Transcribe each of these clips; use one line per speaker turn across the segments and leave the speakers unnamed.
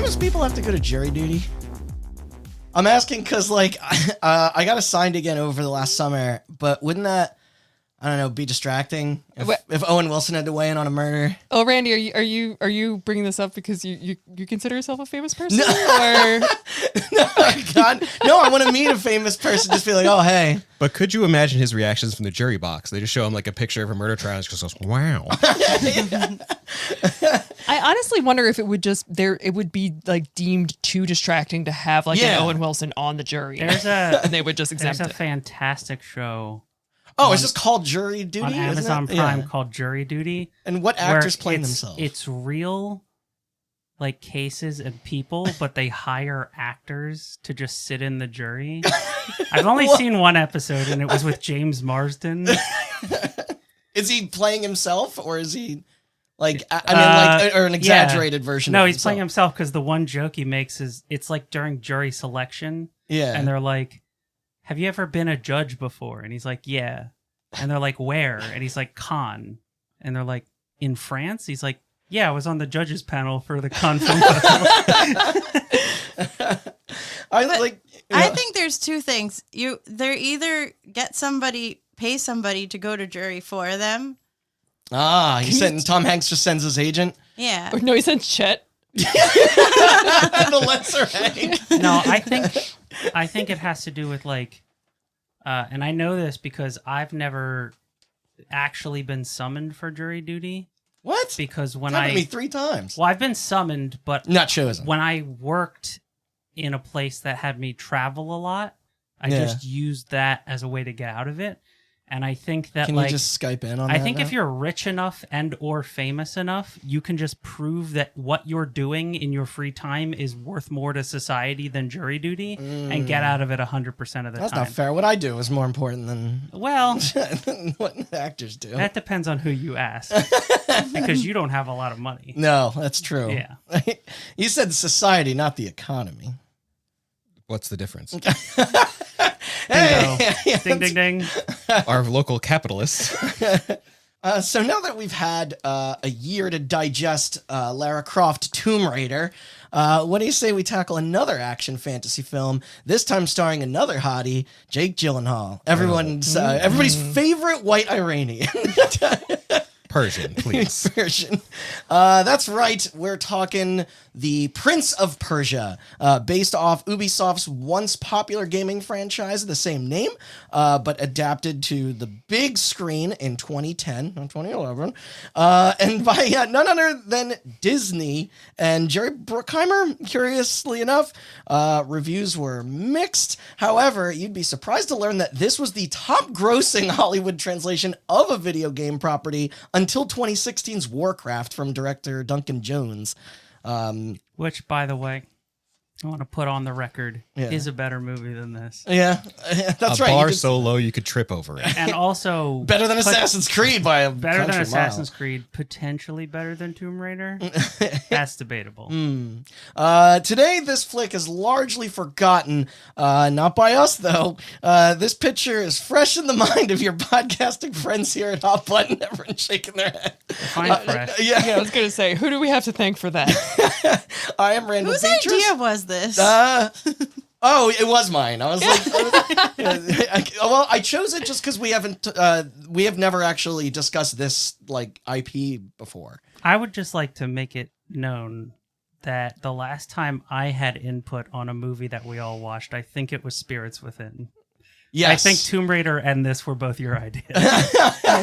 famous people have to go to jury duty? I'm asking because, like, I got assigned again over the last summer, but wouldn't that, I don't know, be distracting if Owen Wilson had to weigh in on a murder?
Oh, Randy, are you bringing this up because you consider yourself a famous person? Or
No, God, no, I want to meet a famous person. Just be like, oh, hey.
But could you imagine his reactions from the jury box? They just show him like a picture of a murder trial and just goes, wow.
I honestly wonder if it would be like deemed too distracting to have like an Owen Wilson on the jury. And they would just exempt
There's a
it.
fantastic show.
Oh, it's just called Jury Duty?
On Amazon Prime called Jury Duty.
And what actors play themselves?
It's real like cases and people, but they hire actors to just sit in the jury. I've only seen one episode, and it was with James Marsden.
Is he playing himself, or is he like or an exaggerated version?
No,
of
he's
himself?
playing himself because the one joke he makes is it's like during jury selection.
Yeah,
and they're like, "Have you ever been a judge before?" And he's like, "Yeah." And they're like, "Where?" And he's like, "Cannes." And they're like, "In France?" He's like, "Yeah, I was on the judges panel for the Cannes Film Festival."
I think there's two things. They're either pay somebody to go to jury for them.
Tom Hanks just sends his agent.
Yeah.
Or no, he sends Chet.
The lesser Hank.
No, I think it has to do with like, and I know this because I've never actually been summoned for jury duty.
What?
Because when
happened to me 3 times.
Well, I've been summoned, but
not chosen.
When I worked in a place that had me travel a lot, I just used that as a way to get out of it. And I think that
can you just Skype in on that?
I think if you're rich enough and or famous enough, you can just prove that what you're doing in your free time is worth more to society than jury duty and get out of it 100% of the time.
That's not fair. What I do is more important than what actors do.
That depends on who you ask. Because you don't have a lot of money.
No, that's true.
Yeah.
You said society, not the economy.
What's the difference?
Hey.
Ding, ding, ding.
Our local capitalists.
So now that we've had a year to digest Lara Croft Tomb Raider, what do you say we tackle another action fantasy film, this time starring another hottie, Jake Gyllenhaal, everybody's favorite white Iranian.
Persian, please.
Persian. That's right. We're talking the Prince of Persia, based off Ubisoft's once popular gaming franchise of the same name, but adapted to the big screen in 2010, not 2011, and by none other than Disney and Jerry Bruckheimer. Curiously enough, reviews were mixed. However, you'd be surprised to learn that this was the top-grossing Hollywood translation of a video game property until 2016's Warcraft from director Duncan Jones.
Which, by the way, I want to put on the record, is a better movie than this.
Yeah, that's right.
A bar so low you could trip over it.
And also...
better than Assassin's Creed by a
better than Assassin's
mile.
Creed, potentially better than Tomb Raider. That's debatable.
Today, this flick is largely forgotten. Not by us, though. This picture is fresh in the mind of your podcasting friends here at Hot Button. Everyone's shaking their head.
Fine fresh.
Yeah, I was going to say, who do we have to thank for that?
I am Randall
Whose
Beatrice.
idea was this?
Oh, it was mine. I was like, I chose it just because we have never actually discussed this like IP before.
I would just like to make it known that the last time I had input on a movie that we all watched, I think it was Spirits Within.
Yes.
I think Tomb Raider and this were both your ideas.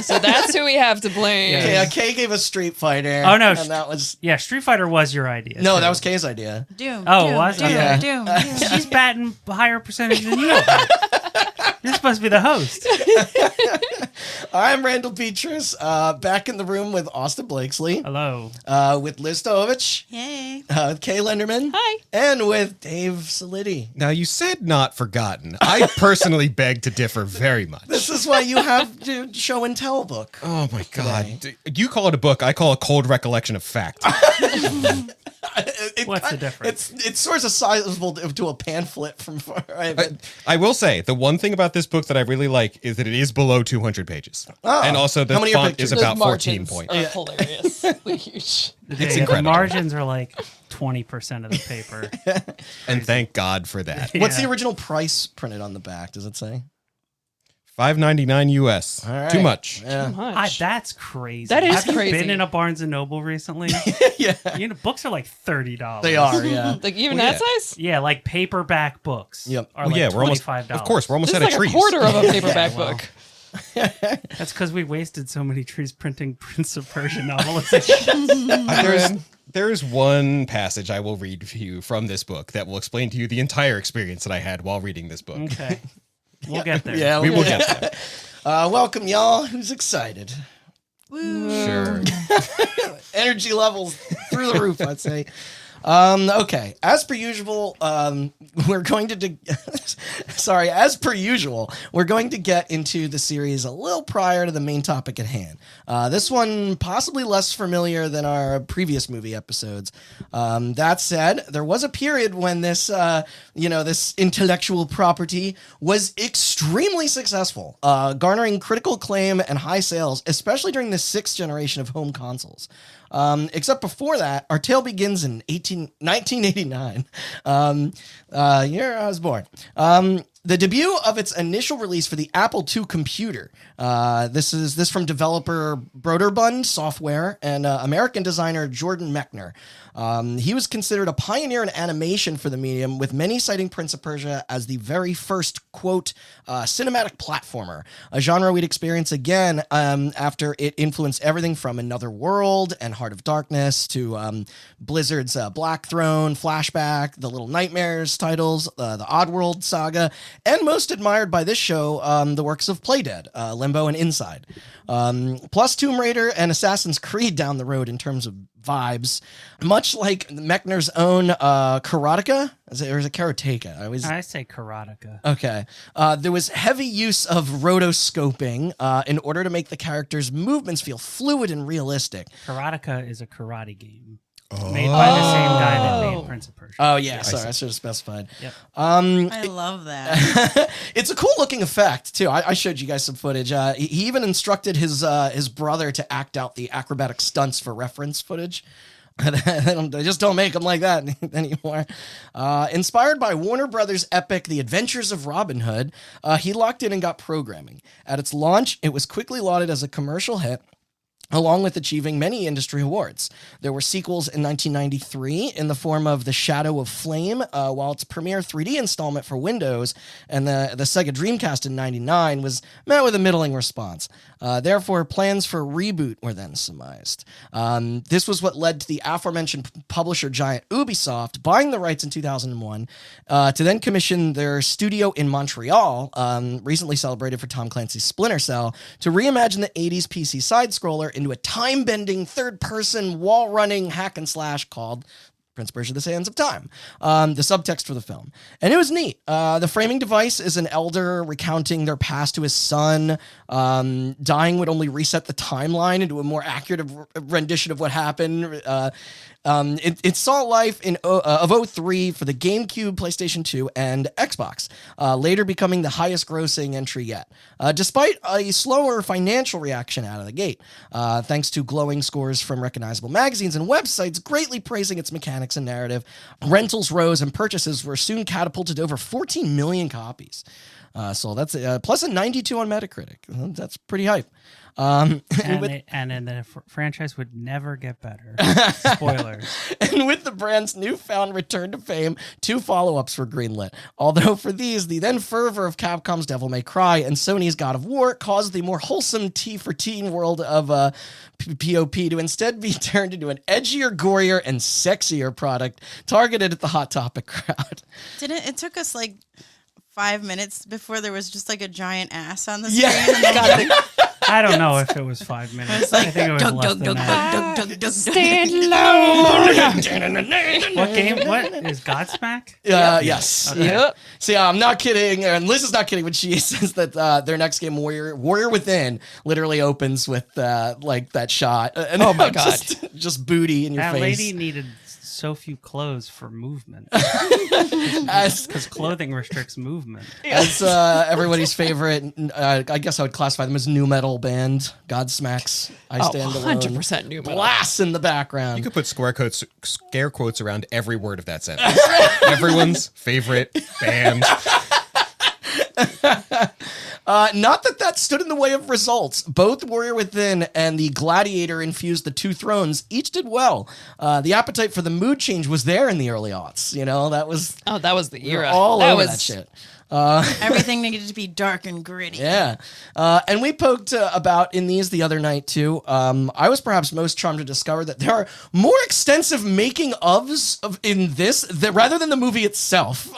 So that's who we have to blame.
Yeah, Kay gave us Street Fighter.
Oh, no.
And that was...
Yeah, Street Fighter was your idea.
No,
too.
that was Kay's idea.
Doom.
Oh,
Doom,
was
Doom,
it?
Yeah.
Doom, Doom.
She's batting a higher percentage than you are. You're supposed to be the host.
I'm Randall Beatrice, back in the room with Austin Blakesley.
Hello.
With Liz Stovich.
Yay.
With Kay Lenderman.
Hi.
And with Dave Solitti.
Now, you said not forgotten. I personally beg to differ very much.
This is why you have to show and tell book.
Oh, my God. You call it a book. I call it a cold recollection of fact.
What's the difference?
It's sort of sizable to a pamphlet from far.
I will say, the one thing about this book that I really like is that it is below 200 pages.
Oh.
And also the
How many are
font is
pictures?
about
Those
14
margins
points.
are hilariously huge.
It's
The
incredible.
margins are like 20% of the paper.
And thank God for that.
What's the
Yeah.
original price printed on the back? Does it say?
$5.99 US.
All right.
Too much.
Yeah.
Much.
That's crazy.
That is
Have you
crazy.
been in a Barnes and Noble recently?
Yeah.
Books are like $30.
They are, yeah.
Like even
Well,
that
yeah.
size?
Yeah, like paperback books.
Yep.
Are
Well,
like
yeah, we're almost.
$25.
Of course, we're almost
This
out
is
of
like a
trees.
quarter of a paperback
well.
book.
That's because we wasted so many trees printing Prince of Persia novelization.
There's one passage I will read for you from this book that will explain to you the entire experience that I had while reading this book.
Okay. We'll get there.
Yeah,
We will get there.
welcome, y'all. Who's excited?
Sure.
Energy levels through the roof, I'd say. Okay, as per usual, we're going to as per usual, we're going to get into the series a little prior to the main topic at hand. This one possibly less familiar than our previous movie episodes. That said, there was a period when this this intellectual property was extremely successful, garnering critical acclaim and high sales, especially during the sixth generation of home consoles. Except before that, our tale begins in 1989, year I was born. The debut of its initial release for the Apple II computer. This from developer Broderbund Software and American designer Jordan Mechner. He was considered a pioneer in animation for the medium, with many citing Prince of Persia as the very first, quote, cinematic platformer, a genre we'd experience again after it influenced everything from Another World and Heart of Darkness to Blizzard's Black Throne, Flashback, the Little Nightmares titles, the Oddworld saga, and most admired by this show, the works of Playdead, Limbo, and Inside. Plus Tomb Raider and Assassin's Creed down the road in terms of vibes, much like Mechner's own Karateka, or is it Karateka?
I say karateka.
Okay. There was heavy use of rotoscoping in order to make the characters' movements feel fluid and realistic.
Karateka is a karate game. Made by the same guy that made Prince of Persia.
Oh, yeah. Sorry, I should have specified.
Yep.
I love that.
It's a cool looking effect, too. I showed you guys some footage. He even instructed his brother to act out the acrobatic stunts for reference footage. They just don't make them like that anymore. Inspired by Warner Brothers' epic The Adventures of Robin Hood, he locked in and got programming. At its launch, it was quickly lauded as a commercial hit, along with achieving many industry awards. There were sequels in 1993 in the form of The Shadow of Flame, while its premiere 3D installment for Windows and the Sega Dreamcast in 99 was met with a middling response. Therefore, plans for a reboot were then surmised. This was what led to the aforementioned publisher giant Ubisoft buying the rights in 2001 to then commission their studio in Montreal, recently celebrated for Tom Clancy's Splinter Cell, to reimagine the 80s PC side-scroller into a time-bending, third-person, wall-running hack-and-slash called Prince of Persia: The Sands of Time, the subtext for the film. And it was neat. The framing device is an elder recounting their past to his son. Dying would only reset the timeline into a more accurate rendition of what happened. It saw life of 03 for the GameCube, PlayStation 2, and Xbox, later becoming the highest grossing entry yet, despite a slower financial reaction out of the gate, thanks to glowing scores from recognizable magazines and websites greatly praising its mechanics and narrative. Rentals rose and purchases were soon catapulted to over 14 million copies. So that's plus a 92 on Metacritic. That's pretty hype.
And the franchise would never get better. Spoilers.
And with the brand's newfound return to fame, 2 follow-ups were greenlit. Although for these, the then fervor of Capcom's Devil May Cry and Sony's God of War caused the more wholesome T for teen world of POP to instead be turned into an edgier, gorier, and sexier product targeted at the Hot Topic crowd.
It took us like 5 minutes before there was just like a giant ass on the screen.
Yeah.
I don't know if it was 5 minutes. I think it was less than that.
Stand alone.
What game? What is Godsmack?
Yes.
Okay.
Yep.
See, I'm not kidding, and Liz is not kidding when she says that their next game, Warrior Within, literally opens with like that shot. And
Oh my God.
just booty in your
That
face.
lady needed so few clothes for movement.
As
Because clothing restricts movement.
as everybody's favorite, I guess I would classify them as nu metal band. Godsmack's I Stand Alone.
100% new metal.
Blasts in the background.
You could put scare quotes around every word of that sentence. Everyone's favorite band.
Not that stood in the way of results. Both Warrior Within and the Gladiator Infused the Two Thrones each did well. The appetite for the mood change was there in the early aughts. You know, that was
That was the
we were
era.
all
that
over
was
that shit.
Everything needed to be dark and gritty.
Yeah. And we poked about in these the other night, too. I was perhaps most charmed to discover that there are more extensive making ofs in this rather than the movie itself.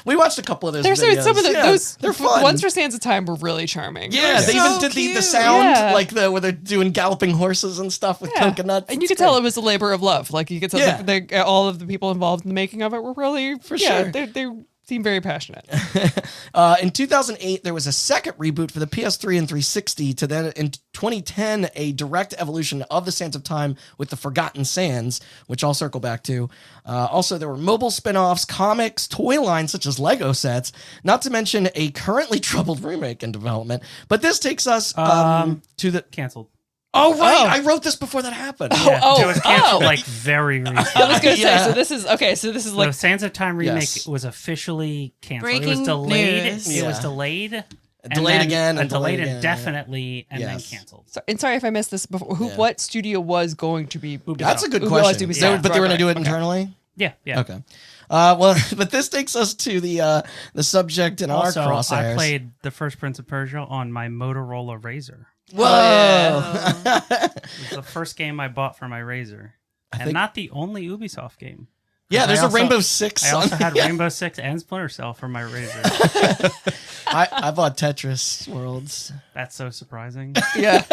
We watched a couple of those
There's
videos.
some of those.
They're fun.
Ones for Sands of Time were really charming.
Yeah, they
so
even did the
cute.
sound,
Yeah.
like where they're doing galloping horses and stuff with
Yeah.
coconuts.
And you
It's
could tell
great.
it was a labor of love. Like you could tell
Yeah.
all of the people involved in the making of it were really,
For sure.
They seem very passionate.
In 2008, there was a second reboot for the PS3 and 360. To then, in 2010, a direct evolution of the Sands of Time with the Forgotten Sands, which I'll circle back to. Also, there were mobile spin-offs, comics, toy lines such as Lego sets, not to mention a currently troubled remake in development. But this takes us to the...
Canceled.
Oh, right!
Oh.
I wrote this before that happened.
It was canceled like very recently.
I was gonna
Yeah.
say, so this is okay. So this is like
the Sands of Time remake
Yes.
was officially canceled. It was
Breaking
delayed.
news.
It was
Yeah.
delayed. And
Delayed
then-
again and
delayed
delayed again,
indefinitely and
Yes.
then canceled.
and sorry if I missed this before.
Yeah.
What studio was going to be?
That's a good
Ubisoft.
question.
Ubisoft.
So- but they were going to do it
Okay.
internally?
Yeah, yeah.
Okay. Well, but this takes us to the subject in
Also,
our crosshairs.
I played the first Prince of Persia on my Motorola Razor.
Whoa!
It was the first game I bought for my Razor. And
think-
not the only Ubisoft game.
Yeah, there's
I also-
a Rainbow Six.
I also
on-
had Rainbow Six and Splinter Cell for my Razor.
I bought Tetris Worlds.
That's so surprising.
Yeah.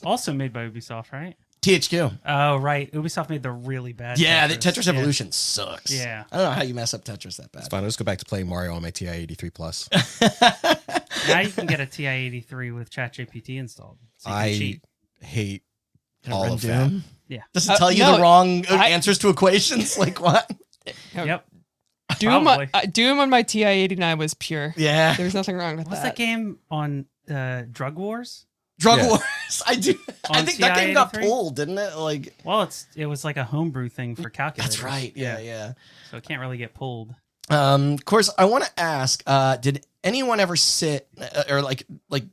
Also made by Ubisoft, right?
THQ.
Oh, right. Ubisoft made the really bad
Yeah, the Tetris
Yeah.
Evolution sucks.
Yeah.
I don't know how you mess up Tetris that bad.
It's fine. I'll just go back to playing Mario on my TI 83 Plus.
Now you can get a TI-83 with ChatGPT installed. So you can
I
cheat.
hate
Gonna
all
run
of that.
Doom?
Yeah.
Does it tell you
no,
the wrong
I-
answers to equations? Like what?
Yep.
Doom,
Probably.
Doom on my TI-89 was pure.
Yeah.
There's nothing wrong with
What's
that.
that game on Drug Wars?
Drug
Yeah.
Wars. I do. I
On
think that game got
TI-83?
pulled, didn't it? Like
Well, it was like a homebrew thing for calculators.
that's right. Yeah.
So it can't really get pulled.
Of course, I want to ask: did anyone ever sit or like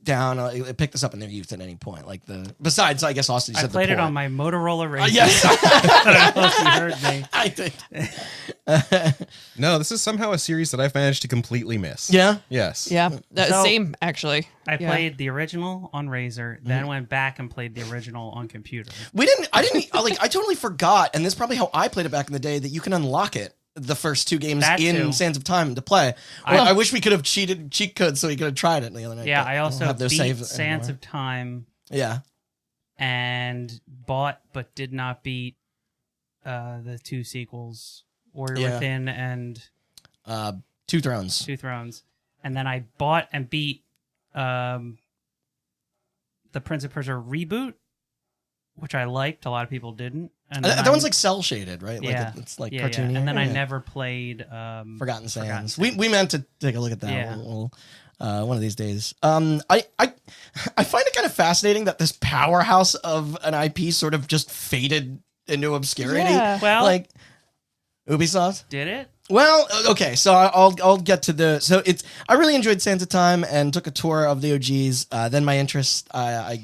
down, pick this up in their youth at any point? Like besides, I guess Austin, you
I
said
played
the
it
port.
on my Motorola Razor.
Yes,
I don't know if you heard me.
I did.
No, this is somehow a series that I've managed to completely miss.
Yeah.
Yes.
Yeah.
So-
Same, actually.
I
Yeah.
played the original on Razor, then went back and played the original on computer.
I didn't I totally forgot, and this is probably how I played it back in the day, that you can unlock it the first two games
That
in
too.
Sands of Time to play. I wish we could have cheat codes so we could have tried it the other night.
Yeah,
but
I
don't
also
have those
beat
saves
Sands
anymore.
of Time
Yeah.
and bought but did not beat the two sequels, Warrior
Yeah.
Within and
Two Thrones.
Two Thrones. And then I bought and beat the Prince of Persia reboot, which I liked. A lot of people didn't. And then
That one's like cell shaded, right?
yeah,
Like it's like
yeah,
cartoony.
yeah. And then I
Yeah.
never played
Forgotten Sands.
Sands.
We meant to take a look at that
Yeah.
one of these days. I find it kind of fascinating that this powerhouse of an IP sort of just faded into obscurity.
Yeah.
Well,
Like Ubisoft.
did it?
Well, okay, so I'll get to I really enjoyed Sands of Time and took a tour of the OGs. Then my interest, I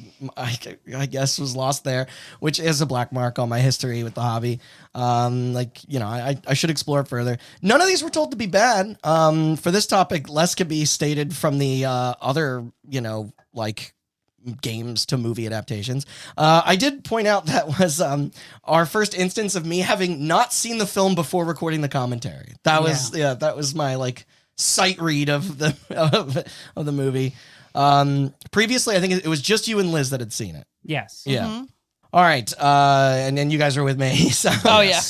guess, was lost there, which is a black mark on my history with the hobby. I should explore it further. None of these were told to be bad. For this topic, less could be stated from the other, games to movie adaptations. I did point out that was our first instance of me having not seen the film before recording the commentary. That was my sight read of the of the movie. Previously, I think it was just you and Liz that had seen it.
Yes.
Yeah. All right, and then you guys are with me. So.
Oh yeah,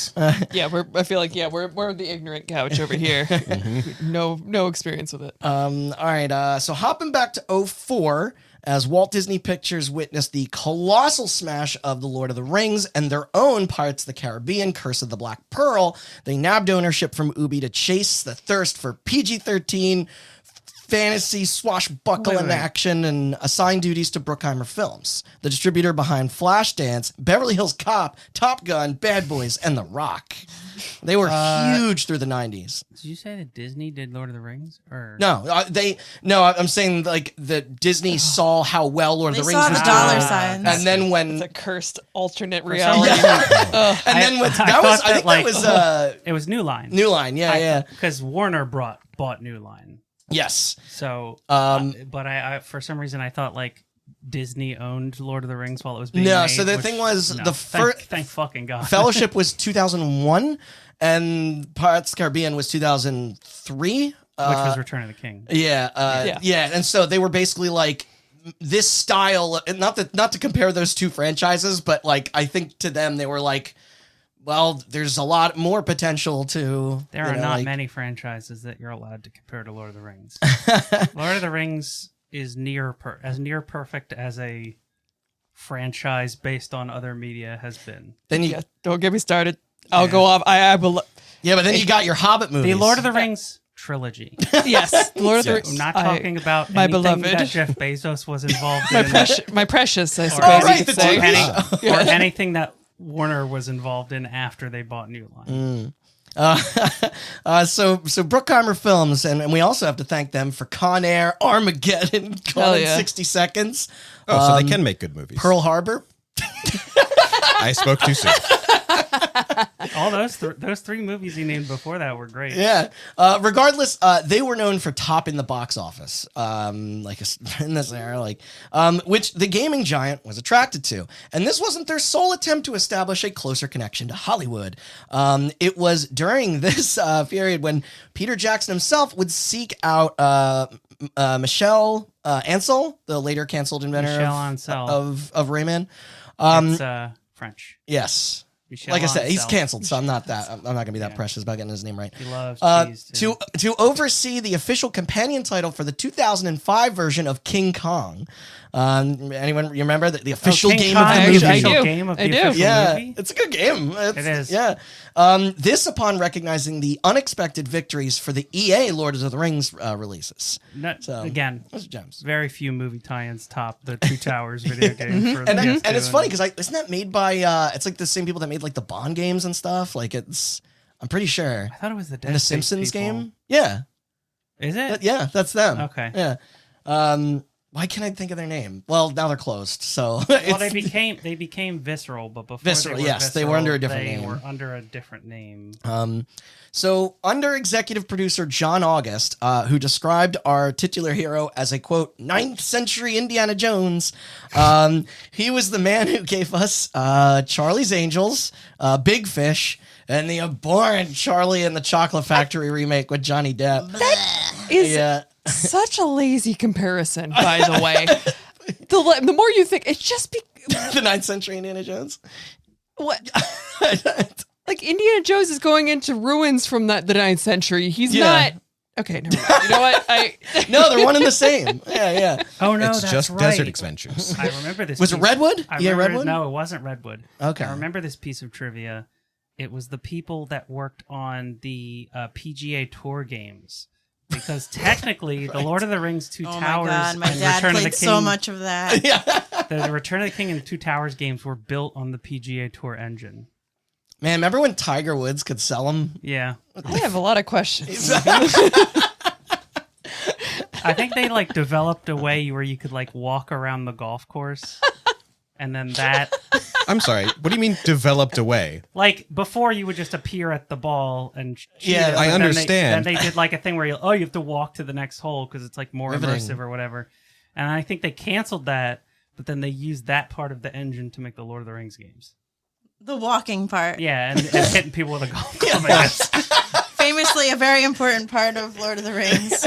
yeah. I feel like we're the ignorant couch over here. No experience with it.
All right. So hopping back to 04, as Walt Disney Pictures witnessed the colossal smash of The Lord of the Rings and their own Pirates of the Caribbean, Curse of the Black Pearl, they nabbed ownership from Ubi to chase the thirst for PG-13 fantasy swashbuckling action and assigned duties to Bruckheimer Films, the distributor behind Flashdance, Beverly Hills Cop, Top Gun, Bad Boys, and The Rock. They were huge through the 90s.
Did you say that Disney did Lord of the Rings? Or
No, I'm saying like that Disney saw how well Lord of the Rings
saw
was
the
doing.
dollar signs.
And then when
It's a cursed alternate
some
reality.
reason-
and then when that was
it was New Line.
New Line, yeah.
Because Warner bought New Line.
Yes.
So, but I for some reason I thought like Disney owned Lord of the Rings while it was being
No,
made,
so the
which-
thing was
no,
the
thank fucking God.
Fellowship was 2001 and Pirates of the Caribbean was 2003.
Which was Return of the King.
Yeah, and so they were basically like this style, not to compare those two franchises, but like I think to them they were like, well, there's a lot more potential to.
There are not many franchises that you're allowed to compare to Lord of the Rings. Lord of the Rings is near perfect as a franchise based on other media has been.
Then you,
Yeah, don't get me started. I'll go off. I will.
yeah, but then you got your Hobbit movies.
The Lord of the Rings trilogy.
Yes, Lord of the
I'm
Rings.
not talking about
my
anything
beloved.
that Jeff Bezos was involved
My
in.
precious, I
Or
suppose
right,
you could
the
say.
TV
or anything that Warner was involved in after they bought New Line.
So Bruckheimer Films, and we also have to thank them for Con Air, Armageddon, Gone in
yeah.
60 Seconds,
Oh, so they can make good movies.
Pearl Harbor.
I spoke too soon.
All those three movies he named before that were great.
Yeah. Regardless, they were known for topping the box office, in this era, which the gaming giant was attracted to. And this wasn't their sole attempt to establish a closer connection to Hollywood. It was during this period when Peter Jackson himself would seek out Michel Ancel, the later canceled inventor
Michel Ancel.
of Rayman.
It's French.
Yes.
Michel
Like I said, he's
Ancel.
canceled, so I'm not gonna be that precious about getting his name right.
He loves cheese too.
To oversee the official companion title for the 2005 version of King Kong. Anyone remember the official
King
game
Kong,
of the
I
movie?
do.
official game of
I
the
do.
official
Yeah,
movie?
it's a good game.
It is.
Yeah. This upon recognizing the unexpected victories for the EA Lord of the Rings releases. So,
Again,
those are gems.
very few movie tie-ins top the Two Towers video game. For the
And
PS2
it's funny because isn't that made by it's like the same people that made like the Bond games and stuff? Like I'm pretty sure.
I thought it was the
And the
Dead Space
Simpsons
people.
game? Yeah.
Is it?
Yeah, that's them.
Okay.
Yeah. Why can't I think of their name? Well, now they're closed. So
Well, they became Visceral, but before
Visceral,
they were
yes, they were
Visceral,
under a different
they
name.
were under a different name.
So, under executive producer John August, who described our titular hero as a, quote, 9th century Indiana Jones, he was the man who gave us Charlie's Angels, Big Fish, and the abhorrent Charlie and the Chocolate Factory remake with Johnny Depp.
Is
Yeah.
such a lazy comparison, by the way. The more you think, it's just
The 9th century Indiana Jones?
what. Like Indiana Jones is going into ruins from the 9th century. He's not. Okay, never mind. You know what?
No, they're one and the same. Yeah.
Oh no,
It's
that's
just
right.
desert adventures.
I remember this.
Was it
piece-
Redwood?
I
Yeah,
remember-
Redwood?
No, it wasn't Redwood.
Okay.
I remember this piece of trivia. It was the people that worked on the PGA Tour games. Because technically, the Lord of the Rings Two
Oh
Towers
my god, my
and
dad
Return of the
played
King,
so much of that.
the Return of the King and Two Towers games were built on the PGA Tour engine.
Man, remember when Tiger Woods could sell them?
Yeah,
I have a lot of questions.
I think they like developed a way where you could like walk around the golf course, and then that.
I'm sorry. What do you mean developed away?
Like before, you would just appear at the ball and shoot
Yeah,
it,
I
but then
understand.
Then they did like a thing where you have to walk to the next hole because it's like more
Riveting.
immersive or whatever. And I think they canceled that, but then they used that part of the engine to make the Lord of the Rings games.
The walking part.
Yeah, and hitting people with a golf club. I guess.
Famously a very important part of Lord of the Rings.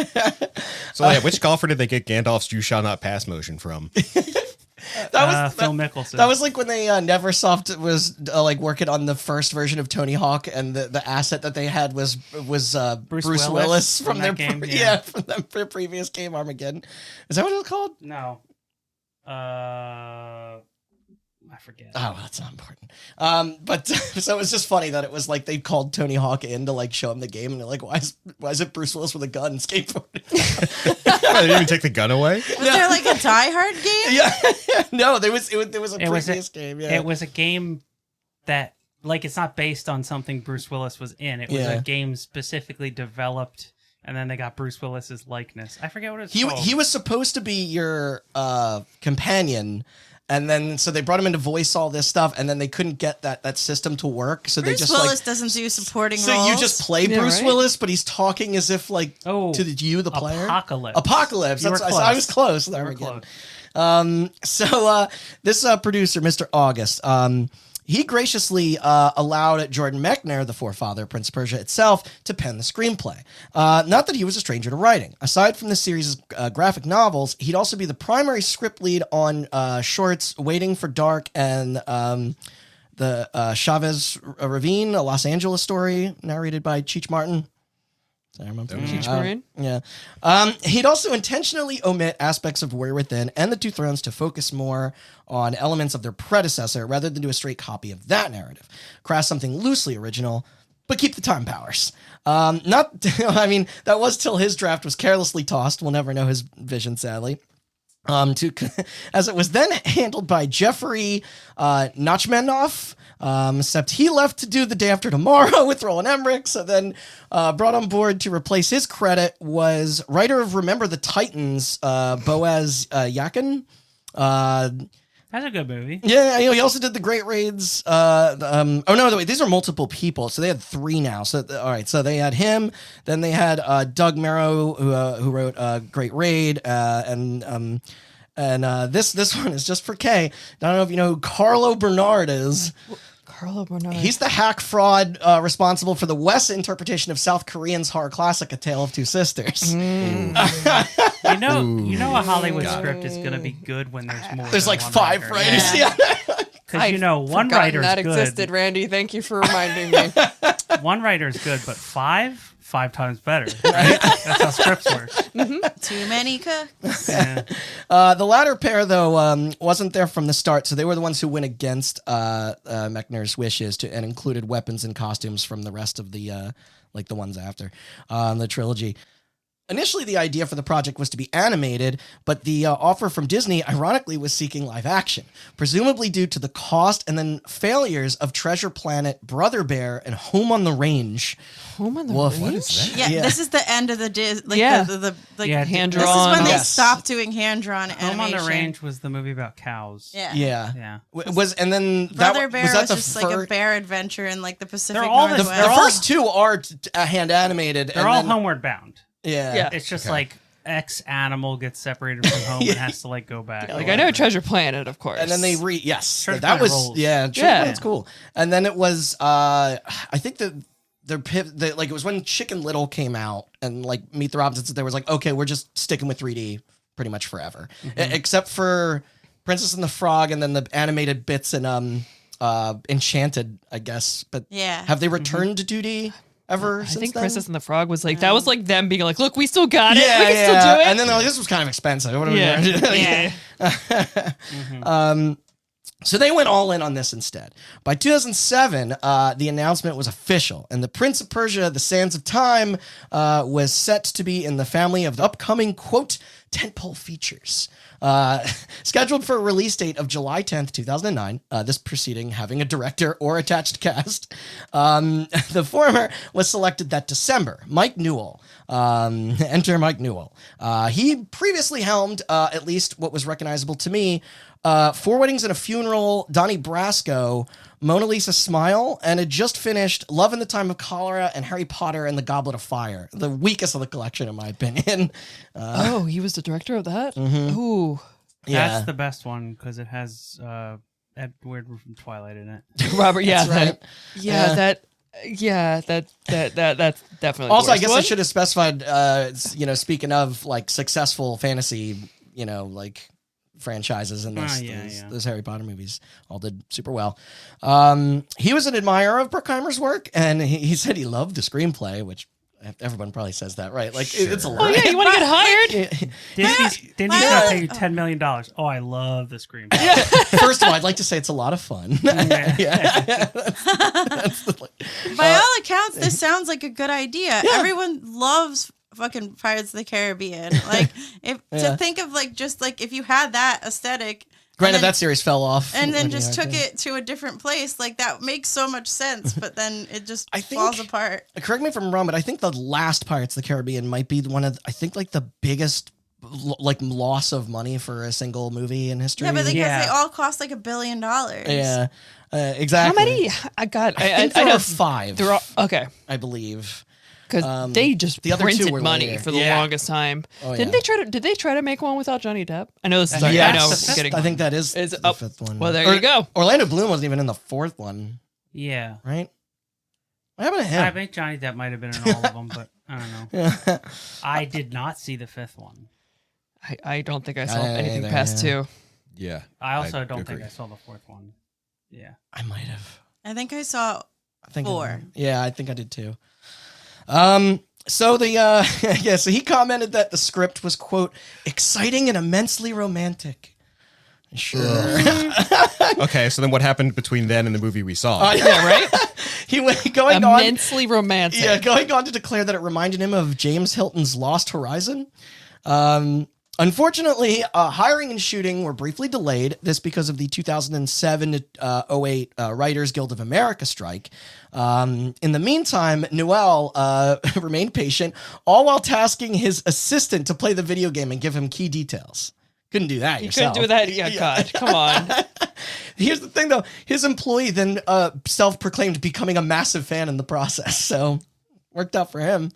So yeah, which golfer did they get Gandalf's "You Shall Not Pass" motion from?
That was
Phil Mickelson.
That was like when they Neversoft was like working on the first version of Tony Hawk, and the asset that they had was Bruce Willis from
from
their
that game,
from
yeah.
their previous game Armageddon. Is that what it was called?
no. I forget.
Oh, that's not important. But so it was just funny that it was like they called Tony Hawk in to like show him the game, and they're like, "Why is it Bruce Willis with a gun skateboarding?"
They didn't even take the gun away.
Was there like a Die Hard game?
Yeah, no, there was a previous game. Yeah,
It was a game that, like, it's not based on something Bruce Willis was in. It was a game specifically developed, and then they got Bruce Willis's likeness. I forget what it's called.
He was supposed to be your companion. And then, so they brought him in to voice all this stuff, and then they couldn't get that system to work. So
Bruce
they just
Willis doesn't do supporting roles.
So you just play Bruce
right?
Willis, but he's talking as if like
Oh,
to you, the player.
Apocalypse. You were
That's,
close.
I was close. There
You
we
were
go.
close.
So this producer, Mr. August, he graciously allowed Jordan Mechner, the forefather, Prince of Persia itself, to pen the screenplay. Not that he was a stranger to writing. Aside from the series' graphic novels, he'd also be the primary script lead on shorts Waiting for Dark and the Chavez Ravine, a Los Angeles story narrated by Cheech Martin. I remember.
Cheech Marin?
Yeah. He'd also intentionally omit aspects of Warrior Within and The Two Thrones to focus more on elements of their predecessor rather than do a straight copy of that narrative. Craft something loosely original, but keep the time powers. I mean, that was till his draft was carelessly tossed. We'll never know his vision, sadly. As it was then handled by Jeffrey Nachmanoff, except he left to do The Day After Tomorrow with Roland Emmerich, so then brought on board to replace his credit was writer of Remember the Titans, Boaz Yakin.
That's a good movie.
Yeah, he also did The Great Raids. Wait, these are multiple people, so they had 3 now. So all right, so they had him, then they had Doug Merrow, who wrote Great Raid, and this one is just for Kay. I don't know if you know who Carlo Bernard is.
Carlo Bernard.
He's the hack fraud responsible for the West interpretation of South Korean's horror classic A Tale of Two Sisters.
You know a Hollywood script is going to be good when there's more.
There's
than
like
one
5
writer.
writers.
Yeah.
Because one
Forgotten
writer's
that
good.
existed, Randy. Thank you for reminding me.
One writer's good, but 5 times better. Right? That's how scripts work.
Too many cooks.
Yeah.
The latter pair, though, wasn't there from the start, so they were the ones who went against Mechner's wishes and included weapons and costumes from the rest of the the ones after the trilogy. Initially, the idea for the project was to be animated, but the offer from Disney, ironically, was seeking live action, presumably due to the cost and then failures of Treasure Planet, Brother Bear, and Home on the Range.
Home on the
Woof.
Range?
What is that?
Yeah, this is the end of the the
hand
This is
drawn.
when they
Yes.
stopped doing hand drawn animation.
Home on the Range was the movie about cows.
Yeah.
Yeah.
Yeah.
And then
Brother Bear
was that
was
the
just like a bear adventure in like the Pacific
They're all the-
Northwest.
The
They're all-
first 2 are hand animated.
They're all homeward bound.
Yeah.
It's just like X animal gets separated from home and has to like go back.
Like, I know Treasure Planet, of course.
And then they
Treasure
that
Planet
was
rules.
Treasure
Yeah.
Planet's cool. And then it was I think it was when Chicken Little came out and like Meet the Robinsons, there was like, okay, we're just sticking with 3D pretty much forever, except for Princess and the Frog and then the animated bits in Enchanted, I guess. But
Yeah.
have they returned to 2D ever
I
since
think
then?
Princess and the Frog was like, that was like them being like, look, we still got it. We can
yeah.
still do it.
And then they're like, this was kind of expensive. What are we doing? So they went all in on this instead. By 2007, the announcement was official, and the Prince of Persia: The Sands of Time was set to be in the family of the upcoming, quote, tentpole features. Scheduled for a release date of July 10th, 2009, this proceeding having a director or attached cast. The former was selected that December. Mike Newell. Enter Mike Newell. He previously helmed, at least what was recognizable to me, 4 Weddings and a Funeral, Donnie Brasco, Mona Lisa Smile, and had just finished Love in the Time of Cholera and Harry Potter and the Goblet of Fire. The weakest of the collection, in my opinion.
Oh, he was the director of that? Ooh.
Yeah.
That's the best one because it has Edward from Twilight in it.
Robert, yeah.
That's right.
That's definitely
Also,
the
I
worst
guess
one.
I should have specified, speaking of like successful fantasy, like franchises and those Harry Potter movies all did super well. He was an admirer of Bruckheimer's work, and he said he loved the screenplay, which Everyone probably says that, right? Like it's a lot.
Oh yeah, you want to get hired?
Disney's going to pay you $10 million. Oh, I love the screenplay.
Yeah. First of all, I'd like to say it's a lot of fun. Yeah.
By all accounts, this sounds like a good idea. Yeah. Everyone loves fucking Pirates of the Caribbean. Like, to think of like just like if you had that aesthetic.
Granted, that series fell off.
And then just took it to a different place. Like, that makes so much sense, but then it just falls apart.
Correct me if I'm wrong, but I think the last Pirates of the Caribbean might be one of, I think, like, the biggest, like, loss of money for a single movie in history.
Yeah, but because they all cost, like, $1 billion.
Yeah, exactly.
How many? I
think there are 5.
They're all, okay.
I believe.
Because they just
the other 2
printed
were
money
later.
for the longest time.
Oh,
Did they try to make one without Johnny Depp? I know this is.
Yes.
I know.
I think that is the 5th one.
Well, there you go.
Orlando Bloom wasn't even in the 4th one.
Yeah.
Right. What happened to him?
I think Johnny Depp might have been in all of them, but I don't know. I did not see the 5th one.
I don't think I saw anything past 2.
Yeah.
I also don't think I saw the 4th one. Yeah.
I might have.
I think I saw 4.
Yeah, I think I did too. So so he commented that the script was, quote, exciting and immensely romantic. Sure.
Okay, so then what happened between then and the movie we saw?
Yeah, right?
He went going
immensely romantic.
Yeah, going on to declare that it reminded him of James Hilton's Lost Horizon. Unfortunately, hiring and shooting were briefly delayed. This because of the 2007-08 Writers Guild of America strike. In the meantime, Noel remained patient, all while tasking his assistant to play the video game and give him key details. Couldn't do that yourself.
Couldn't do that. Yeah, God, come on.
Here's the thing, though. His employee then self-proclaimed becoming a massive fan in the process. So, worked out for him.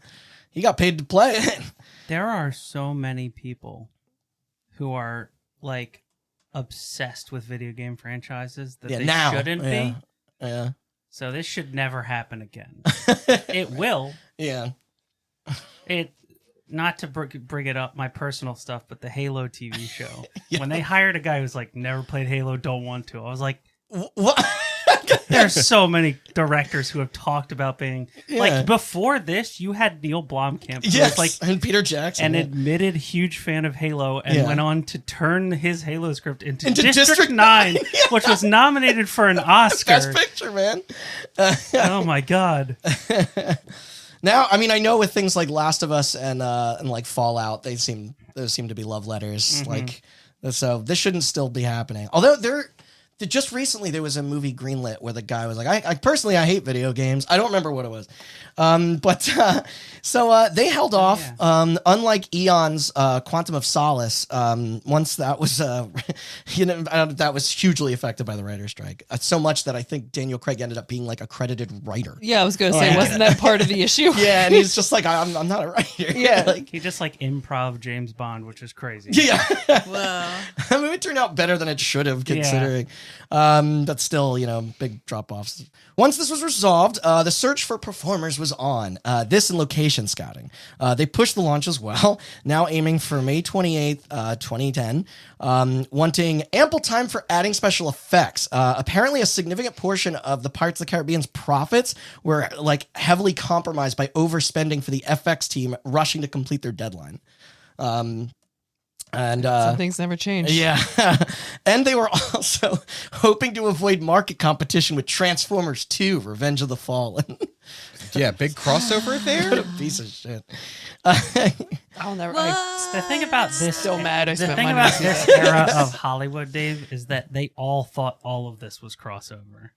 He got paid to play it.
There are so many people who are like obsessed with video game franchises that they shouldn't be.
Yeah.
So this should never happen again. It will.
Yeah.
Not to bring it up, my personal stuff, but the Halo TV show. When they hired a guy who's like, never played Halo, don't want to. I was like,
what?
There's so many directors who have talked about being like before this. You had Neil Blomkamp, who was like,
and Peter Jackson,
an admitted huge fan of Halo, and went on to turn his Halo script into District 9, which was nominated for an Oscar.
Best Picture, man.
Oh my god.
Now, I mean, I know with things like Last of Us and like Fallout, those seem to be love letters.
Mm-hmm.
Like, so this shouldn't still be happening. Although just recently there was a movie greenlit where the guy was like, I personally hate video games. I don't remember what it was. So they held off. Unlike Eon's Quantum of Solace, once that was that was hugely affected by the writer's strike. So much that I think Daniel Craig ended up being like a credited writer.
Yeah, I was gonna say, wasn't that part of the issue?
Yeah, and he's just like, I'm not a writer.
Yeah,
like
he just like improv James Bond, which is crazy.
Yeah.
Whoa.
I mean, it turned out better than it should have, considering. But still, big drop-offs. Once this was resolved, the search for performers was on. This and location scouting. They pushed the launch as well, now aiming for May 28th, 2010, wanting ample time for adding special effects. Apparently, a significant portion of the Pirates of the Caribbean's profits were like heavily compromised by overspending for the FX team rushing to complete their deadline. And
some things never change.
Yeah. And they were also hoping to avoid market competition with Transformers 2, Revenge of the Fallen.
Yeah, big crossover there.
What a piece of shit.
I'll never.
The thing about this,
so mad.
The thing about this era of Hollywood, Dave, is that they all thought all of this was crossover.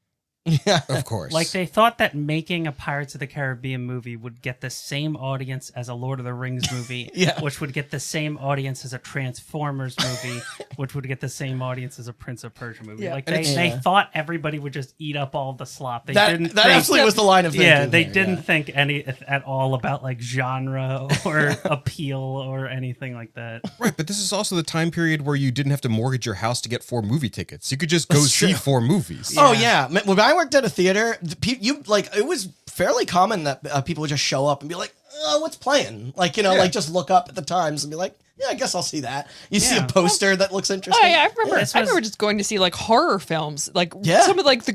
Yeah,
of course.
Like they thought that making a Pirates of the Caribbean movie would get the same audience as a Lord of the Rings movie, which would get the same audience as a Transformers movie, which would get the same audience as a Prince of Persia movie.
Yeah.
Like they thought everybody would just eat up all the slop. They didn't.
That absolutely was the line of thinking.
Yeah, they didn't think at all about like genre or appeal or anything like that.
Right, but this is also the time period where you didn't have to mortgage your house to get 4 movie tickets. You could just go see 4 movies.
Oh yeah, when I worked at a theater, it was fairly common that people would just show up and be like, "Oh, what's playing?" Like like just look up at the times and be like, yeah, I guess I'll see that. You see a
Yeah.
poster that looks interesting.
Oh yeah, I remember.
This
I
was-
remember just going to see like horror films, like
Yeah.
some of like the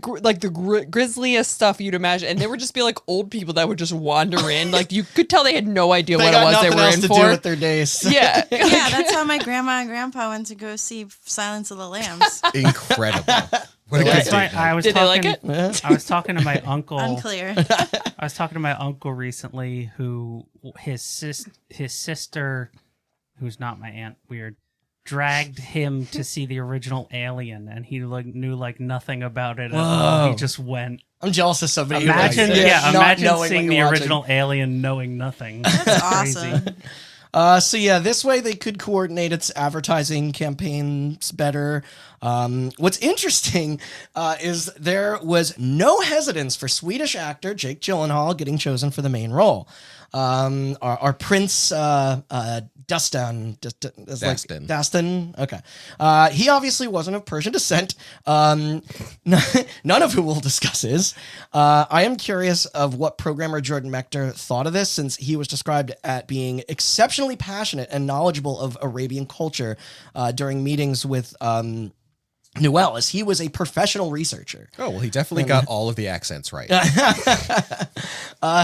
grisliest stuff you'd imagine, and there would just be like old people that would just wander in. Like you could tell they had no idea
They
what
got
it was they
nothing
were
else
in
to
for.
do with their days.
Yeah,
Yeah, that's how my grandma and grandpa went to go see Silence of the Lambs.
Incredible. What a good
That's why
date
I
night.
was
Did they like
talking.
it?
I was talking to my uncle.
Unclear.
I was talking to my uncle recently, who his sister, who's not my aunt, weird, dragged him to see the original Alien, and he knew like nothing about it at all.
Whoa.
He just went.
I'm jealous of somebody
Imagine,
who likes it. Not
imagine
knowing
seeing
what
the
you're watching.
original Alien, knowing nothing.
That's
Crazy.
awesome.
So yeah, this way they could coordinate its advertising campaigns better. What's interesting is there was no hesitance for Swedish actor Jake Gyllenhaal getting chosen for the main role. Our Prince Dastan. Dastan. Okay. He obviously wasn't of Persian descent. None of who we'll discuss is. I am curious of what programmer Jordan Mechner thought of this, since he was described at being exceptionally passionate and knowledgeable of Arabian culture during meetings with Newell, as he was a professional researcher.
Oh, well, he definitely got all of the accents right.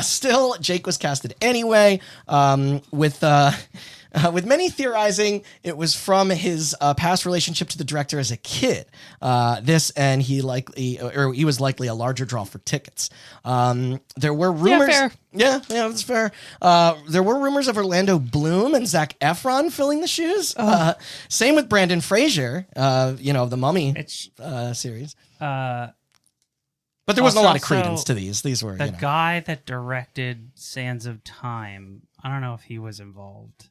Still, Jake was casted anyway, with many theorizing it was from his past relationship to the director as a kid. He was likely a larger draw for tickets. There were rumors.
fair.
Yeah, that's fair. There were rumors of Orlando Bloom and Zac Efron filling the shoes. Same with Brandon Fraser, the Mummy
It's
series.
but
There wasn't a lot of credence to these. These were
the guy that directed Sands of Time. I don't know if he was involved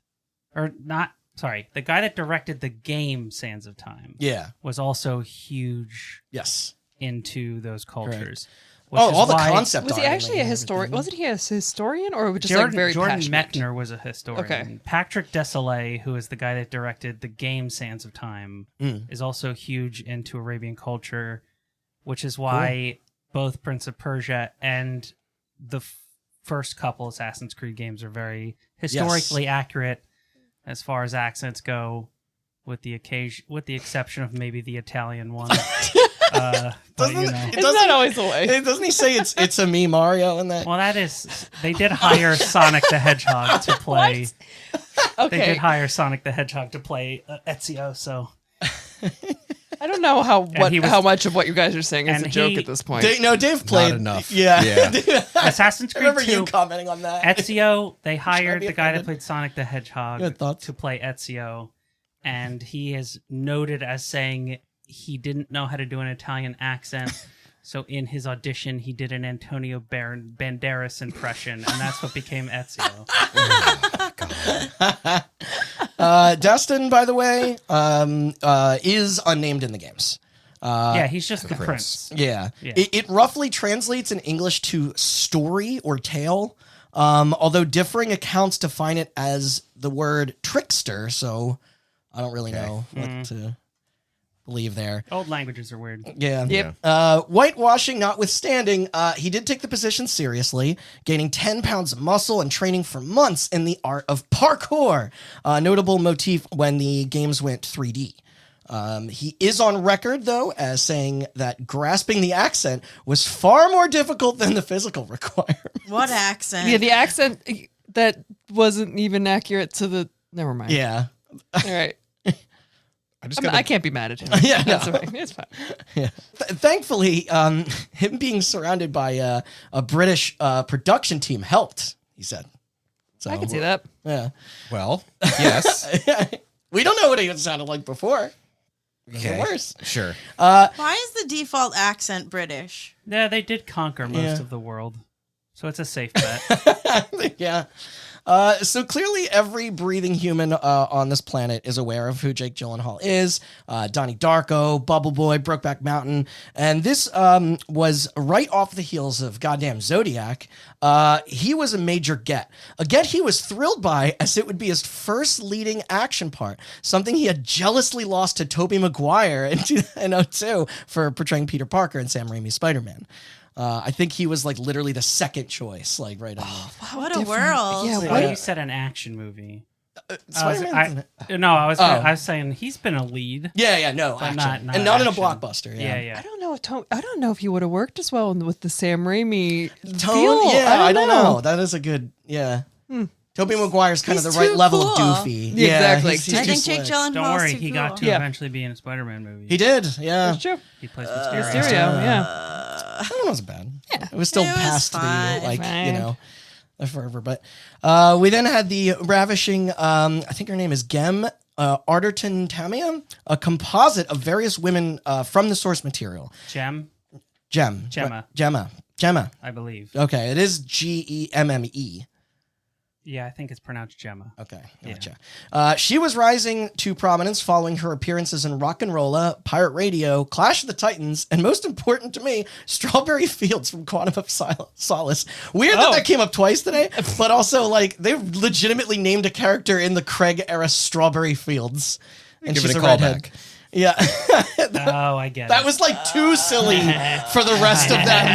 or not. Sorry, the guy that directed the game Sands of Time.
Yeah.
Was also huge
Yes.
into those cultures.
All the concept.
Was he
art
actually a
and
historian?
everything.
Wasn't he a historian, or just
Jordan,
like very
Jordan
passionate?
Mechner was a historian.
Okay.
Patrick Desolé, who is the guy that directed the game Sands of Time, is also huge into Arabian culture, which is why both Prince of Persia and the first couple Assassin's Creed games are very historically accurate as far as accents go, with the exception of maybe the Italian one.
It's not always the way.
Doesn't he say it's a me Mario in that?
Well, that is. They did hire Sonic the Hedgehog to play.
Okay.
They did hire Sonic the Hedgehog to play Ezio, so.
I don't know how
he was-
how much of what you guys are saying is
and
a joke
he-
at this point.
Dave played.
Not enough.
Yeah.
Assassin's
I
Creed
remember
2,
you commenting on that.
Ezio, they hired
be
the guy that
offended.
played Sonic the Hedgehog
Good thoughts.
to play Ezio, and he is noted as saying he didn't know how to do an Italian accent, so in his audition he did an Antonio Banderas impression, and that's what became Ezio.
Dastan, by the way, is unnamed in the games.
Yeah, he's just the prince.
Yeah.
Yeah.
It roughly translates in English to story or tale, although differing accounts define it as the word trickster, so I don't really know what to believe there.
Old languages are weird.
Yeah.
Yep.
Whitewashing notwithstanding, he did take the position seriously, gaining 10 pounds of muscle and training for months in the art of parkour, a notable motif when the games went 3D. He is on record, though, as saying that grasping the accent was far more difficult than the physical requirements.
What accent?
Yeah, the accent that wasn't even accurate to the. Never mind.
Yeah.
All right. I can't be mad at him.
Yeah,
That's
no.
all right. It's fine.
Yeah. Thankfully, him being surrounded by a British production team helped, he said. So,
I can see that.
Yeah.
Well, yes.
We don't know what he sounded like before.
Okay.
Worse.
Sure.
Why is the default accent British?
Yeah, they did conquer most of the world, so it's a safe bet.
Yeah. So clearly every breathing human on this planet is aware of who Jake Gyllenhaal is. Donnie Darko, Bubble Boy, Brokeback Mountain. And this was right off the heels of goddamn Zodiac. He was a major get. A get he was thrilled by, as it would be his first leading action part, something he had jealously lost to Tobey Maguire in 2002 for portraying Peter Parker in Sam Raimi's Spider-Man. I think he was like literally the second choice, like right on.
What a world.
Yeah,
Why you said an action movie?
Spider-Man.
I was saying he's been a lead.
No,
But
action.
not
and not in a
action.
blockbuster.
Yeah.
I don't know. I don't know if he would have worked as well with the Sam Raimi
Tone.
feel.
Yeah, I don't know. That is a good. Yeah. Tobey Maguire's kind of
He's
the right
too
level of
cool.
goofy.
Exactly.
he's
I
too
think Jake
slick.
Gyllenhaal.
Don't worry,
too
he
cool.
got to
Yeah.
eventually be in a Spider-Man movie.
He did. Yeah.
That's true.
He plays Mysterio.
Mysterio, yeah.
That one wasn't bad. Yeah. It was still
It was
past the
fine.
Fine.
a fervor. But we then had the ravishing. I think her name is Gem. Arterton Tamia, a composite of various women from the source material.
Gemma,
Gemma.
I believe.
Okay, it is Gemme.
Yeah, I think it's pronounced Gemma.
Okay, gotcha. She was rising to prominence following her appearances in Rock and Rolla, Pirate Radio, Clash of the Titans, and most important to me, Strawberry Fields from Quantum of Solace. Weird that came up twice today, but also like they legitimately named a character in the Craig era Strawberry Fields, and
Give it
she's
a
a redhead.
callback.
Yeah.
Oh, I get it.
That was like too silly for the rest of that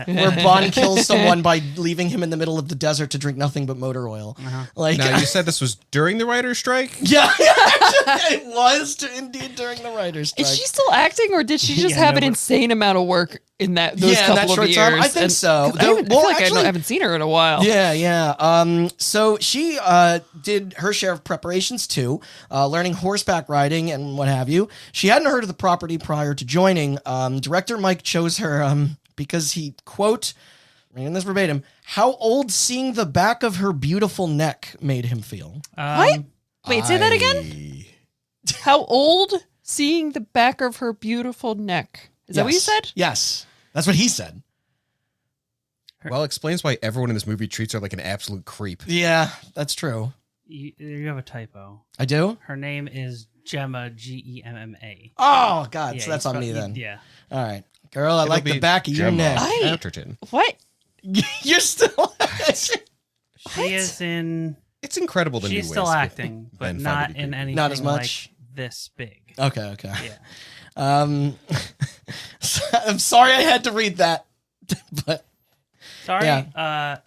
movie, where Bond kills someone by leaving him in the middle of the desert to drink nothing but motor oil. Like,
Now, you said this was during the writer's strike?
yeah, it was indeed during the writer's strike.
Is she still acting, or did she just have an insane amount of work in those
in that
couple
short
of
time?
years?
I think so.
I feel like I haven't seen her in a while.
Yeah. So she did her share of preparations too, learning horseback riding and what have you. She hadn't heard of the property prior to joining. Director Mike chose her because he, quote, reading this verbatim, how old seeing the back of her beautiful neck made him feel.
What? Wait, say that again? How old seeing the back of her beautiful neck? Is that what you said?
Yes. That's what he said.
Well, explains why everyone in this movie treats her like an absolute creep.
Yeah, that's true.
You have a typo.
I do?
Her name is Gemma, Gemma.
Oh, God.
Yeah,
so that's on me then.
Yeah.
All right. Girl, I
It'll
like the
be
back of your
Gemma
neck.
Atherton.
What?
You're still...
She is in.
It's incredible the new
She's
ways
still
that
acting, but
men find
not
to be
in
creepy.
anything
Not as much?
like this big.
Okay.
Yeah.
I'm sorry I had to read that, but
Sorry.
Yeah.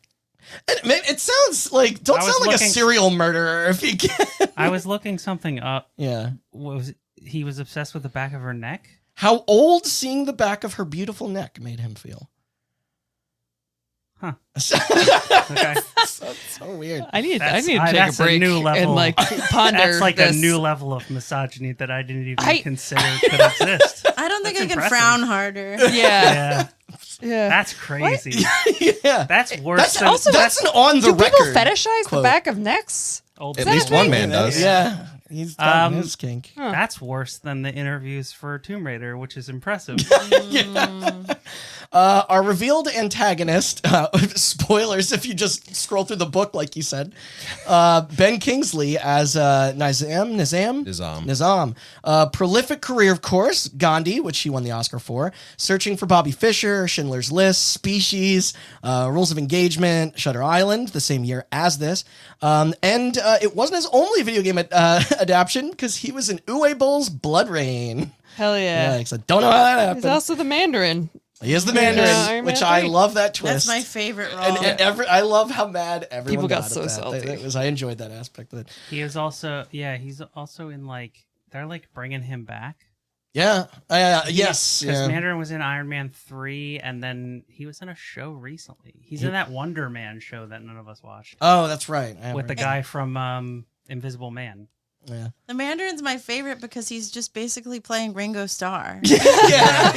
it sounds like don't
I was
sound like a
looking-
serial murderer if you can.
I was looking something up.
Yeah.
He was obsessed with the back of her neck?
How old seeing the back of her beautiful neck made him feel?
Huh.
so
Okay.
weird.
I need to
That's
take a
a
break
new level.
and like ponder
That's like
this.
a new level of misogyny that I didn't even
I-
consider could exist.
I don't think
That's
I can
impressive.
frown harder.
Yeah.
Yeah. That's crazy.
Yeah.
That's worse than
That's an on the
Do people
record.
fetishize
quote.
the back of necks?
old.
At least one man does.
Yeah. He's got his kink.
That's worse than the interviews for Tomb Raider, which is impressive.
Our revealed antagonist, spoilers if you just scroll through the book like you said, Ben Kingsley as Nizam. Prolific career, of course, Gandhi, which he won the Oscar for, Searching for Bobby Fischer, Schindler's List, Species, Rules of Engagement, Shutter Island, the same year as this. And it wasn't his only video game adaptation because he was in Uwe Boll's Blood Rain.
Hell yeah.
I don't know how that happened.
He's also the Mandarin.
He is the Mandarin,
Iron Man
which I
3.
love that twist.
That's my favorite role.
And I love how mad everyone
People got
at
so
that.
salty.
I enjoyed that aspect of it.
He is also, he's also in they're bringing him back.
Yeah. Yes.
Because
Yeah.
Mandarin was in Iron Man 3, and then he was in a show recently. He's in that Wonder Man show that none of us watched
Oh, that's right.
with the guy from Invisible Man.
Yeah.
The Mandarin's my favorite because he's just basically playing Ringo Starr.
yeah.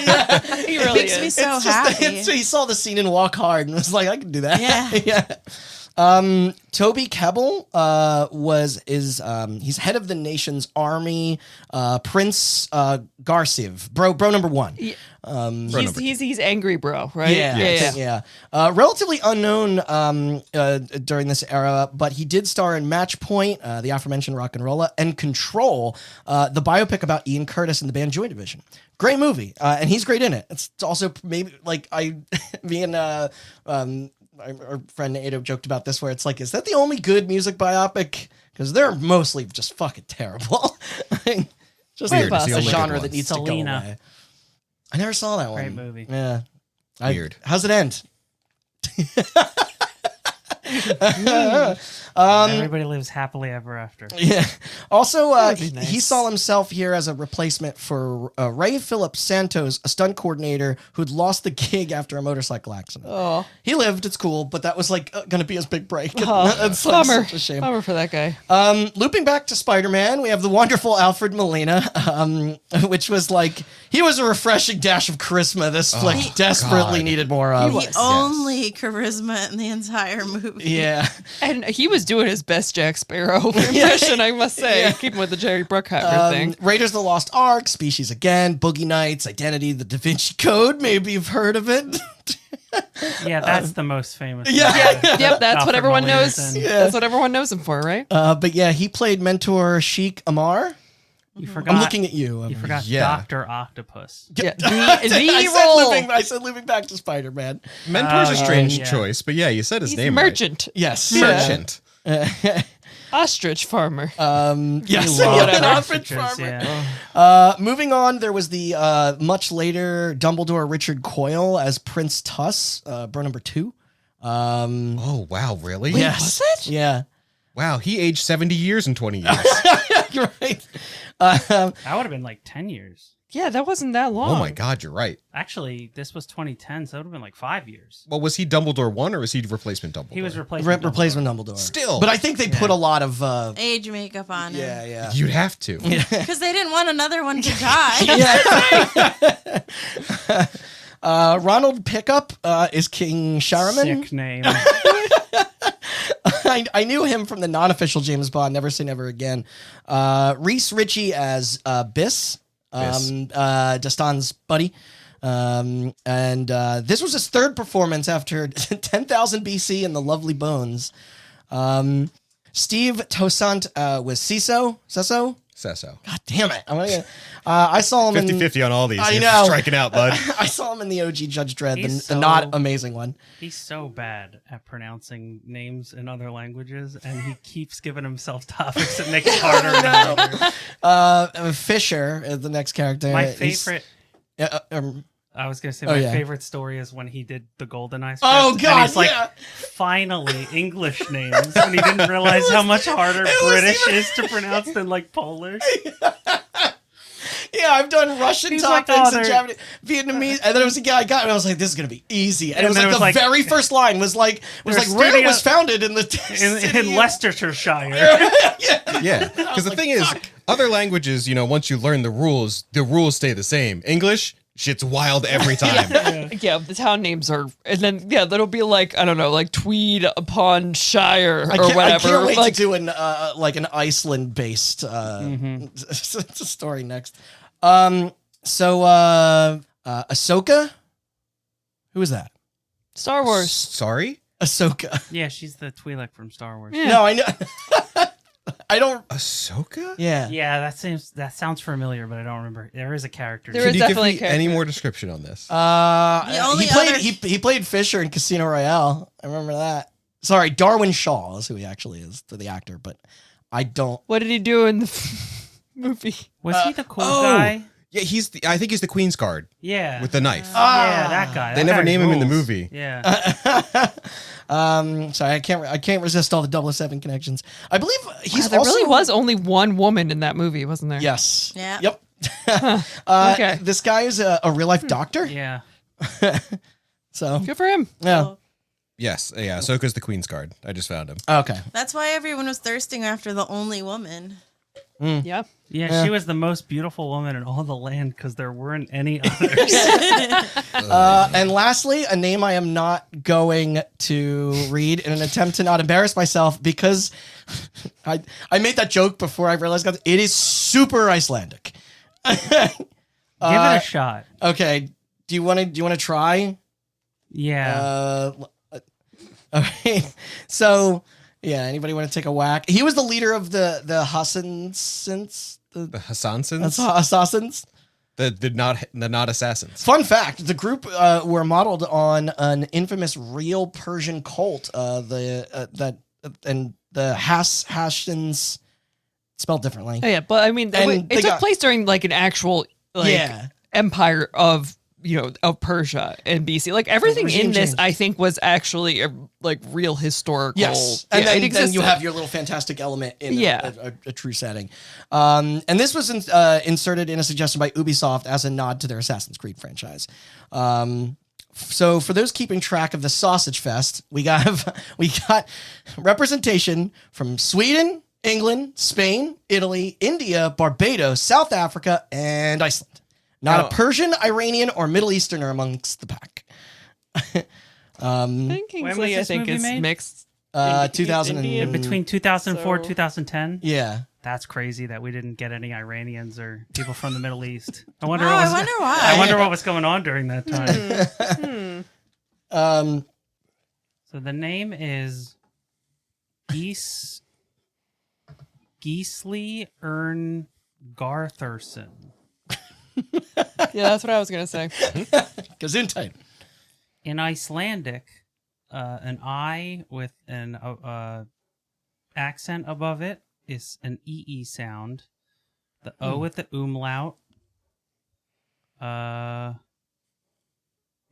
He really
Makes me
is.
so happy.
So he saw the scene in Walk Hard and was like, I can do that.
Yeah.
yeah. Toby Kebbell he's head of the nation's army. Prince Garciv, bro number one.
Yeah. He's angry, bro, right?
Yeah. Relatively unknown during this era, but he did star in Match Point, the aforementioned Rock and Rolla, and Control, the biopic about Ian Curtis and the band Joy Division. Great movie, and he's great in it. It's also maybe me and our friend Ado joked about this, where it's like, is that the only good music biopic? Because they're mostly just fucking terrible. Just
Weird to see
a
only good
genre that
ones.
needs to go
Selena.
away. I never saw that one.
Great movie.
Yeah.
Weird.
How's it end?
Everybody lives happily ever after.
Yeah. Also,
be nice.
he saw himself here as a replacement for Ray Philip Santos, a stunt coordinator who'd lost the gig after a motorcycle accident.
Oh,
He lived, it's cool, but that was like going to be his big break.
Oh,
It's like
bummer.
such a shame.
Bummer for that guy.
Looping back to Spider-Man, we have the wonderful Alfred Molina, which was like, he was a refreshing dash of charisma this flick desperately
God.
needed more of.
The only charisma in the entire movie.
Yeah.
And he was doing his best Jack Sparrow impression, I must say. Keeping with the Jerry Bruckheimer thing.
Raiders of the Lost Ark, Species Again, Boogie Nights, Identity, The Da Vinci Code, maybe you've heard of it.
Yeah, that's the most famous.
Yeah.
one.
Yep, that's what
Alfred
everyone
Molina's
knows.
in.
That's what everyone knows him for, right?
But yeah, he played mentor Sheik Amar.
You forgot.
I'm looking at you.
You forgot
Yeah.
Doctor Octopus.
Yeah, the
I said looping back to Spider-Man.
Mentor's a strange
yeah.
choice, but yeah, you said his
He's
name
merchant,
Yes.
right. Merchant.
ostrich farmer.
Yes.
Love
Whatever.
ostriches,
Farmer.
yeah.
Moving on, there was the much later Dumbledore Richard Coyle as Prince Tuss, bro number 2.
Oh, wow, really?
Yes.
was it?
Yeah.
Wow, he aged 70 years in 20 years.
You're right.
That would have been like 10 years.
Yeah, that wasn't that long.
Oh my God, you're right.
Actually, this was 2010, so it would have been like 5 years.
Well, was he Dumbledore 1 or was he replacement Dumbledore?
He was replacement.
Replacement Dumbledore.
Still.
But I think they put a lot of
Age makeup on him.
yeah.
You'd have to.
Because they didn't want another one to die.
Ronald Pickup is King Sharaman.
Sick name.
I knew him from the non-official James Bond, Never Say Never Again. Reese Ritchie as Biss, Dastan's buddy. And this was his third performance after 10,000 BC and The Lovely Bones. Steve Toussaint was Cesso.
Sesso.
God damn it. I saw him
50-50 on all these.
I
You're
know.
striking out, bud.
I saw him in the OG Judge Dredd,
He's
the
so-
not amazing one.
He's so bad at pronouncing names in other languages, and he keeps giving himself topics that make it harder and harder.
Fisher is the next character.
My
He's-
favorite. I was gonna say
Oh,
my
yeah.
favorite story is when he did the Golden Eye.
Oh,
script,
God,
and he's like,
yeah.
finally English names, and he didn't realize how much harder British is to pronounce than like Polish.
Yeah, I've done Russian
He's like,
topics
oh,
and
they're-
Japanese, Vietnamese, and then it was a guy I got, and I was like, "This is gonna be easy." And it was
then
like
it was
the
like-
very first line was like,
Their
"Rare
studio-
was founded in the
In
city of-"
Leicestershire.
Yeah, because the
like,
thing is,
fuck.
other languages, once you learn the rules stay the same. English, shit's wild every time.
Yeah, the town names are, and then that'll be like, I don't know, like Tweed upon Shire or whatever.
I can't wait
like,
to do an Iceland-based story next. So Ahsoka, who is that?
Star Wars.
Sorry?
Ahsoka.
Yeah, she's the Twi'lek from Star Wars.
Yeah.
No, I know. I don't.
Ahsoka?
Yeah.
Yeah, that sounds familiar, but I don't remember. There is a character.
There
Could
is
you give
definitely
me
a character.
any more description on this?
only
he played
other-
he played Fisher in Casino Royale. I remember that. Sorry, Darwin Shaw is who he actually is, the actor, but I don't.
What did he do in the movie?
Was he the cool guy?
Yeah, I think he's the Queen's Guard
Yeah.
with the knife.
Yeah, that guy.
They
That
never
guy
name him in the
rules.
movie.
Yeah.
Sorry, I can't resist all the 007 connections. I believe he's
There
also
really was only one woman in that movie, wasn't there?
Yes.
Yeah.
Yep.
Okay.
This guy is a real life doctor.
Yeah.
So
Good for him.
yeah.
Yes, yeah, Ahsoka's the Queen's Guard. I just found him.
Okay.
That's why everyone was thirsting after the only woman.
Yeah.
Yeah, she was the most beautiful woman in all the land because there weren't any others.
And lastly, a name I am not going to read in an attempt to not embarrass myself because I made that joke before I realized it is super Icelandic.
Give it a shot.
Okay. Do you want to try?
Yeah.
Okay. So, yeah, anybody want to take a whack? He was the leader of the Hassans,
The Hassansons?
that's assassins.
The not assassins.
Fun fact: the group were modeled on an infamous real Persian cult. The Hassans spelled differently.
Oh, yeah, but I mean,
And they
it took
got-
place during like an actual
Yeah.
empire of of Persia and BC. Like everything
Regime
in this,
change.
I think, was actually a real historical.
Yes,
Yeah,
and then,
it
then
existed.
you have your little fantastic element in
Yeah.
a true setting. And this was inserted in a suggestion by Ubisoft as a nod to their Assassin's Creed franchise. So for those keeping track of the Sausage Fest, we got representation from Sweden, England, Spain, Italy, India, Barbados, South Africa, and Iceland. Not a Persian, Iranian, or Middle Easterner amongst the pack.
Ben Kingsley, I
this
think,
movie
is
made?
mixed.
2000
Indian.
Between 2004
So-
2010.
Yeah.
That's crazy that we didn't get any Iranians or people from the Middle East. I wonder.
Oh, I wonder why.
I wonder what was going on during that time. So the name is Gisli Ern Gartherson.
Yeah, that's what I was gonna say.
Gesundheit.
In Icelandic, an I with an accent above it is an EE sound. The O with the umlaut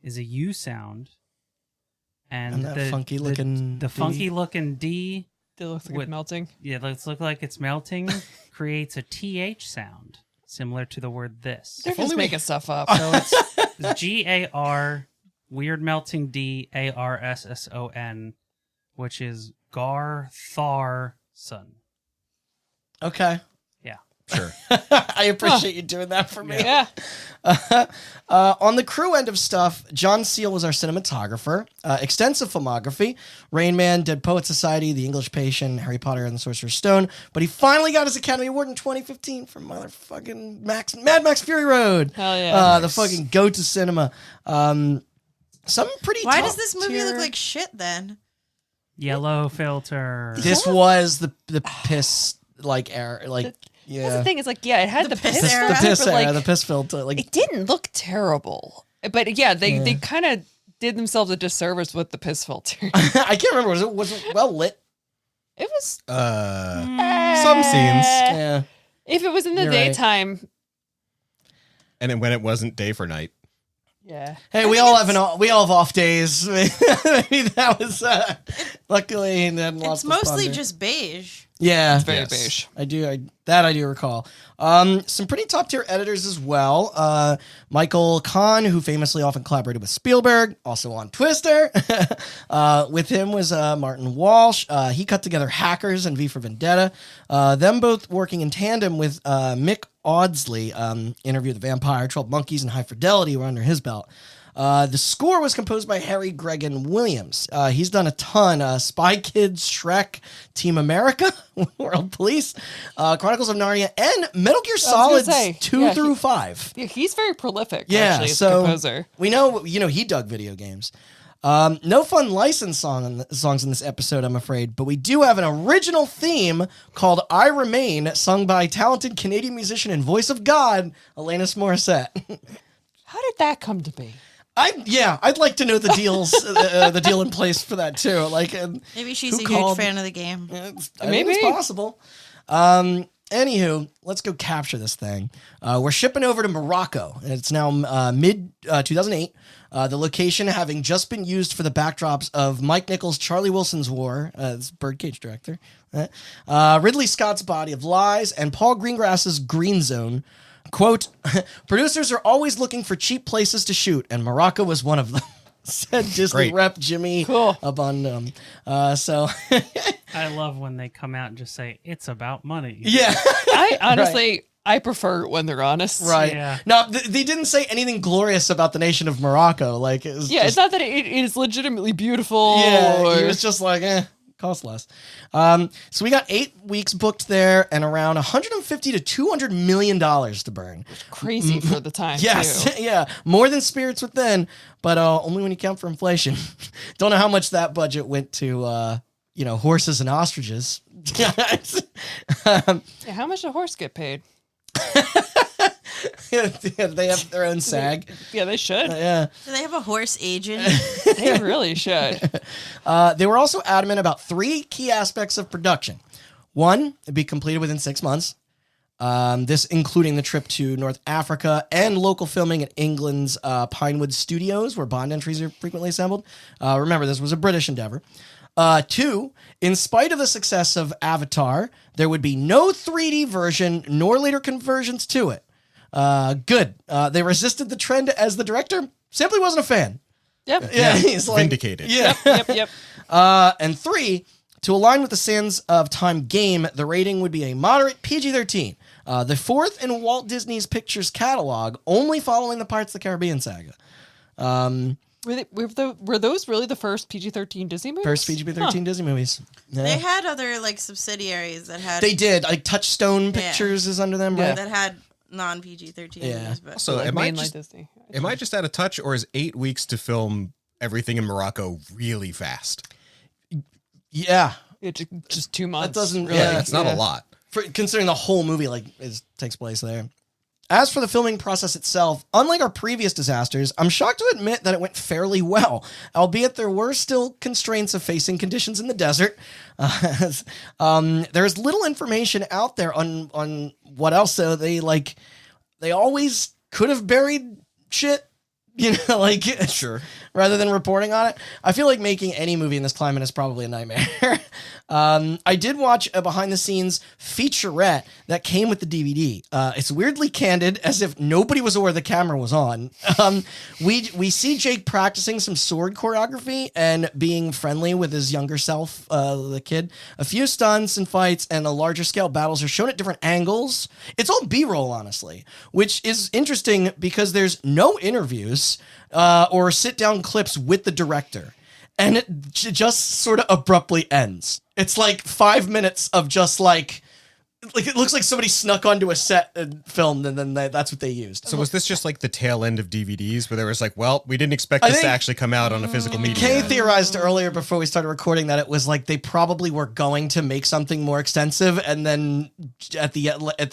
is a U sound.
And that funky looking
the
D.
funky looking D,
It looks like
With-
it's melting.
yeah, let's look like it's melting, creates a TH sound similar to the word this.
They're just making stuff up.
So it's GAR weird melting D ARSSON, which is Gartharson.
Okay.
Yeah.
Sure.
I appreciate you doing that for me.
Yeah.
On the crew end of stuff, John Seal was our cinematographer. Extensive filmography: Rain Man, Dead Poet Society, The English Patient, Harry Potter and the Sorcerer's Stone. But he finally got his Academy Award in 2015 for motherfucking Mad Max Fury Road.
Hell yeah.
The fucking go-to cinema. Some pretty
Why
top
does this movie
tier-
look like shit then?
Yellow filter.
This was the piss like era, like yeah.
That's the thing. Is like, yeah, it had the piss
piss
era,
The piss
but,
era,
like,
the piss filter, like
it didn't look terrible. But yeah, they kind of did themselves a disservice with the piss filter.
I can't remember. Was it well lit?
It was
Some scenes.
Yeah.
if it was in the
You're right.
daytime.
And then when it wasn't day for night.
Yeah.
Hey, we all have off days. Maybe that was luckily and then lost
It's mostly just beige.
yeah.
Very
Yes.
beige.
I do recall. Some pretty top tier editors as well. Michael Kahn, who famously often collaborated with Spielberg, also on Twister. With him was Martin Walsh. He cut together Hackers and V for Vendetta. Them both working in tandem with Mick Audsley. Interview with the Vampire, 12 Monkeys, and High Fidelity were under his belt. The score was composed by Harry Gregan Williams. He's done a ton. Spy Kids, Shrek, Team America, World Police, Chronicles of Narnia, and Metal Gear Solid
say,
2
yeah,
through 5.
Yeah, he's very prolific.
Yeah,
actually, as a
so
composer.
we know, he dug video games. No fun licensed songs in this episode, I'm afraid, but we do have an original theme called I Remain, sung by talented Canadian musician and voice of God, Alanis Morissette.
How did that come to be?
I'd like to know the deals, the deal in place for that too. Like,
Maybe she's
Who
a huge
called-
fan of the game.
maybe it's possible. Anywho, let's go capture this thing. We're shipping over to Morocco. It's now mid 2008. The location having just been used for the backdrops of Mike Nichols' Charlie Wilson's War, it's Birdcage director, Ridley Scott's Body of Lies, and Paul Greengrass's Green Zone. Quote, producers are always looking for cheap places to shoot, and Morocco was one of them, said Disney
Great.
rep Jimmy Abundum. So,
I love when they come out and just say it's about money.
yeah.
I honestly, I prefer it when they're honest.
Right.
Yeah.
No, they didn't say anything glorious about the nation of Morocco. Like, it was
Yeah,
just,
it's not that it is legitimately beautiful.
yeah,
or,
he was just like, cost less. So we got 8 weeks booked there and around 150 to 200 million dollars to burn.
crazy for the time.
Yes,
too.
yeah, more than Spirits Within, but only when you count for inflation. Don't know how much that budget went to, horses and ostriches.
Yeah, how much a horse get paid?
They have their own SAG.
Yeah, they should.
Yeah.
Do they have a horse agent?
They really should.
They were also adamant about 3 key aspects of production. 1, it'd be completed within 6 months. This including the trip to North Africa and local filming at England's Pinewood Studios, where Bond entries are frequently assembled. Remember, this was a British endeavor. 2, in spite of the success of Avatar, there would be no 3D version nor later conversions to it. Good. They resisted the trend as the director simply wasn't a fan.
Yep.
Yeah, he's like,
Vindicated.
yeah.
Yep.
And 3, to align with the Sands of Time game, the rating would be a moderate PG-13. The 4th in Walt Disney's Pictures catalog, only following the Pirates of the Caribbean saga.
Were those really the first PG-13 Disney movies?
First PG-13 Disney movies. Yeah.
They had other like subsidiaries that had
They did. Like Touchstone Pictures is under them, right?
that had non PG-13 movies. But
So
Like
am I
mainline
just
Disney.
am I just out of touch, or is 8 weeks to film everything in Morocco really fast?
Yeah.
Just 2 months.
That doesn't
really.
yeah,
That's not a lot.
considering the whole movie takes place there. As for the filming process itself, unlike our previous disasters, I'm shocked to admit that it went fairly well, albeit there were still constraints of facing conditions in the desert. There's little information out there on what else. So they always could have buried shit,
Sure.
rather than reporting on it. I feel like making any movie in this climate is probably a nightmare. I did watch a behind-the-scenes featurette that came with the DVD. It's weirdly candid, as if nobody was aware the camera was on. We see Jake practicing some sword choreography and being friendly with his younger self, the kid. A few stunts and fights and the larger-scale battles are shown at different angles. It's all B-roll, honestly, which is interesting because there's no interviews or sit-down clips with the director. And it just sort of abruptly ends. It's like 5 minutes of just like it looks like somebody snuck onto a set and filmed, and then that's what they used.
So was this just like the tail end of DVDs, where there was like, well, we didn't expect this to actually come out on a physical medium?
Kay theorized earlier before we started recording that it was like they probably were going to make something more extensive, and then at the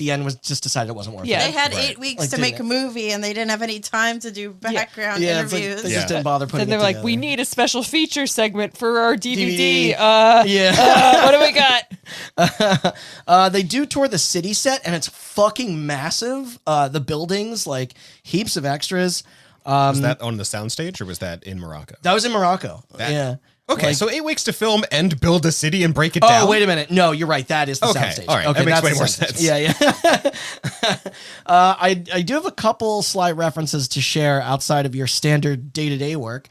end was just decided it wasn't worth
Yeah.
it.
they had
Right.
8 weeks
Like,
to
didn't
make
it?
a movie, and they didn't have any time to do background
Yeah, it's like
interviews.
they
Yeah.
just didn't bother putting
Then they're
it
like,
together.
we need a special feature segment for our DVD.
Yeah.
What do we got?
They do tour the city set, and it's fucking massive. The buildings, like heaps of extras.
Was that on the soundstage, or was that in Morocco?
That was in Morocco. Yeah.
Okay,
Like-
so 8 weeks to film and build a city and break it down.
Oh, wait a minute. No, you're right. That is the
Okay,
soundstage.
all right. That makes
that's
way
the
more
soundstage.
sense.
Yeah. I do have a couple sly references to share outside of your standard day-to-day work.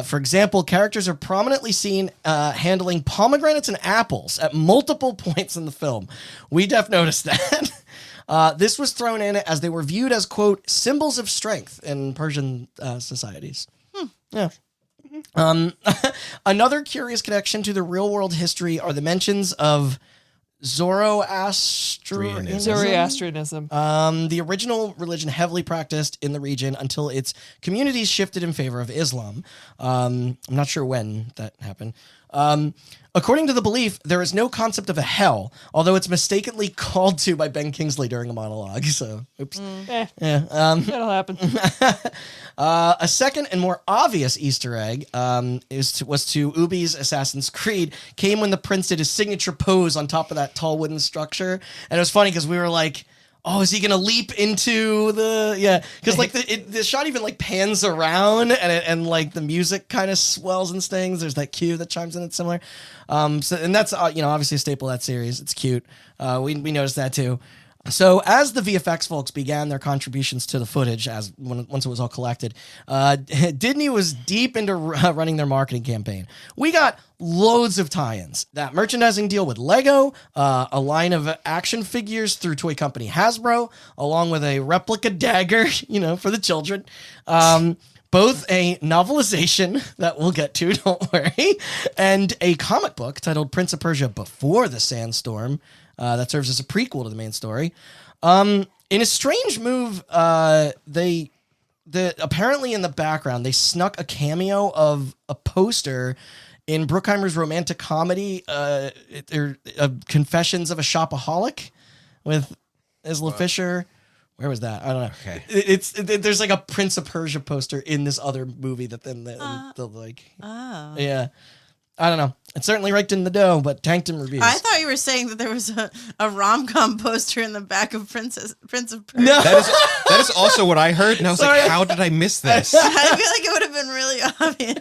For example, characters are prominently seen handling pomegranates and apples at multiple points in the film. We noticed that. This was thrown in as they were viewed as, quote, symbols of strength in Persian societies. Yeah. Another curious connection to the real world history are the mentions of Zoroastrianism.
Zoroastrianism.
The original religion heavily practiced in the region until its communities shifted in favor of Islam. I'm not sure when that happened. According to the belief, there is no concept of a hell, although it's mistakenly called to by Ben Kingsley during a monologue. So, oops. Yeah.
That'll happen.
A second and more obvious Easter egg was to Ubi's Assassin's Creed, came when the prince did his signature pose on top of that tall wooden structure. And it was funny because we were like, oh, is he going to leap into because like the shot even like pans around and like the music kind of swells and stings. There's that cue that chimes in that's similar. And that's, obviously a staple of that series. It's cute. We noticed that too. So as the VFX folks began their contributions to the footage, once it was all collected, Disney was deep into running their marketing campaign. We got loads of tie-ins. That merchandising deal with Lego, a line of action figures through toy company Hasbro, along with a replica dagger, for the children. Both a novelization that we'll get to, don't worry, and a comic book titled Prince of Persia Before the Sandstorm. That serves as a prequel to the main story. In a strange move, apparently in the background, they snuck a cameo of a poster in Bruckheimer's romantic comedy, Confessions of a Shopaholic, with Isla Fisher. Where was that? I don't know.
Okay.
There's like a Prince of Persia poster in this other movie that then the like.
Oh.
Yeah. I don't know. It certainly raked in the dough, but tanked in reviews.
I thought you were saying that there was a rom-com poster in the back of Prince of Persia.
No.
That is also what I heard, and I was
Sorry.
like, how did I miss this?
I feel like it would have been really obvious.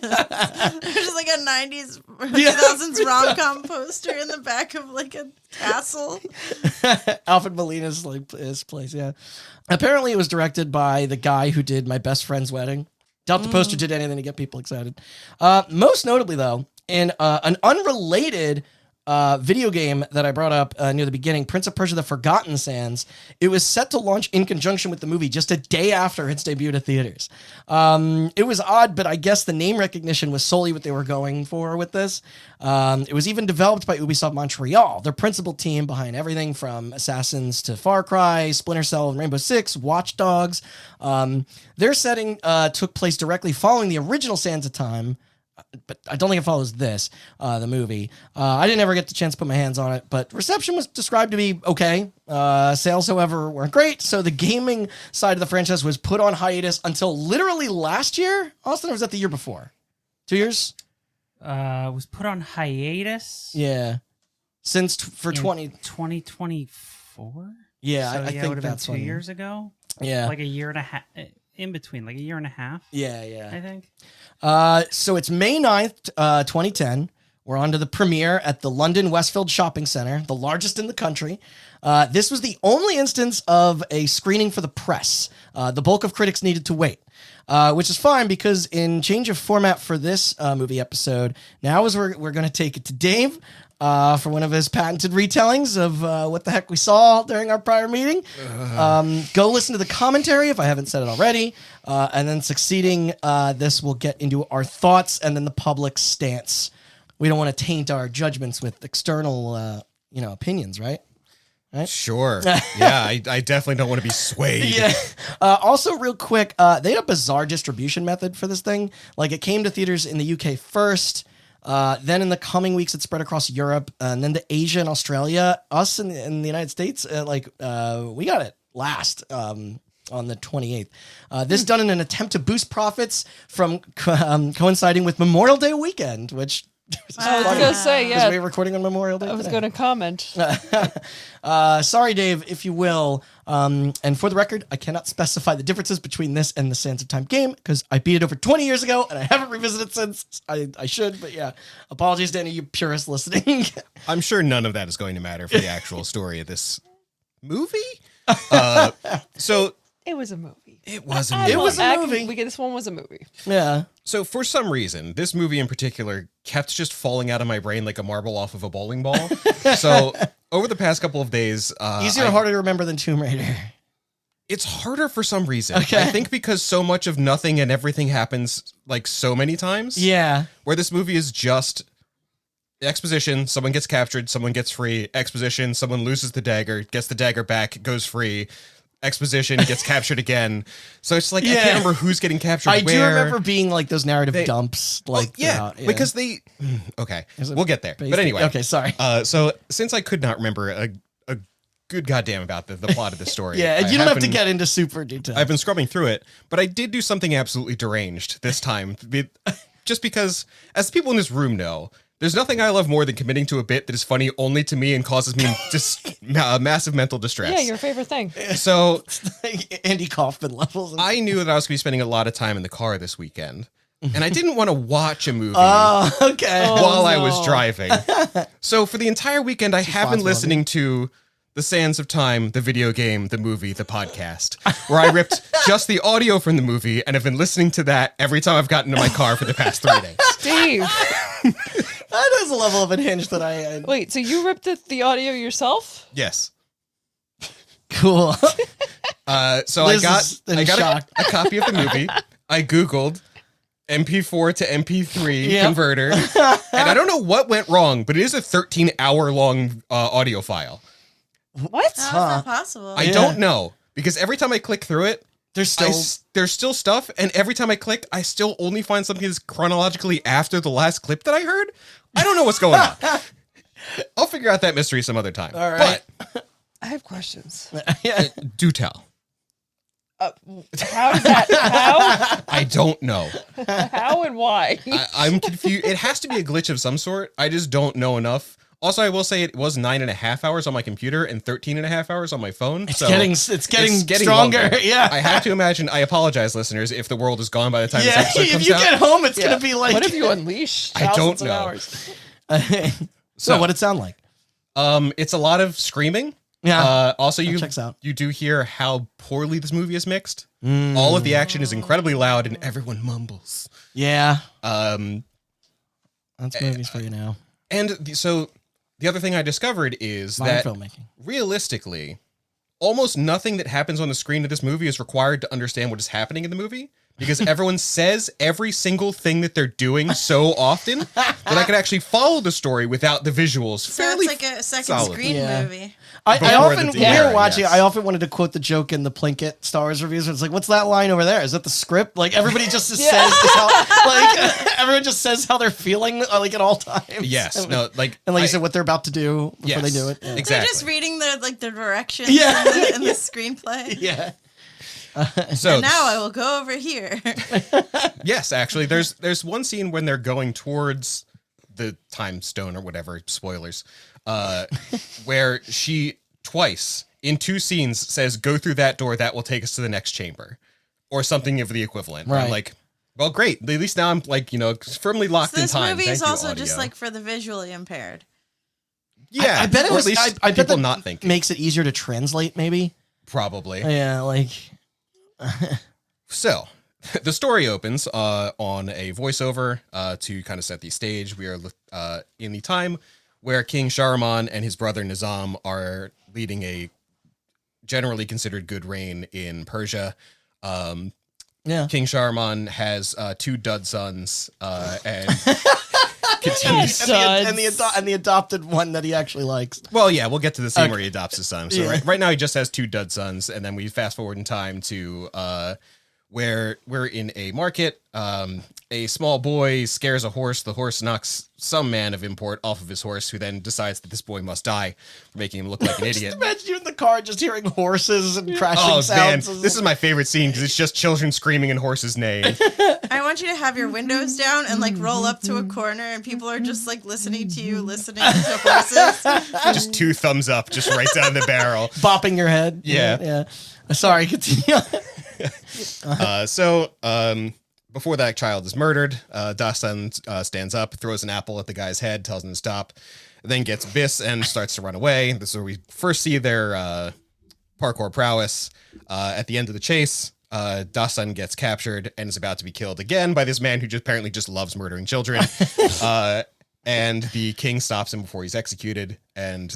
There's like a 90s, 2000s rom-com poster in the back of like a castle.
Alfred Molina's like his place, yeah. Apparently it was directed by the guy who did My Best Friend's Wedding. Doubt the poster did anything to get people excited. Most notably, though, in an unrelated video game that I brought up near the beginning, Prince of Persia: The Forgotten Sands, it was set to launch in conjunction with the movie just a day after its debut to theaters. It was odd, but I guess the name recognition was solely what they were going for with this. It was even developed by Ubisoft Montreal, their principal team behind everything from Assassins to Far Cry, Splinter Cell, and Rainbow Six, Watch Dogs. Their setting took place directly following the original Sands of Time, but I don't think it follows this, the movie. I didn't ever get the chance to put my hands on it, but reception was described to be okay. Sales, however, weren't great, so the gaming side of the franchise was put on hiatus until literally last year. Austin, or was that the year before? 2 years?
Was put on hiatus.
Yeah. Since for
in
2024? Yeah,
So,
I
it
think
would have been
that's
2
when.
years ago.
Yeah.
Like a year and a half in between, like a year and a half.
Yeah.
I think.
So it's May 9th, 2010. We're on to the premiere at the London Westfield Shopping Centre, the largest in the country. This was the only instance of a screening for the press. The bulk of critics needed to wait, which is fine because in change of format for this movie episode, now is we're going to take it to Dave for one of his patented retellings of what the heck we saw during our prior meeting. Go listen to the commentary if I haven't said it already. And then succeeding this, we'll get into our thoughts and then the public stance. We don't want to taint our judgments with external, opinions, right?
Sure. Yeah, I definitely don't want to be swayed.
Yeah. Also, real quick, they had a bizarre distribution method for this thing. Like, it came to theaters in the UK first. Then in the coming weeks, it spread across Europe, and then to Asia and Australia. Us in the United States, we got it last on the 28th. This done in an attempt to boost profits from coinciding with Memorial Day weekend, which...
I was going to say,
Because
yeah.
we're recording on Memorial Day.
I was
today.
going to comment.
Sorry, Dave, if you will. And for the record, I cannot specify the differences between this and the Sands of Time game because I beat it over 20 years ago and I haven't revisited it since. I should, but yeah. Apologies to any of you purists listening.
I'm sure none of that is going to matter for the actual story of this movie. So
It was a movie.
it was a
I
movie.
It was a
will
movie.
This one was a movie.
Yeah.
So for some reason, this movie in particular kept just falling out of my brain like a marble off of a bowling ball. So over the past couple of days,
Easier and harder to remember than Tomb Raider.
it's harder for some reason.
Okay.
I think because so much of nothing and everything happens like so many times.
Yeah.
Where this movie is just exposition, someone gets captured, someone gets free. Exposition, someone loses the dagger, gets the dagger back, goes free. Exposition, gets captured again. So it's like, I
Yeah.
can't remember who's getting captured
I
where.
do remember being like those narrative
They-
dumps.
Well,
Like,
yeah,
throughout,
because they... Okay, we'll get there. But anyway.
Okay, sorry.
So since I could not remember a good goddamn about the plot of the story.
Yeah, and
I
you don't have to
been-
get into super detail.
I've been scrubbing through it, but I did do something absolutely deranged this time. Just because, as the people in this room know, there's nothing I love more than committing to a bit that is funny only to me and causes me just massive mental distress.
Yeah, your favorite thing.
So
Andy Kaufman levels.
I knew that I was going to be spending a lot of time in the car this weekend, and I didn't want to watch a movie
Oh, okay.
while I
no.
was driving. So for the entire weekend, I have been
Responsible.
listening to The Sands of Time, the video game, the movie, the podcast, where I ripped just the audio from the movie and have been listening to that every time I've gotten into my car for the past 3 days.
Steve.
That is a level of unhinged that I
Wait, so you ripped the audio yourself?
Yes.
cool.
So
Liz
I got
is in shock.
a copy of the movie. I Googled MP4 to MP3
Yep.
converter, and I don't know what went wrong, but it is a 13-hour long audio file.
What?
How is that possible?
I
Yeah.
don't know because every time I click through it,
There's still
there's still stuff, and every time I click, I still only find something that's chronologically after the last clip that I heard. I don't know what's going on. I'll figure out that mystery some other time.
All right.
But
I have questions.
yeah.
do tell.
How does that? How?
I don't know.
How and why?
I'm confused. It has to be a glitch of some sort. I just don't know enough. Also, I will say it was 9.5 hours on my computer and 13.5 hours on my phone.
It's getting stronger.
longer.
Yeah.
I have to imagine. I apologize, listeners, if the world is gone by the time this episode
if
comes
you
out.
get home, it's gonna be like.
What if you unleash?
I don't
thousands of
know.
hours?
So what'd it sound like?
It's a lot of screaming.
Yeah.
Also,
checks out.
you do hear how poorly this movie is mixed. All of the action is incredibly loud, and everyone mumbles.
Yeah.
Um,
That's movies for you now.
and so the other thing I discovered is
Modern
that
filmmaking.
realistically, almost nothing that happens on the screen of this movie is required to understand what is happening in the movie. Because everyone says every single thing that they're doing so often that I could actually follow the story without the visuals.
So
fairly
it's like a second
solid.
screen
Yeah.
movie.
I
Before
often,
the
when we
era,
were watching,
yes.
I often wanted to quote the joke in the Plinkett Star Wars reviews. It's like, what's that line over there? Is that the script? Like, everybody just says, everyone just says how they're feeling, like, at all times.
Yes.
And,
No, like,
and like you said, what they're about to do before they do it. Yeah.
They're
Exactly.
just reading the directions
Yeah.
in the screenplay.
Yeah.
So
And now I will go over here.
yes, actually, there's one scene when they're going towards the time stone or whatever, spoilers, where she twice in 2 scenes says, "Go through that door. That will take us to the next chamber," or something of the equivalent.
Right.
I'm like, well, great. At least now I'm like, firmly locked
So
in
this
time.
movie is
Thank you,
also just
audio.
like for the visually impaired.
yeah.
I bet it
or
was,
at least
I bet
people
that
not thinking.
makes it easier to translate, maybe.
Probably.
Yeah, like.
So, the story opens on a voiceover to kind of set the stage. We are in the time where King Shahraman and his brother Nizam are leading a generally considered good reign in Persia.
Yeah.
King Shahraman has 2 dud sons and continues.
And the adopted one that he actually likes.
Well, yeah, we'll get to the scene where he adopts his son. So
Yeah.
right now he just has 2 dud sons, and then we fast forward in time to where we're in a market. A small boy scares a horse. The horse knocks some man of import off of his horse, who then decides that this boy must die for making him look like an idiot.
Imagine you in the car just hearing horses and crashing
Oh man,
sounds.
this is my favorite scene because it's just children screaming and horses neighing.
I want you to have your windows down and like roll up to a corner and people are just like listening to you, listening to horses.
Just 2 thumbs up, just right down the barrel.
bopping your head.
Yeah.
Sorry, continue.
Before that child is murdered, Dastan stands up, throws an apple at the guy's head, tells him to stop, then gets Biss and starts to run away. This is where we first see their parkour prowess. At the end of the chase, Dastan gets captured and is about to be killed again by this man who apparently just loves murdering children. And the king stops him before he's executed. And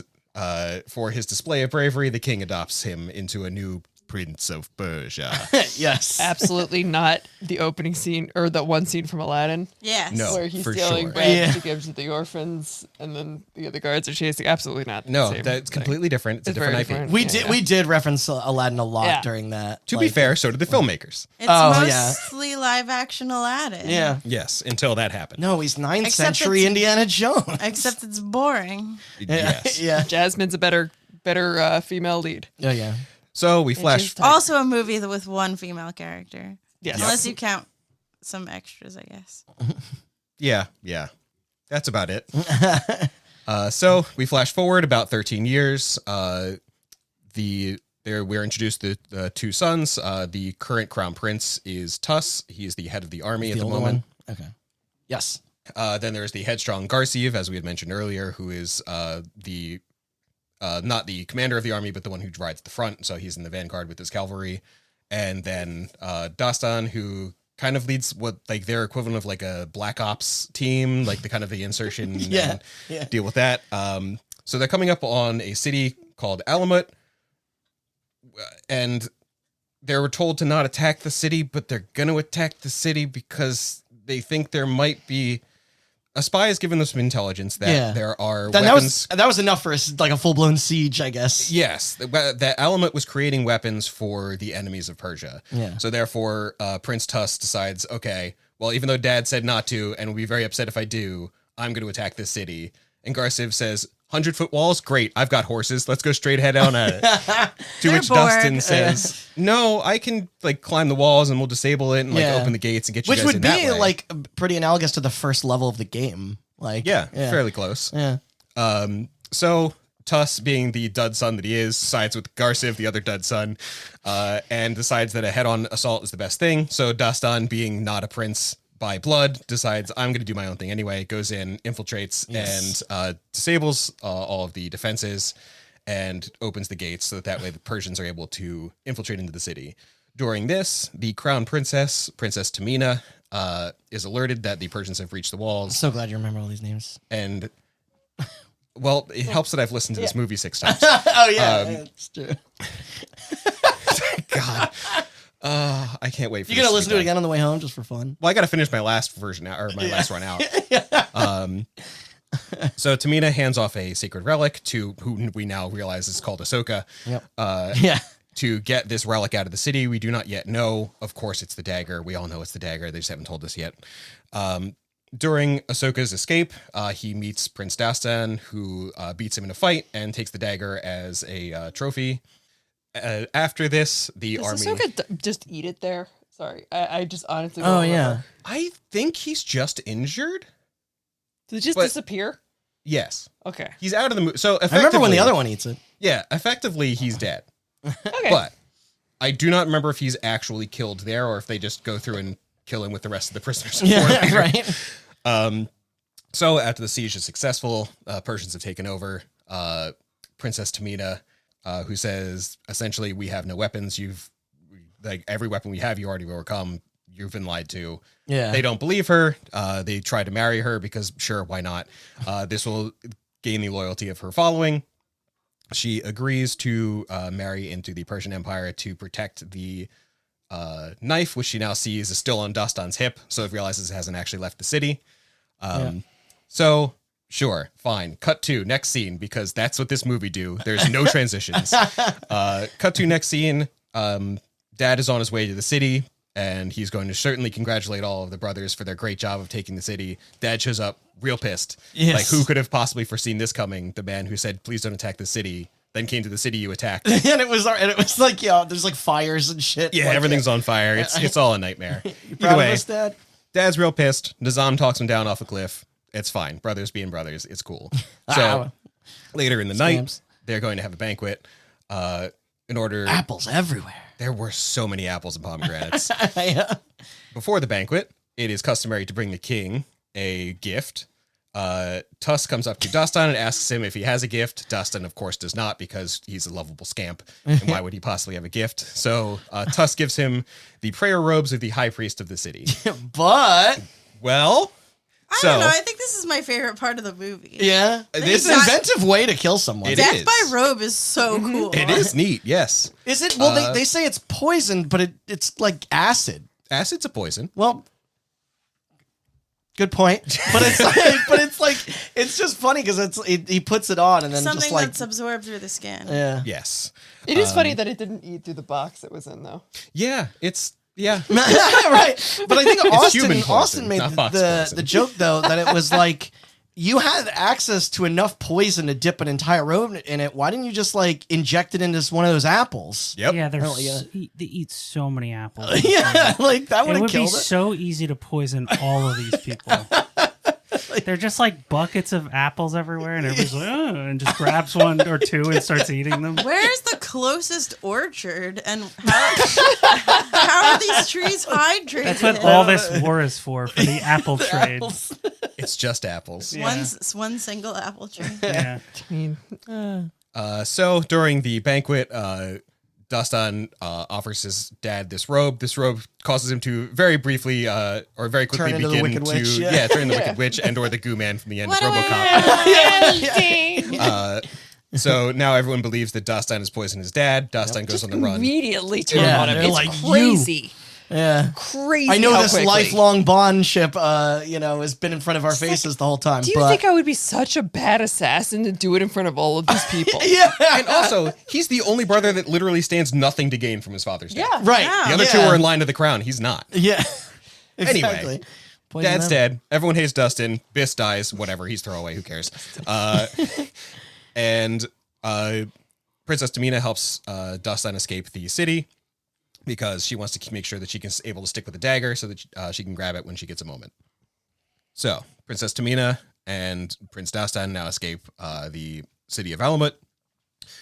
for his display of bravery, the king adopts him into a new Prince of Persia.
Yes.
Absolutely not the opening scene or the one scene from Aladdin
Yes.
No.
where he's
for
stealing
sure.
bread
Yeah.
to give to the orphans and then the other guards are chasing. Absolutely not. the
No,
same
that's
thing.
completely different. It's a
It's very
different IP.
different.
We did reference Aladdin a lot
Yeah.
during that.
To be fair, so did the filmmakers.
It's
Oh, yeah.
mostly live action Aladdin.
Yeah.
Yes, until that happened.
No, he's 9th
Except
century
it's-
Indiana Jones.
Except it's boring.
Yes.
Yeah.
Jasmine's a better female lead.
Oh, yeah.
So we flash.
she's-
Also a movie with one female character.
Yes.
Unless you count some extras, I guess.
Yeah. That's about it. So we flash forward about 13 years. We're introduced to the 2 sons. The current crown prince is Tuss. He is the head of the army at the
older
moment.
one? Okay. Yes.
Then there's the headstrong Garsiv, as we had mentioned earlier, who is not the commander of the army, but the one who rides at the front. So he's in the vanguard with his cavalry. And then Dastan, who kind of leads what like their equivalent of like a Black Ops team, like the kind of the insertion and deal with that. So they're coming up on a city called Alamut, and they were told to not attack the city, but they're going to attack the city because they think there might be a spy has given them some intelligence that there are weapons.
That was enough for like a full blown siege, I guess.
Yes, that Alamut was creating weapons for the enemies of Persia.
Yeah.
So therefore, Prince Tuss decides, okay, well, even though Dad said not to, and will be very upset if I do, I'm going to attack this city. And Garsiv says, 100-foot walls, great. I've got horses. Let's go straight head on at it. To which
bored.
Dastan says, no, I can like climb the walls and we'll disable it and like open the gates and get you
Which
guys
would
in that
be
way.
like pretty analogous to the first level of the game. Like,
fairly close.
Yeah.
So Tuss, being the dud son that he is, sides with Garciv, the other dud son, and decides that a head-on assault is the best thing. So Dastan, being not a prince by blood, decides I'm going to do my own thing anyway, goes in, infiltrates, and disables all of the defenses and opens the gates so that way the Persians are able to infiltrate into the city. During this, the crown princess, Princess Tamina, is alerted that the Persians have reached the walls.
So glad you remember all these names.
And, well, it helps that I've listened to this movie 6 times.
Oh, yeah. That's true.
God. I can't wait for
You're going to
this
listen
be
to it
done.
again on the way home just for fun?
Well, I got to finish my last version out, or my last run out. So Tamina hands off a sacred relic to who we now realize is called Ahsoka.
Yep.
To get this relic out of the city. We do not yet know. Of course, it's the dagger. We all know it's the dagger. They just haven't told us yet. During Ahsoka's escape, he meets Prince Dastan, who beats him in a fight and takes the dagger as a trophy. After this, the
Does
army...
Ahsoka just eat it there? Sorry, I just honestly.
Oh,
don't
yeah.
remember.
I think he's just injured.
Did it just
But-
disappear?
Yes.
Okay.
He's out of the movie. So
I remember when the
effectively-
other one eats it.
Yeah, effectively, he's dead.
Okay.
But I do not remember if he's actually killed there or if they just go through and kill him with the rest of the prisoners.
Yeah, right.
So after the siege is successful, Persians have taken over. Princess Tamina, who says, essentially, we have no weapons. Like every weapon we have, you already overcome. You've been lied to.
Yeah.
They don't believe her. They try to marry her because, sure, why not? This will gain the loyalty of her following. She agrees to marry into the Persian Empire to protect the knife, which she now sees is still on Dastan's hip, so it realizes it hasn't actually left the city. So, sure, fine. Cut to next scene, because that's what this movie do. There's no transitions. Cut to next scene. Dad is on his way to the city, and he's going to certainly congratulate all of the brothers for their great job of taking the city. Dad shows up real pissed.
Yes.
Like, who could have possibly foreseen this coming? The man who said, please don't attack the city, then came to the city you attacked.
and it was like, there's like fires and shit.
Yeah,
like,
everything's on fire. It's all a nightmare.
You
Either
proud of
way,
us, Dad?
Dad's real pissed. Nizam talks him down off a cliff. It's fine. Brothers being brothers. It's cool. So later in the night,
Scams.
they're going to have a banquet. In order,
Apples everywhere.
there were so many apples and pomegranates.
Yeah.
Before the banquet, it is customary to bring the king a gift. Tuss comes up to Dastan and asks him if he has a gift. Dastan, of course, does not, because he's a lovable scamp. And why would he possibly have a gift? So Tuss gives him the prayer robes of the high priest of the city.
But
Well,
I don't know. I think this is my favorite part of the movie.
yeah,
This
it's an
is-
inventive way to kill someone.
It
Death
is.
by robe is so cool.
it is neat, yes.
Is it? Well, they say it's poison, but it's like acid.
Acid's a poison.
Well, good point. But it's just funny because he puts it on and then
Something
just like
that's absorbed through the skin.
yeah.
Yes.
It is funny that it didn't eat through the box it was in, though.
Yeah, yeah.
Right. But I think
human poison,
Austin made
not box
the
poison.
the joke though that it was like you had access to enough poison to dip an entire robe in it. Why didn't you just like inject it into one of those apples?
Yep.
Yeah,
Oh, yeah.
they eat so many apples.
Yeah, like that would
It
have
would be
killed it.
so easy to poison all of these people. They're just like buckets of apples everywhere, and everybody's like, oh, and just grabs one or two and starts eating them.
Where's the closest orchard, and how are these trees hydrated?
That's what all this war is for the apple trade.
Apples.
It's just apples.
Yeah.
One single apple tree.
Yeah.
I mean,
So during the banquet, Dastan offers his dad this robe. This robe causes him to very briefly or very quickly
Turn into the
begin
Wicked
to
Witch, yeah.
turn into the Wicked Witch and or the Goo Man from the end of
What a
RoboCop. So now everyone believes that Dastan has poisoned his dad. Dastan goes on the run.
immediately turn
Yeah,
on him.
they're
It's
like,
crazy.
Yeah.
Crazy.
I know
how
this
quickly.
lifelong bond ship, has been in front of our faces the whole time.
Do you
but
think I would be such a bad assassin to do it in front of all of these people?
yeah,
And also, he's the only brother that literally stands nothing to gain from his father's death.
Yeah.
right.
Yeah.
The other two are in line to the crown. He's not.
Yeah.
Anyway,
Exactly. Poison
Dad's
them.
dead. Everyone hates Dustin. Biss dies. Whatever. He's throwaway. Who cares? And Princess Tamina helps Dastan escape the city because she wants to make sure that she can able to stick with the dagger so that she can grab it when she gets a moment. So Princess Tamina and Prince Dastan now escape the city of Alamut.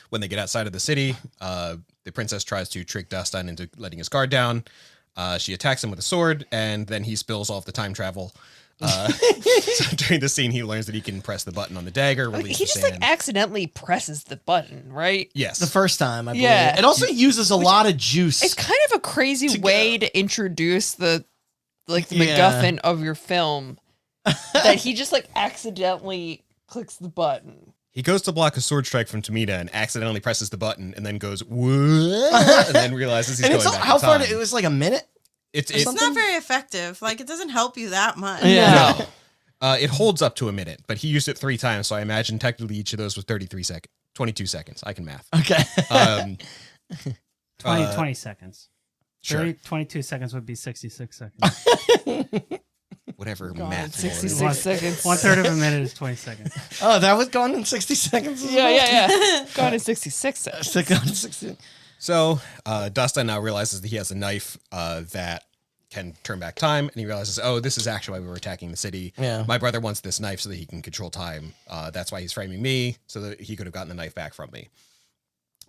When they get outside of the city, the princess tries to trick Dastan into letting his guard down. She attacks him with a sword, and then he spills off the time travel. So during the scene, he learns that he can press the button on the dagger, release
He
the
just
sand.
accidentally presses the button, right?
Yes.
The first time, I believe.
Yeah.
It also uses a lot of juice.
It's kind of a crazy way to introduce the
Yeah.
MacGuffin of your film that he just accidentally clicks the button.
He goes to block a sword strike from Tamina and accidentally presses the button and then goes, what? And then realizes he's
and
going
it's
back
how
in
far?
time.
It was like a minute.
It's
It's not very effective. Like, it doesn't help you that much.
Yeah.
No. It holds up to a minute, but he used it 3 times, so I imagine technically each of those was 22 seconds. I can math.
Okay.
20 seconds.
Sure.
22 seconds would be 66 seconds.
Whatever
God,
math.
66
Lord.
seconds.
1/3 of a minute is 20 seconds.
Oh, that was gone in 60 seconds. as well?
Yeah. Gone in 66 seconds.
Gone in 60.
So Dastan now realizes that he has a knife that can turn back time, and he realizes, oh, this is actually why we were attacking the city.
Yeah.
My brother wants this knife so that he can control time. That's why he's framing me, so that he could have gotten the knife back from me.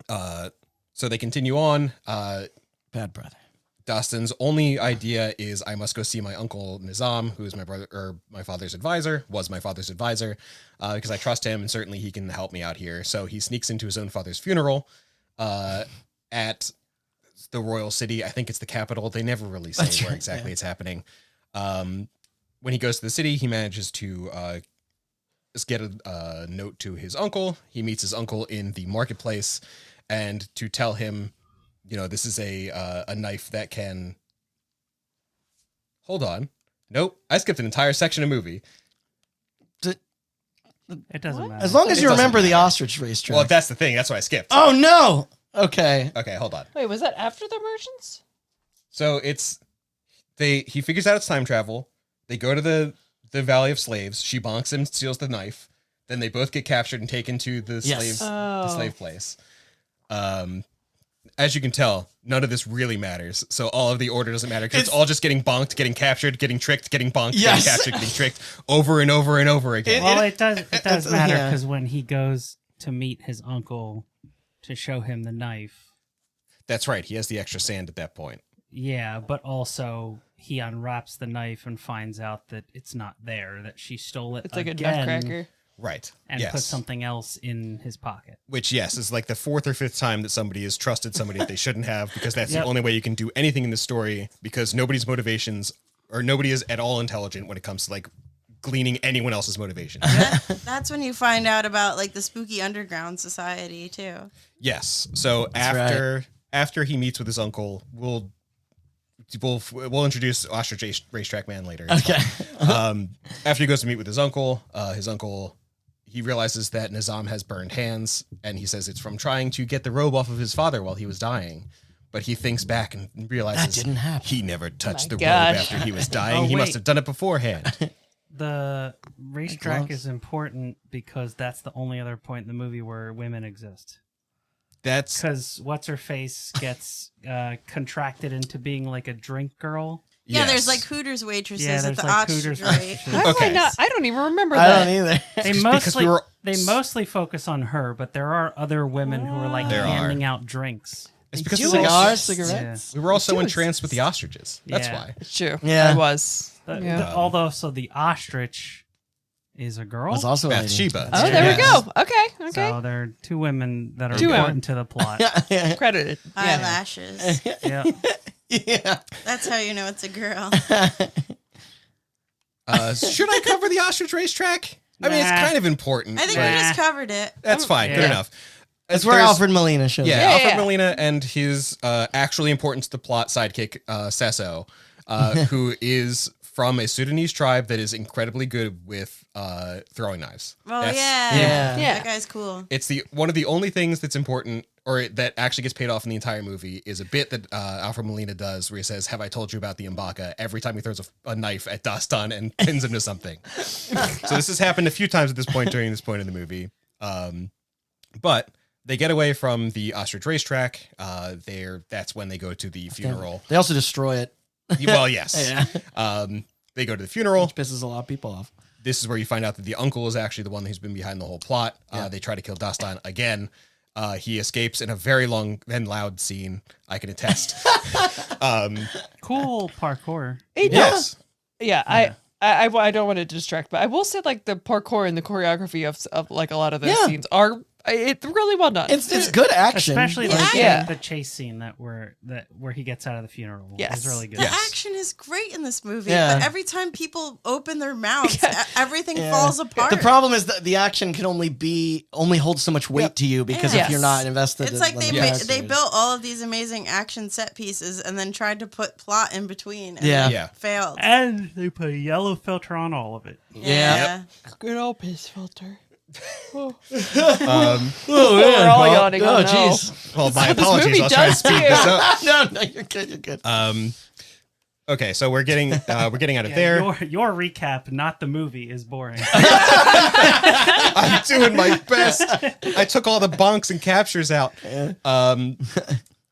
So they continue on.
Bad brother.
Dastan's only idea is I must go see my uncle Nizam, who is my father's advisor, was my father's advisor, because I trust him and certainly he can help me out here. So he sneaks into his own father's funeral at the royal city. I think it's the capital. They never really say where exactly it's happening. When he goes to the city, he manages to just get a note to his uncle. He meets his uncle in the marketplace, and to tell him, this is a knife that can. Hold on. Nope. I skipped an entire section of movie.
It doesn't matter.
As long as
It
you
doesn't
remember the
matter.
ostrich racetrack.
Well, that's the thing. That's why I skipped.
Oh no. Okay.
Okay, hold on.
Wait, was that after the Merchants?
So he figures out it's time travel. They go to the Valley of Slaves. She bonks him, steals the knife. Then they both get captured and taken to the
Yes.
slave place. As you can tell, none of this really matters. So all of the order doesn't matter because it's all just getting bonked, getting captured, getting tricked, getting bonked,
Yes.
getting captured, getting tricked over and over and over again.
Well, it does matter
yeah.
because when he goes to meet his uncle to show him the knife,
That's right. He has the extra sand at that point.
yeah, but also he unwraps the knife and finds out that it's not there, that she stole it
It's like
again
a nutcracker.
Right.
and
yes.
put something else in his pocket.
Which, yes, is like the 4th or 5th time that somebody has trusted somebody that they shouldn't have, because that's
Yep.
the only way you can do anything in this story, because nobody's motivations, or nobody is at all intelligent when it comes to gleaning anyone else's motivations.
That's when you find out about the spooky underground society too.
Yes. So after he meets with his uncle, we'll introduce Ostrich Racetrack Man later.
Okay.
After he goes to meet with his uncle, he realizes that Nizam has burned hands, and he says it's from trying to get the robe off of his father while he was dying. But he thinks back and realizes
That didn't happen.
he never touched the robe
gosh.
after he was dying.
Oh,
he must
wait.
have done it beforehand.
The racetrack
gloves.
is important because that's the only other point in the movie where women exist.
That's
Because what's her face gets contracted into being like a drink girl.
Yeah,
yes.
there's Hooters waitresses
Yeah,
at
there's
the
Hooters
ostrich.
waitresses.
How do I
Okay.
not? I don't even remember
I
that.
don't either.
They
because
mostly
we were-
they mostly focus on her, but there are other women who are
There
handing out drinks.
it's because
do
we were also-
Cigars, cigarettes.
we were also
do
entranced with the ostriches. That's
Yeah.
why.
It's true.
Yeah.
I was. Yeah.
Although, so the ostrich is a girl.
Was also a lady.
Bathsheba.
Oh, there we
Yes.
go. Okay.
So there are two women that are
Two
important to the plot.
Credited. Yeah.
Eyelashes.
Yeah.
Yeah.
That's how you know it's a girl.
Should I cover the ostrich racetrack? I mean, it's
Nah.
kind of important.
I think
but
we just covered it.
that's fine. Good
Yeah.
enough.
That's where
There's-
Alfred Molina shows
Yeah,
up.
Yeah,
Alfred
yeah.
Molina and his actually important to the plot sidekick, Sesso, who is from a Sudanese tribe that is incredibly good with throwing knives.
Oh
That's-
yeah.
Yeah.
That guy's cool.
It's one of the only things that's important, or that actually gets paid off in the entire movie, is a bit that Alfred Molina does where he says, "Have I told you about the Mbaka?" every time he throws a knife at Dastan and pins him to something. So this has happened a few times at this point during this point in the movie. But they get away from the ostrich racetrack. That's when they go to the funeral.
They also destroy it.
Well, yes.
Yeah.
They go to the funeral.
Which pisses a lot of people off.
This is where you find out that the uncle is actually the one who's been behind the whole plot. They try to kill Dastan again. He escapes in a very long and loud scene. I can attest.
Cool parkour.
Yes.
Yeah, I don't want to distract, but I will say like the parkour and the choreography of like a lot of those scenes are it's really well done.
It's good action.
Especially
Yeah.
the chase scene where he gets out of the funeral.
Yes.
Is really good.
The action is great in this movie,
Yeah.
but every time people open their mouths, everything falls apart.
The problem is that the action can only hold so much weight to you because if you're not invested,
It's like
in
they
the characters.
they built all of these amazing action set pieces and then tried to put plot in between. And
Yeah.
failed.
And they put a yellow filter on all of it.
Yeah.
Good old piss filter.
Oh,
We're all yawning. Oh, no.
jeez.
Well, my
What this
apologies.
movie
I'll try to
does
speed
to you.
this up.
No, you're good. You're good.
Okay, so we're getting out of there.
Your recap, not the movie, is boring.
I'm doing my best. I took all the bonks and captures out. From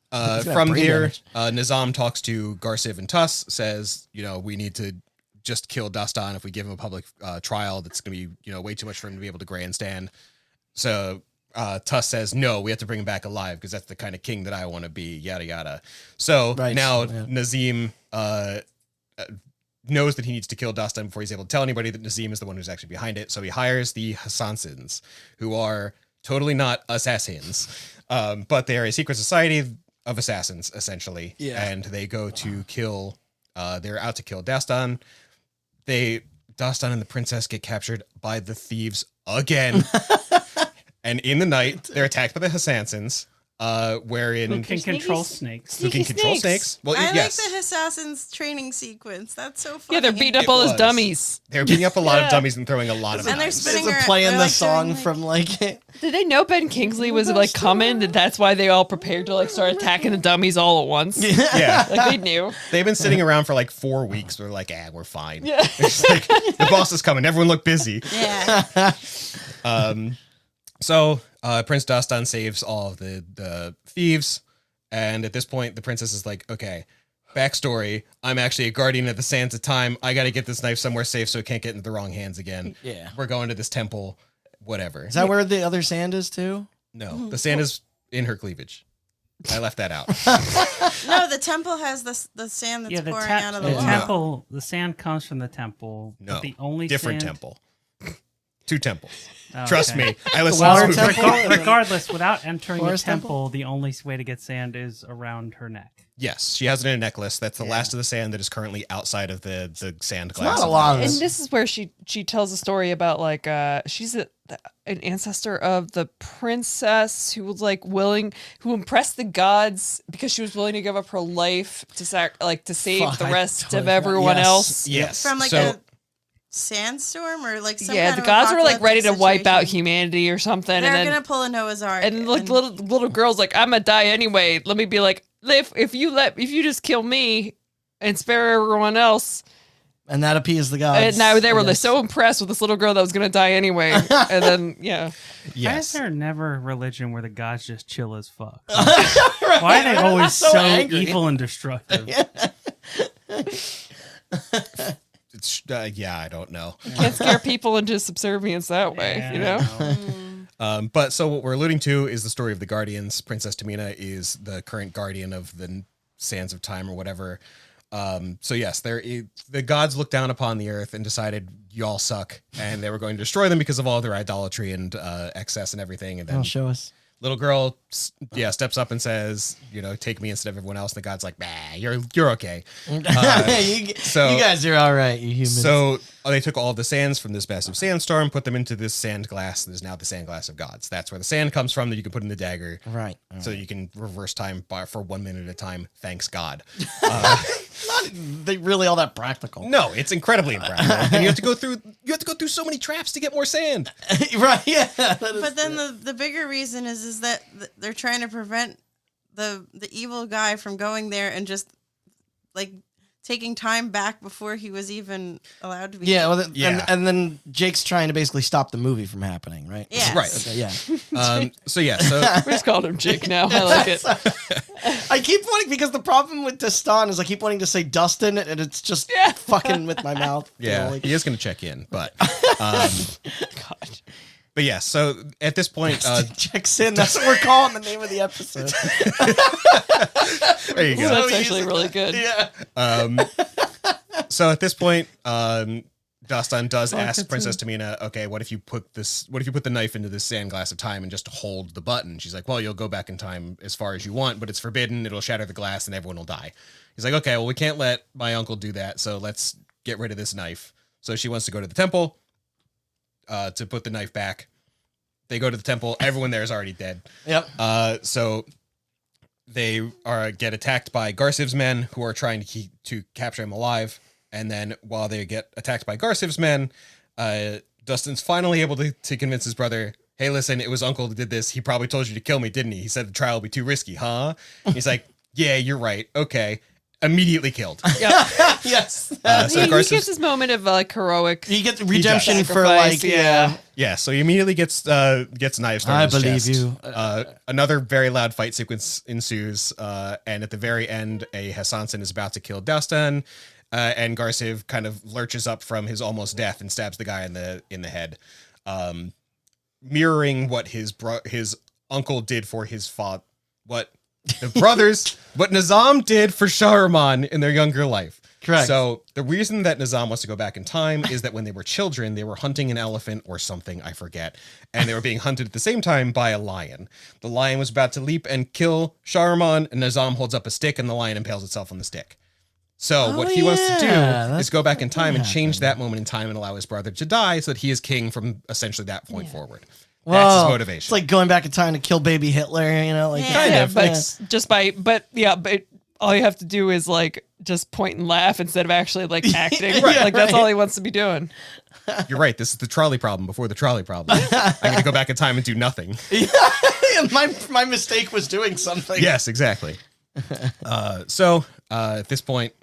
brain
there,
damage.
Nizam talks to Garciv and Tuss, says, we need to just kill Dastan. If we give him a public trial, that's going to be, way too much for him to be able to grandstand. So Tuss says, no, we have to bring him back alive because that's the kind of king that I want to be, yada, yada. So now Nazim knows that he needs to kill Dastan before he's able to tell anybody that Nazim is the one who's actually behind it. So he hires the Hassansins, who are totally not assassins, but they are a secret society of assassins, essentially.
Yeah.
And they go to kill, they're out to kill Dastan. Dastan and the princess get captured by the thieves again. And in the night, they're attacked by the Hassansins, wherein...
Who can control snakes.
Who can control snakes. Well,
I
yes.
like the Assassin's training sequence. That's so funny.
Yeah, they're beating up all those dummies.
They're beating up a lot of dummies and throwing a lot of
And they're
knives.
spinning
It's
around-
playing
they're,
the
like,
song
doing,
from like
Did they know Ben Kingsley was like coming? That that's why they all prepared to like start attacking the dummies all at once.
Yeah.
Like they knew.
They've been sitting around for like 4 weeks. They're like, we're fine. Yeah. It's like, the boss is coming. Everyone look busy.
Yeah.
So Prince Dastan saves all of the thieves. And at this point, the princess is like, okay, backstory. I'm actually a guardian of the sands of time. I got to get this knife somewhere safe so it can't get into the wrong hands again.
Yeah.
We're going to this temple, whatever.
Is that where the other sand is too?
No, the sand is in her cleavage. I left that out.
No, the temple has the sand that's pouring out of the wall.
temple. The sand comes from the temple.
No,
but the only
different
sand,
temple. 2 temples.
Oh,
Trust
okay.
me. I listen
water
to this movie.
temple?
Regardless, without entering the
Forest
temple, the only way to get sand is around her neck.
Yes, she has it in a necklace. That's the last of the sand that is currently outside of the sand glass.
Not a lot of
And
this.
this is where she tells a story about like she's an ancestor of the princess who was like who impressed the gods because she was willing to give up her life to save
Fuck,
the
I
rest
totally
of
forgot.
everyone
Yes.
else.
Yes.
From like
so,
a sandstorm or like some
Yeah,
kind
the
of
gods were like ready to
apocalyptic
wipe out
situation.
humanity or something,
They're
and then
gonna pull a Noah's Ark.
and like little girls like I'm gonna die anyway. Let me be like if you just kill me and spare everyone else.
And that appeased the gods.
And now they were
I
like,
guess.
so impressed with this little girl that was gonna die anyway. And then
Why is
yes.
there never a religion where the gods just chill as fuck? Why are they always
So
so
angry.
evil and destructive?
It's, I don't know.
can't scare people into subservience that way,
Yeah,
you know?
I know.
But so what we're alluding to is the story of the Guardians. Princess Tamina is the current guardian of the Sands of Time or whatever. So yes, the gods looked down upon the earth and decided y'all suck, and they were going to destroy them because of all their idolatry and excess and everything. And then
Show us.
little girl, steps up and says, take me instead of everyone else. And the god's like, you're okay.
You
So
guys are all right, you humans.
So they took all of the sands from this massive sandstorm, put them into this sand glass. There's now the sand glass of gods. That's where the sand comes from that you can put in the dagger.
right.
So you can reverse time for 1 minute at a time. Thanks God.
Not really all that practical.
No, it's incredibly impractical. And you have to go through so many traps to get more sand.
Right, yeah.
But then the bigger reason is that they're trying to prevent the evil guy from going there and just like taking time back before he was even allowed to be.
Yeah, well,
Yeah.
And then Jake's trying to basically stop the movie from happening, right?
Yes.
Right.
Okay, yeah.
So yeah, so
We just called him Jake now. I like it.
I keep wanting, because the problem with Dastan is I keep wanting to say Dustin, and it's just fucking with my mouth.
yeah,
Like,
he is going to check in, but
God.
but yeah. So at this point,
checks in. That's what we're calling the name of the episode.
there you
Ooh,
go.
that's actually really good.
Yeah.
So at this point, Dastan does ask Princess Tamina, okay, what if you put the knife into this sand glass of time and just hold the button? She's like, well, you'll go back in time as far as you want, but it's forbidden. It'll shatter the glass and everyone will die. He's like, okay, well, we can't let my uncle do that, so let's get rid of this knife. So she wants to go to the temple to put the knife back. They go to the temple. Everyone there is already dead.
Yep.
So they get attacked by Garsiv's men, who are trying to capture him alive. And then while they get attacked by Garsiv's men, Dustin's finally able to convince his brother, hey, listen, it was Uncle who did this. He probably told you to kill me, didn't he? He said the trial will be too risky, huh? He's like, yeah, you're right. Okay. Immediately killed.
Yes.
So
He
Garsiv's,
gets his moment of like heroic.
He gets redemption for
Sacrifice,
like, yeah.
yeah, so he immediately gets knives thrown
I
in his
believe
chest.
you.
Another very loud fight sequence ensues, and at the very end, a Hassanson is about to kill Dastan, and Garsiv kind of lurches up from his almost death and stabs the guy in the head, mirroring what his uncle did for his father. What the brothers, what Nizam did for Shahraman in their younger life.
Correct.
So the reason that Nizam wants to go back in time is that when they were children, they were hunting an elephant or something, I forget. And they were being hunted at the same time by a lion. The lion was about to leap and kill Shahraman, and Nizam holds up a stick and the lion impales itself on the stick. So what he wants to do is go back in time and change that moment in time and allow his brother to die so that he is king from essentially that point forward. That's his motivation.
It's like going back in time to kill baby Hitler, you know? Like,
Yeah.
Yeah, but just by, but all you have to do is like just point and laugh instead of actually like acting.
Right,
Like that's
right.
all he wants to be doing.
You're right. This is the trolley problem before the trolley problem. I'm going to go back in time and do nothing.
my mistake was doing something.
Yes, exactly. So at this point,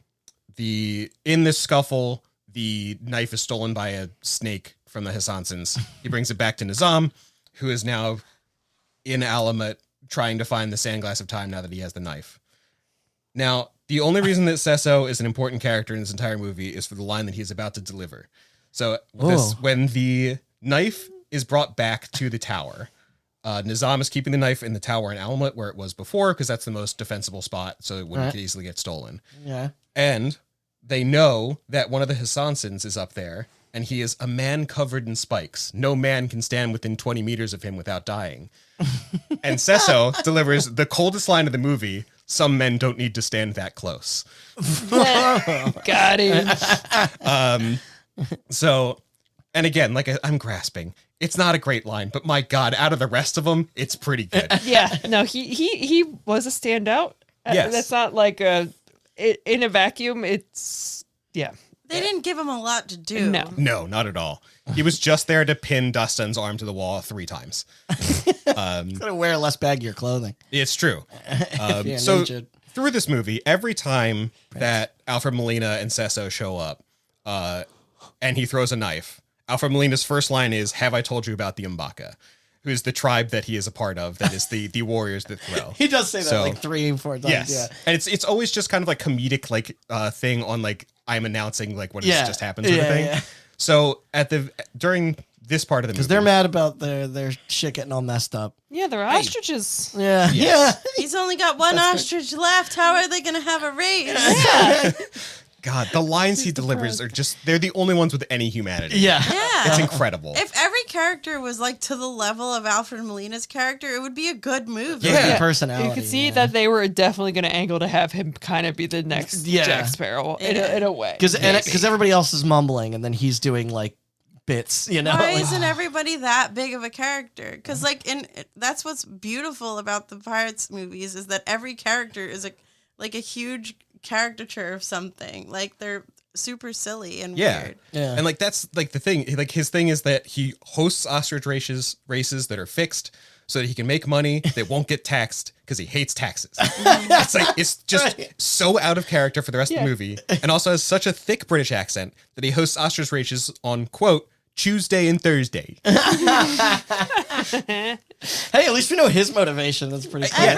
in this scuffle, the knife is stolen by a snake from the Hassansons. He brings it back to Nizam, who is now in Alamet trying to find the sand glass of time now that he has the knife. Now, the only reason that Sesso is an important character in this entire movie is for the line that he's about to deliver. So when the knife is brought back to the tower, Nizam is keeping the knife in the tower in Alamet where it was before, because that's the most defensible spot, so it wouldn't easily get stolen.
Yeah.
And they know that one of the Hassansons is up there, and he is a man covered in spikes. No man can stand within 20 meters of him without dying. And Sesso delivers the coldest line of the movie, some men don't need to stand that close.
Got him.
So, and again, like I'm grasping. It's not a great line, but my God, out of the rest of them, it's pretty good.
Yeah. No, he was a standout.
Yes.
That's not like in a vacuum. It's
They didn't give him a lot to do.
No.
No, not at all. He was just there to pin Dustin's arm to the wall 3 times.
Gotta wear less baggier clothing.
It's true.
you're
So
ninja.
through this movie, every time that Alfred Molina and Sesso show up, and he throws a knife, Alfred Molina's first line is, "Have I told you about the Mbaka?" Who's the tribe that he is a part of, that is the warriors that throw.
He does say that
So-
like 3 or 4 times.
Yes.
Yeah.
And it's always just kind of like comedic thing on like I'm announcing like what has
Yeah.
just happened sort of thing.
Yeah.
So during this part of the movie,
Because they're mad about their shit getting all messed up.
yeah. They're ostriches.
Yeah.
Yes.
He's only got one ostrich left. How are they going to have a race?
God, the lines he delivers are they're the only ones with any humanity.
Yeah.
It's
Yeah.
incredible.
If every character was like to the level of Alfred Molina's character, it would be a good movie.
Yeah.
Good personality.
You could see
yeah.
that they were definitely going to angle to have him kind of be the next
Yeah.
Jack Sparrow in a way.
Because everybody else is mumbling and then he's doing like bits, you know?
Why
Like,
isn't everybody that big of a character? Because that's what's beautiful about the Pirates movies is that every character is a huge caricature of something. Like they're super silly and weird.
Yeah.
And like that's like the thing. Like his thing is that he hosts ostrich races that are fixed. so that he can make money that won't get taxed because he hates taxes. It's just so out of character for the rest of the movie, and also has such a thick British accent that he hosts ostrich races on, quote, Tuesday and Thursday.
Hey, at least we know his motivation. That's pretty cool.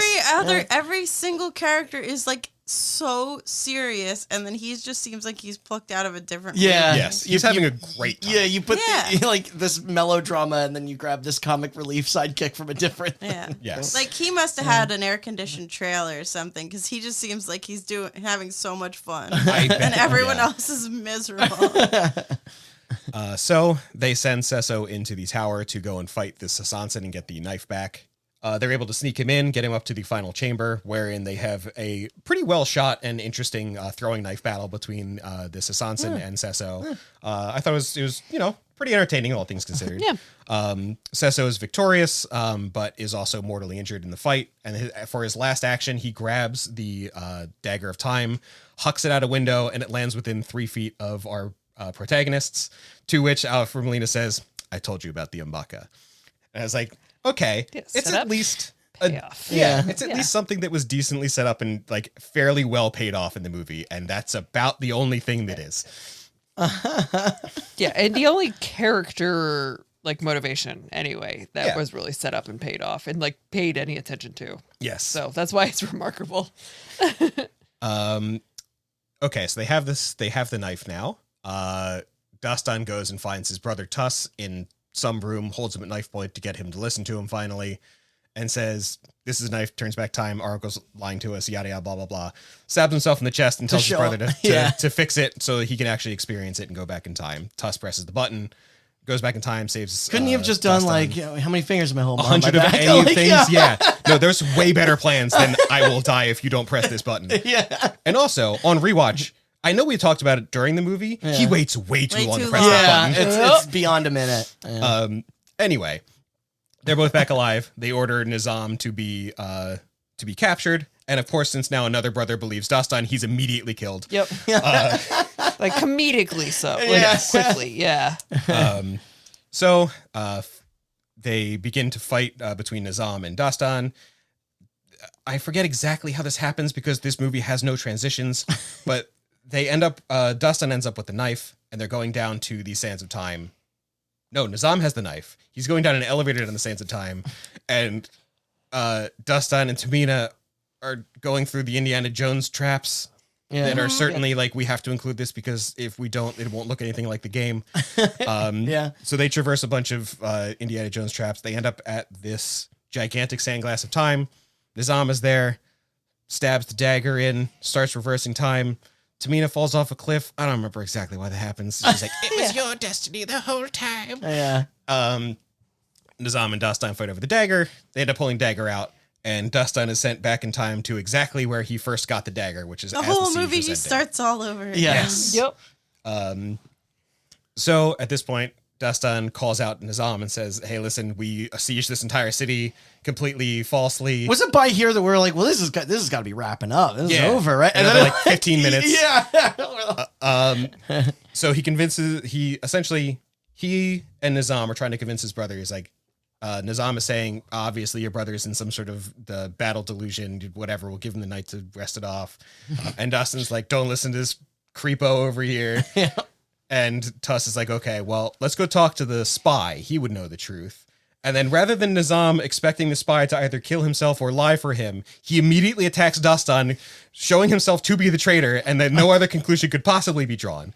Every single character is like so serious, and then he just seems like he's plucked out of a different movie.
Yes, he's having a great time.
Yeah, you put like this melodrama, and then you grab this comic relief sidekick from a different thing.
Yes.
Like he must have had an air conditioned trailer or something, because he just seems like he's having so much fun, and everyone else is miserable.
So they send Sesso into the tower to go and fight this Sasansen and get the knife back. They're able to sneak him in, get him up to the final chamber, wherein they have a pretty well shot and interesting throwing knife battle between the Sasansen and Sesso. I thought it was pretty entertaining, all things considered. Sesso is victorious, but is also mortally injured in the fight. And for his last action, he grabs the dagger of time, hucks it out a window, and it lands within 3 feet of our protagonists, to which Alfred Molina says, I told you about the Umbaka. And I was like, okay, it's at least it's at least something that was decently set up and like fairly well paid off in the movie, and that's about the only thing that is.
Yeah, and the only character like motivation anyway that was really set up and paid off and like paid any attention to.
Yes.
So that's why it's remarkable.
Okay, so they have the knife now. Dastan goes and finds his brother Tuss in some room, holds him at knife point to get him to listen to him finally, and says, this is a knife, turns back time, our uncle's lying to us, yada yada, blah blah blah. Stabs himself in the chest and tells his brother to fix it so that he can actually experience it and go back in time. Tuss presses the button, goes back in time, saves.
Couldn't you have just done like, how many fingers am I holding?
100 of any things? Yeah. No, there's way better plans than I will die if you don't press this button.
Yeah.
And also, on rewatch, I know we talked about it during the movie. Yeah. He waits way too long to press that button.
It's beyond a minute. Yeah.
Anyway, they're both back alive. They order Nizam to be captured. And of course, since now another brother believes Dastan, he's immediately killed.
Yep. Like comedically so. Like quickly, yeah.
So they begin to fight between Nizam and Dastan. I forget exactly how this happens because this movie has no transitions, but they end up, Dastan ends up with the knife, and they're going down to the Sands of Time. No, Nizam has the knife. He's going down an elevator down the Sands of Time, and Dastan and Tamina are going through the Indiana Jones traps that are certainly like, we have to include this because if we don't, it won't look anything like the game. So they traverse a bunch of Indiana Jones traps. They end up at this gigantic sand glass of time. Nizam is there, stabs the dagger in, starts reversing time. Tamina falls off a cliff. I don't remember exactly why that happens. She's like, it was your destiny the whole time.
Yeah.
Nizam and Dastan fight over the dagger. They end up pulling dagger out, and Dastan is sent back in time to exactly where he first got the dagger, which is
the whole movie just starts all over again.
Yes.
Yep.
So at this point, Dastan calls out Nizam and says, hey, listen, we sieged this entire city completely falsely.
Was it by here that we're like, well, this has got to be wrapping up. This is over, right?
And then like 15 minutes.
Yeah.
So he and Nizam are trying to convince his brother. He's like, Nizam is saying, obviously your brother's in some sort of the battle delusion, whatever. We'll give him the night to rest it off. And Dastan's like, don't listen to this creepo over here.
Yeah.
And Tuss is like, okay, well, let's go talk to the spy. He would know the truth. And then rather than Nizam expecting the spy to either kill himself or lie for him, he immediately attacks Dastan, showing himself to be the traitor, and then no other conclusion could possibly be drawn.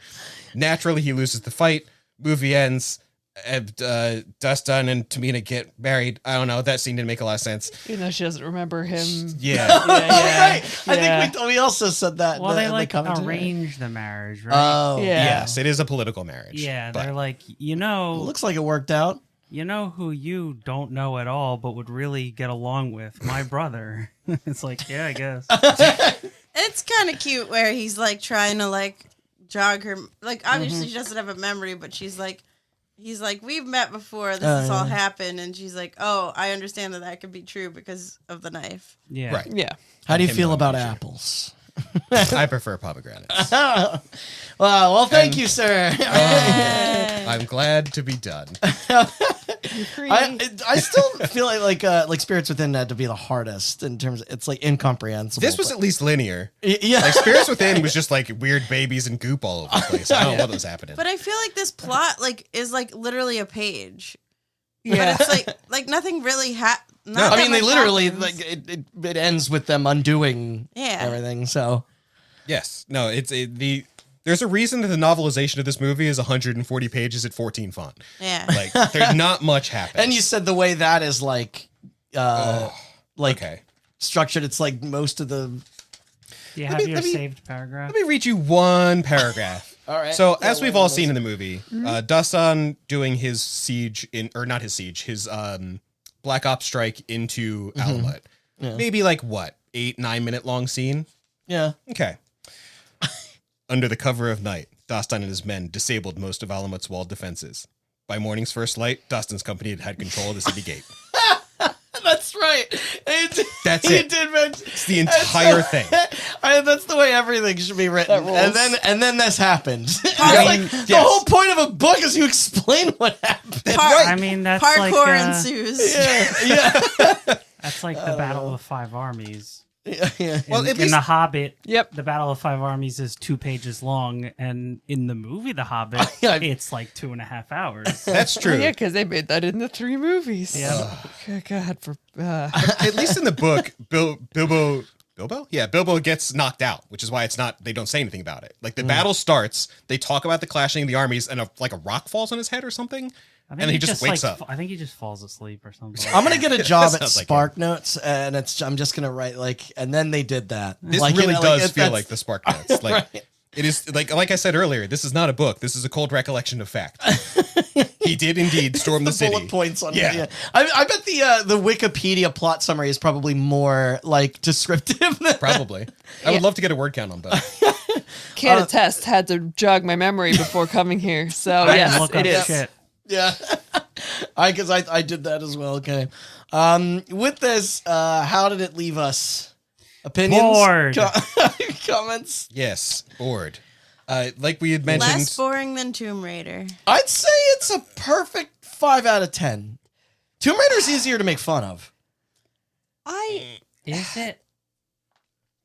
Naturally, he loses the fight. Movie ends. Dastan and Tamina get married. I don't know. That scene didn't make a lot of sense.
Even though she doesn't remember him.
Yeah.
Right. I think we also said that.
Well, they like arrange the marriage, right?
Oh,
yeah.
Yes, it is a political marriage.
Yeah,
but
they're like,
it looks like it worked out.
You know who you don't know at all, but would really get along with? My brother. It's like, yeah, I guess.
It's kind of cute where he's like trying to like jog her. Like, obviously she doesn't have a memory, but he's like, we've met before. This has all happened. And she's like, oh, I understand that could be true because of the knife.
Yeah.
Right.
Yeah.
How do you feel about apples?
I prefer pomegranates.
Well, thank you, sir.
I'm glad to be done.
I still feel like Spirits Within had to be the hardest in terms of, it's like incomprehensible.
This was at least linear.
yeah.
Like Spirits Within was just like weird babies and goop all over the place. I don't know what was happening.
But I feel like this plot is like literally a page.
Yeah.
But it's like nothing really
I mean, they literally like it ends with them undoing everything. So
yes, no, there's a reason that the novelization of this movie is 140 pages at 14 font.
Yeah.
Like there's not much happening.
and you said the way that is
Okay.
structured, it's like most of the.
Do you have your saved paragraph?
Let me read you one paragraph.
All right.
So, as we've all seen in the movie, Dastan doing his not his siege, his Black Ops strike into Alamut.
Yeah.
Maybe like what, 8-9 minute long scene?
Yeah.
Okay. Under the cover of night, Dastan and his men disabled most of Alamut's walled defenses. By morning's first light, Dastan's company had control of the city gate.
That's right.
That's
he
it.
Did mention,
It's the entire thing.
That's the way everything should be written.
That
And then this happened.
Yes.
The whole point of a book is you explain what happened.
I mean, that's
Parkour
like
ensues.
Yeah.
that's like the Battle of the Five Armies.
Yeah.
Well, at
In
least
The Hobbit,
Yep.
the Battle of Five Armies is 2 pages long, and in the movie The Hobbit,
Yeah.
it's like 2.5 hours.
that's true.
Yeah, because they made that in the 3 movies.
Yeah.
Oh, God,
At least in the book, Bilbo gets knocked out, which is why they don't say anything about it. Like the battle starts, they talk about the clashing of the armies, and a rock falls on his head or something,
I
and he just wakes up.
I think he just falls asleep or something.
I'm gonna get a job at
sounds like
Spark Notes, and I'm just gonna write and then they did that.
This
Like,
really does feel
that's-
like the Spark Notes. Like it is like I said earlier, this is not a book. This is a cold recollection of fact. He did indeed storm the city.
bullet points on
Yeah.
it. Yeah, I bet the Wikipedia plot summary is probably more like descriptive. Than
Probably. I would love to get a word count on both.
Can't attest, had to jog my memory before coming here. So,
I didn't
yes,
look
it
up
is.
shit.
Yeah, because I did that as well. Okay, with this, how did it leave us? Opinions,
Bored.
comments.
Yes, bored. Like we had mentioned.
Less boring than Tomb Raider.
I'd say it's a perfect 5 out of 10. Tomb Raider's easier to make fun of.
Is it?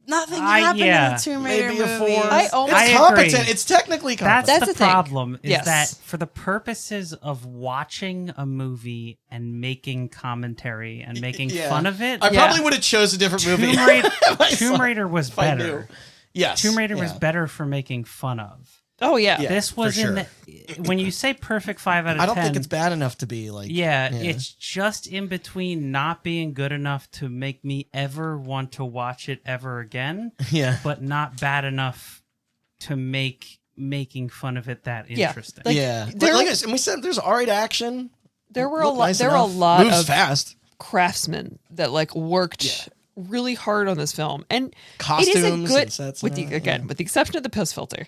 Nothing happened in
yeah.
the Tomb Raider
Maybe a 4.
movies.
I almost-
It's
I
competent.
agree.
It's technically competent.
That's
the
the
thing.
problem. Is
Yes.
that for the purposes of watching a movie and making commentary and making
Yeah.
fun of it,
I probably would have chose a different movie.
Tomb Raider was
if I knew.
better.
Yes.
Tomb Raider was
yeah.
better for making fun of.
Oh, yeah.
Yeah.
This was
for
in the when you say perfect 5 out of 10.
I don't think it's bad enough to be like.
Yeah, it's just in between not being good enough to make me ever want to watch it ever again,
Yeah.
but not bad enough to make making fun of it that
Yeah.
interesting.
Like,
Yeah.
there-
Like I said, and we said there's R8 action.
There were a
Looked
lot.
nice
There were a
enough.
lot
Moves
of
fast.
craftsmen that worked really hard on this film, and it
Costumes
is a
and
good.
sets
With
and
the
all,
with the exception of the piss filter,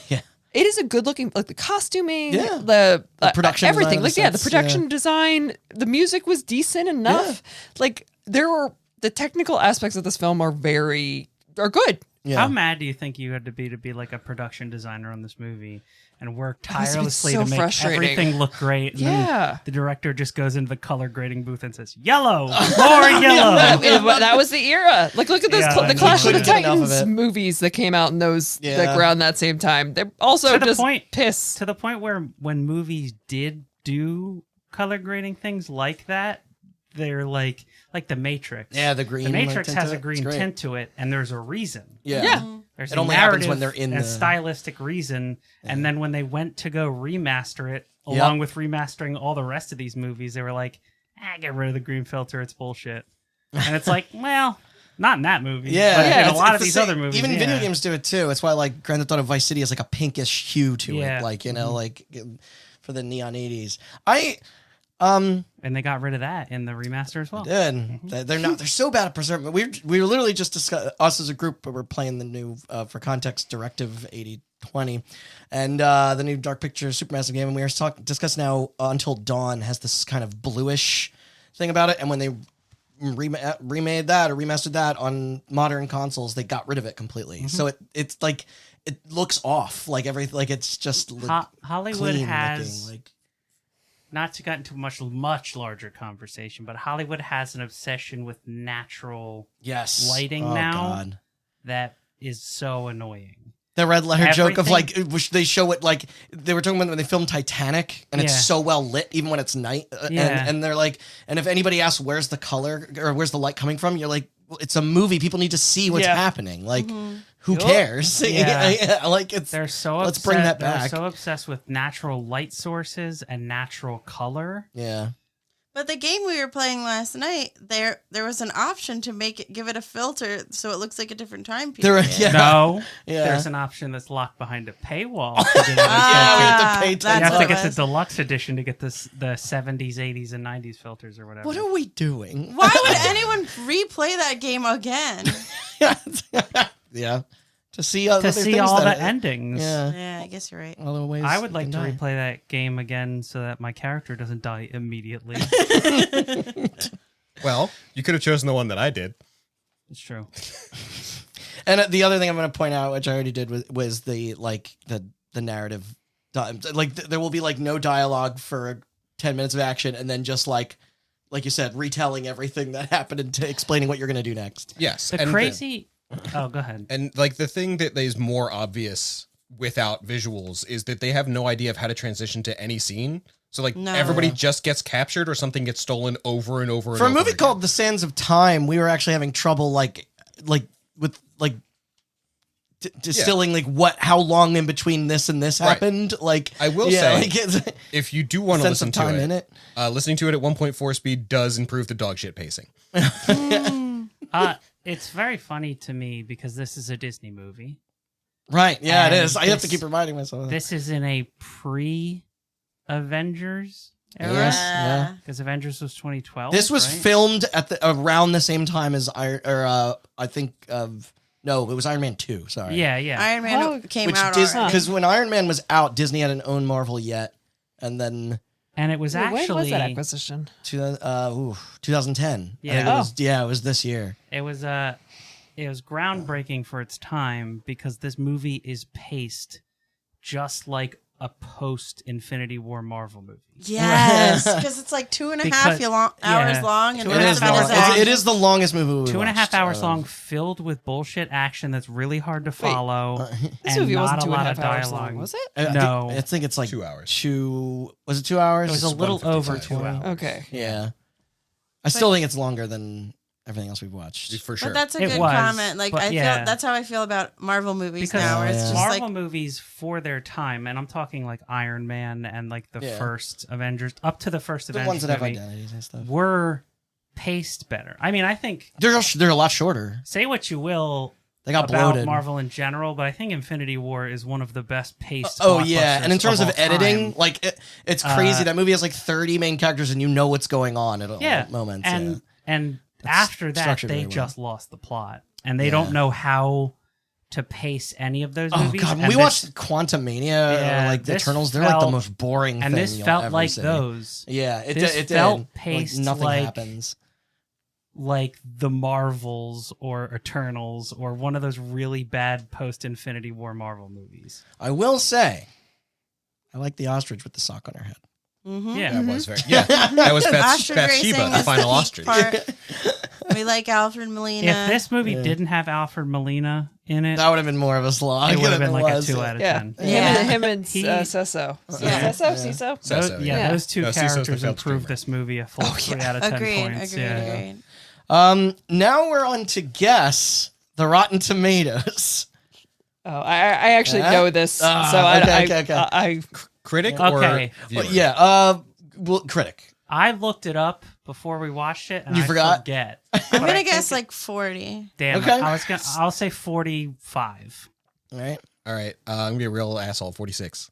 Yeah.
it is a good looking, like the costuming,
Yeah.
the
production
everything.
design of
Like
the
the
sets,
production design, the music was decent enough. Like there were the technical aspects of this film are good.
Yeah.
How mad do you think you had to be like a production designer on this movie and work
must have been
tirelessly
so
to make
frustrating.
everything look great? And
Yeah.
then the director just goes into the color grading booth and says, "Yellow, more yellow."
That was the era. Like, look at this,
Yeah,
the Clash of the
couldn't get enough of
Titans
it.
movies that came out in those
Yeah.
like around that same time. They're also
To the
just
point-
piss.
To the point where when movies did do color grading things like that, they're like The Matrix.
Yeah, the green.
The Matrix
tint
has
to
a
it.
green
It's great.
tint to it, and there's a reason.
Yeah.
Yeah.
There's
It
a
only happens
narrative
when they're in
and
the-
stylistic reason, and then when they went to go remaster it, along with remastering all the rest of these movies, they were like, get rid of the green filter, it's bullshit. And it's like, well, not in that movie.
Yeah,
but in
it's-
a lot
it's
of
the
these
same-
other movies.
Even
yeah.
video games do it too. It's why like Grand Theft Auto Vice City has like a pinkish hue to
Yeah.
it, like like for the neon 80s.
And they got rid of that in the remaster as well.
Did they're so bad at preserving. We were literally just us as a group. We're playing the new for context Directive 8020, and the new Dark Pictures Supermassive game. And we were discussing how Until Dawn has this kind of bluish thing about it. And when they remade that or remastered that on modern consoles, they got rid of it completely. So it's like it looks off, like everything, like it's just
Hollywood
clean
has
looking, like
not to get into a much larger conversation, but Hollywood has an obsession with natural
Yes.
lighting
Oh,
now
God.
that is so annoying.
The red letter joke of
Everything-
like, which they show it like they were talking about when they filmed Titanic, and it's
Yeah.
so well lit even when it's night.
Yeah.
And they're like, and if anybody asks where's the color or where's the light coming from, you're like, well, it's a movie. People need to see what's
Yeah.
happening. Like, who
Yup.
cares?
Yeah.
Like it's.
They're so
Let's
obsessed,
bring that
they're
back.
so obsessed with natural light sources and natural color.
Yeah.
But the game we were playing last night, there was an option to give it a filter so it looks like a different time
There,
period.
yeah.
No,
Yeah.
there's an option that's locked behind a paywall. To give it a
Yeah, we
filter.
have to pay
that's
You have
what
to
it
get the
was.
deluxe edition to get the 70s, 80s, and 90s filters or whatever.
What are we doing?
Why would anyone replay that game again?
Yeah. To see other
to see
things
all the
that-
endings.
Yeah.
Yeah, I guess you're right.
Other ways
I would
you
like
can
to
die.
replay that game again so that my character doesn't die immediately.
Well, you could have chosen the one that I did.
It's true.
And the other thing I'm going to point out, which I already did, was the narrative. Like there will be like no dialogue for 10 minutes of action, and then just like you said, retelling everything that happened and explaining what you're going to do next.
Yes.
The crazy. Oh, go ahead.
And like the thing that is more obvious without visuals is that they have no idea of how to transition to any scene. So like
No.
everybody just gets captured or something gets stolen over and over and
For a
over
movie
again.
called The Sands of Time, we were actually having trouble with distilling how long in between this and this
Right.
happened. Like
I will
yeah,
say,
like it's
if you do want to
sense of
listen
time
to
in
it,
it.
listening to it at 1.4 speed does improve the dog shit pacing.
It's very funny to me because this is a Disney movie.
Right? Yeah, it
And
is. I have to
this-
keep reminding myself. Of that.
This is in a pre-Avengers era.
Yes. Yeah.
Because Avengers was 2012.
This was
right?
filmed at around the same time as it was Iron Man 2. Sorry.
Yeah, yeah.
Iron Man
Oh,
came
Which
out
Disney,
already.
because when Iron Man was out, Disney hadn't owned Marvel yet, and then
And it was
Wait, when
actually
was that acquisition?
2010.
Yeah.
I think it was this year.
it was groundbreaking for its time because this movie is paced just like a post Infinity War Marvel movie.
Yes, because it's like 2.5
Because-
hours
yeah.
long, and
Two
the
and a
rest
half
of it
hours
is
long.
action.
It is the longest movie we
2.5
watched.
hours long, filled with bullshit action that's really hard to follow.
This
and
movie
not
wasn't
a
two
lot
and a
of
half hours
dialogue.
long, was it?
No.
I think it's like
2 hours.
Was it 2 hours?
It was a little
1:55.
over 2 hours.
Okay.
Yeah. I still think it's longer than everything else we've watched.
For sure.
But that's a
It
good
was,
comment. Like
but
I
yeah.
feel that's how I feel about Marvel movies
Because
now. Where it's
yeah.
just
Marvel
like
movies for their time, and I'm talking like Iron Man and like the
Yeah.
first Avengers, up to the first
The
Avengers
ones that have
movie,
identities and stuff.
were paced better. I mean, I think
They're a lot shorter.
say what you will
They got
about
bloated.
Marvel in general, but I think Infinity War is one one of the best paced.
Oh yeah, and in
blockbusters
terms of
all
editing,
time.
like it's crazy. That movie has like 30 main characters, and you know what's going on at all
yeah,
moments.
and
yeah.
and after that,
structured
they
very well.
just lost the plot, and they
Yeah.
don't know how to pace any of those
Oh
movies.
god, when
and
we
this-
watched Quantum Mania
Yeah,
or like the
this
Eternals, they're like the
felt-
most boring
and
thing
this
you'll
felt
ever
like
see.
those.
Yeah, it
This
did.
felt
Like,
paced
nothing
like-
happens.
Like the Marvels or Eternals or one of those really bad post Infinity War Marvel movies.
I will say, I like the ostrich with the sock on her head.
Yeah.
That was very that was
ostrich
Bathsheba,
racing
the
is
final
peak
ostrich.
part. We like Alfred Molina.
If this movie didn't have Alfred Molina in it,
That would have been more of a slog.
it would have
than
been like
was.
a 2 out of
Yeah.
10.
Yeah.
Him and
He-
Cesso.
Yeah.
Ciso?
Cesso,
Yeah,
yeah.
those two
No, Cecil's the
characters
failed
improved
streamer.
this movie a full 3 out of 10
agreed,
points.
agreed,
yeah.
agreed.
Now we're on to guess the Rotten Tomatoes.
Oh, I actually
Yeah?
know this, so
okay.
I
Critic
Okay.
or viewer?
Yeah, critic.
I looked it up before we watched it, and
You
I
forgot?
forget.
I'm gonna guess like 40.
Damn
Okay.
it. I'll say 45.
All right.
All right, I'm gonna be a real asshole. 46.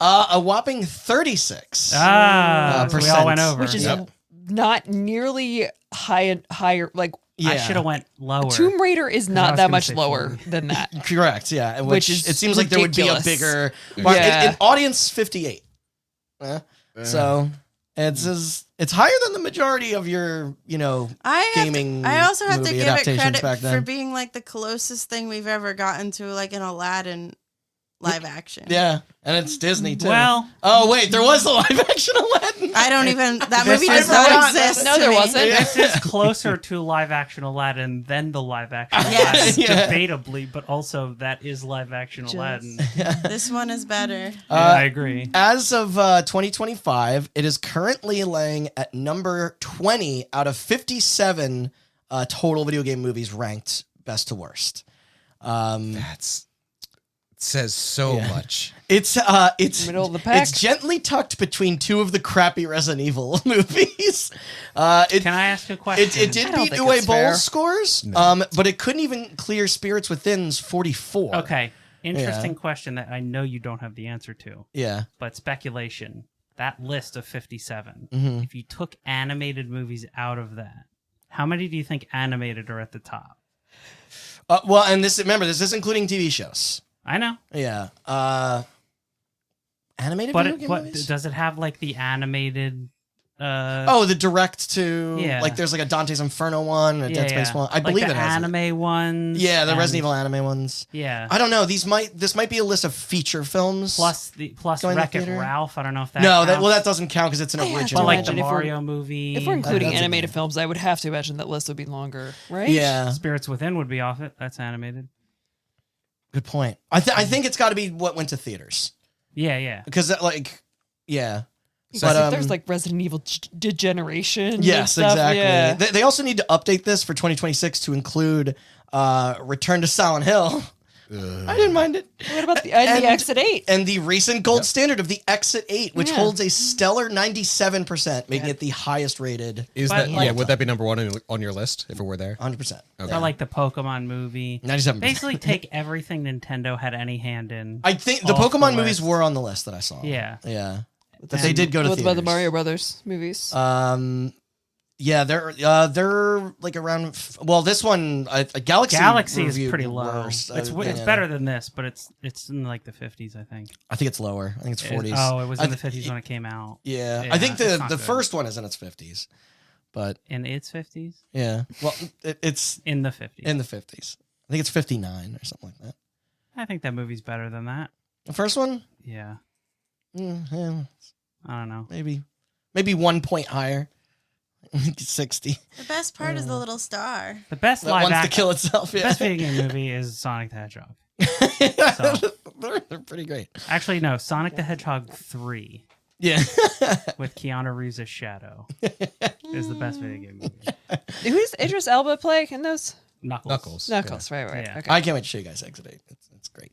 A whopping 36.
So we all
percent.
went over.
which is
Yep.
not nearly higher. Like
I should have went lower.
Tomb Raider is
I
not
was
that
gonna
much
say
lower
40.
than that.
Correct, yeah.
Which is
it seems like there would be a
ridiculous.
bigger
Yeah.
in audience 58. So it's higher than the majority of your, gaming
I also have to
movie
give it
adaptations
credit
back
for
then.
being like the closest thing we've ever gotten to like an Aladdin live action.
Yeah, and it's Disney too.
Well,
oh wait, there was a live action Aladdin.
I don't even. That
This
movie
is
does not
not-
exist.
No,
to
there
me.
wasn't.
this is closer to live action Aladdin than the live action
Yes.
Aladdin,
Yeah.
debatably, but also that is live action Aladdin.
This one is better.
Yeah, I agree.
As of 2025, it is currently laying at number 20 out of 57 total video game movies ranked best to worst.
That's says so
Yeah.
much.
It's
Middle of the pack.
It's gently tucked between two of the crappy Resident Evil movies. It
Can I ask a question?
it did
I don't
beat
think
Uwe
it's fair.
Boll's scores, but it couldn't even clear Spirits Within's 44.
Okay, interesting question that I know you don't have the answer to,
Yeah.
but speculation. That list of 57,
Mm-hmm.
if you took animated movies out of that, how many do you think animated are at the top?
Well, and this is including TV shows.
I know.
Yeah. Animated
But
video game movies?
does it have like the animated?
Oh, the direct to
Yeah.
like there's like a Dante's Inferno one, a Dead Space one. I
like
believe
the
it has it.
anime ones.
Yeah, the
and-
Resident Evil anime ones.
Yeah.
I don't know. This might be a list of feature films.
plus
Going to
Wreck-It
theater?
Ralph. I don't know if that.
no,
counts.
that doesn't count because it's an
I have to
original.
But like the
imagine if we're-
Mario movie.
If we're including
that's a
animated
game.
films, I would have to imagine that list would be longer, right?
Yeah,
Spirits Within would be off it. That's animated.
good point. I think it's got to be what went to theaters
Yeah.
because yeah.
So
But,
there's like Resident Evil Degeneration. and
Yes,
stuff.
exactly.
Yeah.
They also need to update this for 2026 to include Return to Silent Hill. I didn't mind it.
What about the
And-
Exit 8?
And the recent gold standard of the Exit 8, which
Yeah.
holds a stellar 97%, making it the highest rated.
Is
But,
that
like-
would that be number one on your list if it were there?
100%.
Okay.
Or like the Pokemon movie.
97%.
Basically, take everything Nintendo had any hand in.
I think the
off
Pokemon
the
movies
list.
were on the list that I saw.
Yeah.
Yeah. But they did go to
What
theaters.
about the Mario Brothers movies?
Yeah, they're like around. Well, this one, Galaxy
Galaxy is
reviewed
pretty low.
worse.
It's
Yeah.
better than this, but it's in like the 50s, I think.
I think it's lower. I think it's 40s.
It was in the
I th-
50s when it came out.
Yeah,
Yeah,
I think
it's not
the
good.
first one is in its 50s, but
In its 50s?
yeah, well, it's
In the 50s.
in the 50s. I think it's 59 or something like that.
I think that movie's better than that.
The first one,
Yeah.
yeah,
I don't know.
maybe 1 point higher, 60.
The best part is the little star.
The best
That
live
wants to
action,
kill itself.
the
Yeah,
best video game movie is Sonic the Hedgehog.
they're pretty great.
Actually, no, Sonic the Hedgehog 3
Yeah.
with Keanu Reeves as Shadow is the best video game movie.
Who does Idris Elba play in those?
Knuckles.
Knuckles, right.
Yeah.
Okay.
I can't wait to show you guys Exit 8. It's great.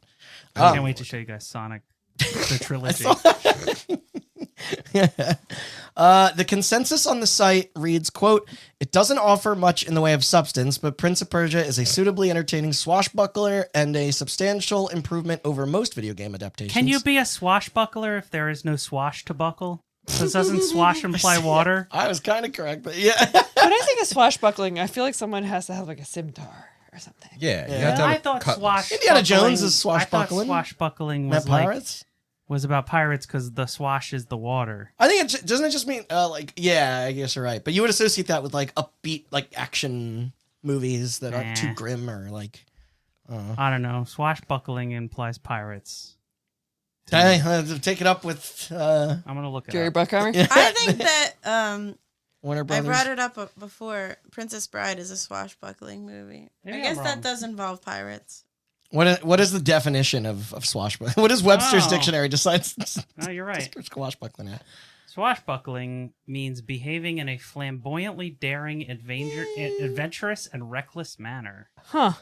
I can't wait to show you guys Sonic the trilogy.
The consensus on the site reads, quote, "It doesn't offer much in the way of substance, but Prince of Persia is a suitably entertaining swashbuckler and a substantial improvement over most video game adaptations."
Can you be a swashbuckler if there is no swash to buckle? Because doesn't swash imply water?
I was kind of correct, but yeah.
When I think of swashbuckling, I feel like someone has to have like a scimitar or something.
Yeah, you
Yeah.
have to have
I
a
thought
cutlass.
swashbuckling.
Indiana Jones is
I
swashbuckling.
thought swashbuckling
Met
was like
pirates?
was about pirates because the swash is the water.
I think doesn't it just mean yeah, I guess you're right. But you would associate that with like upbeat like action movies that aren't too
Nah.
grim or like
I don't know. Swashbuckling implies pirates.
Hey, take it up with
I'm gonna look it
Jerry
up.
Bruckheimer?
I think that
Warner
I
Brothers.
brought it up before. Princess Bride is a swashbuckling movie.
Maybe
I
I'm
guess
wrong.
that does involve pirates.
What is the definition of swashbuckling? What is Webster's
Oh.
dictionary decides
No, you're right.
swashbuckling at?
Swashbuckling means behaving in a flamboyantly daring, adventurous, and reckless manner.
Huh.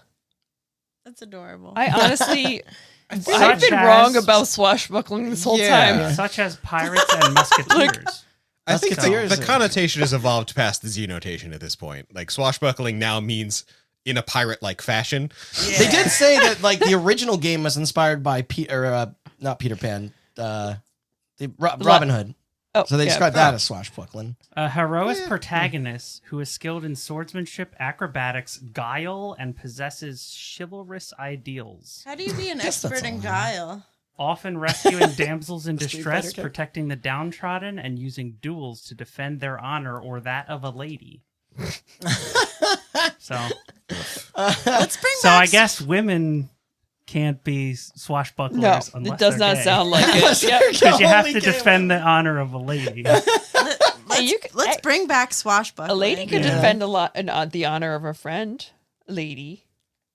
That's adorable.
I honestly, I've
Such
been
as-
wrong about swashbuckling this whole
Yeah.
time.
Such as pirates and musketeers.
I think
Musketeers
the
are-
connotation has evolved past the Z notation at this point. Like swashbuckling now means in a pirate-like fashion.
They did say that like the original game was inspired by not Peter Pan, Robin Hood.
Oh,
So they
yeah.
described that as swashbuckling.
A heroic protagonist who is skilled in swordsmanship, acrobatics, guile, and possesses chivalrous ideals,
How do you be an
Guess that's
expert in
all.
guile?
often rescuing damsels in
Street
distress,
Fighter kid.
protecting the downtrodden, and using duels to defend their honor or that of a lady. So,
Let's bring
so
back.
I guess women can't be swashbucklers
No,
unless
it does
they're
not
gay.
sound like it. Yeah.
Because you have
Only
to
gay
defend the honor of a lady.
Let's bring back swashbuckling.
A lady could
Yeah.
defend the honor of a friend. A lady.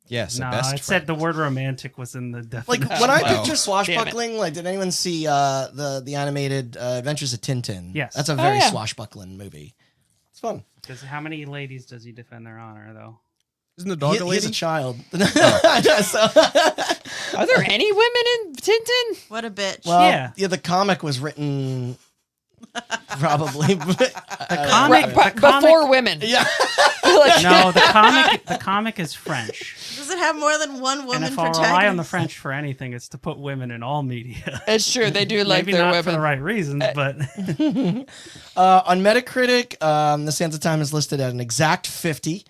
Yes,
No,
the best.
it said the word romantic was in the
Like
definition.
when I
Wow.
picture swashbuckling, like did anyone see the animated Adventures of Tintin?
Yes.
That's a very
yeah.
swashbuckling movie. It's fun.
How many ladies does he defend their honor, though?
Isn't the dog a
He's
lady?
a child.
Are there any women in Tintin?
What a bitch.
Well,
Yeah.
the comic was written probably.
Comic,
Right, before women.
Yeah.
Like,
No, the comic is French.
Does it have more than one
And
woman
if I'll
protagonist?
rely on the French for anything, it's to put women in all media.
It's true. They do like
Maybe
their
not
women.
for the right reasons, but
On Metacritic, The Sands of Time is listed at an exact 50.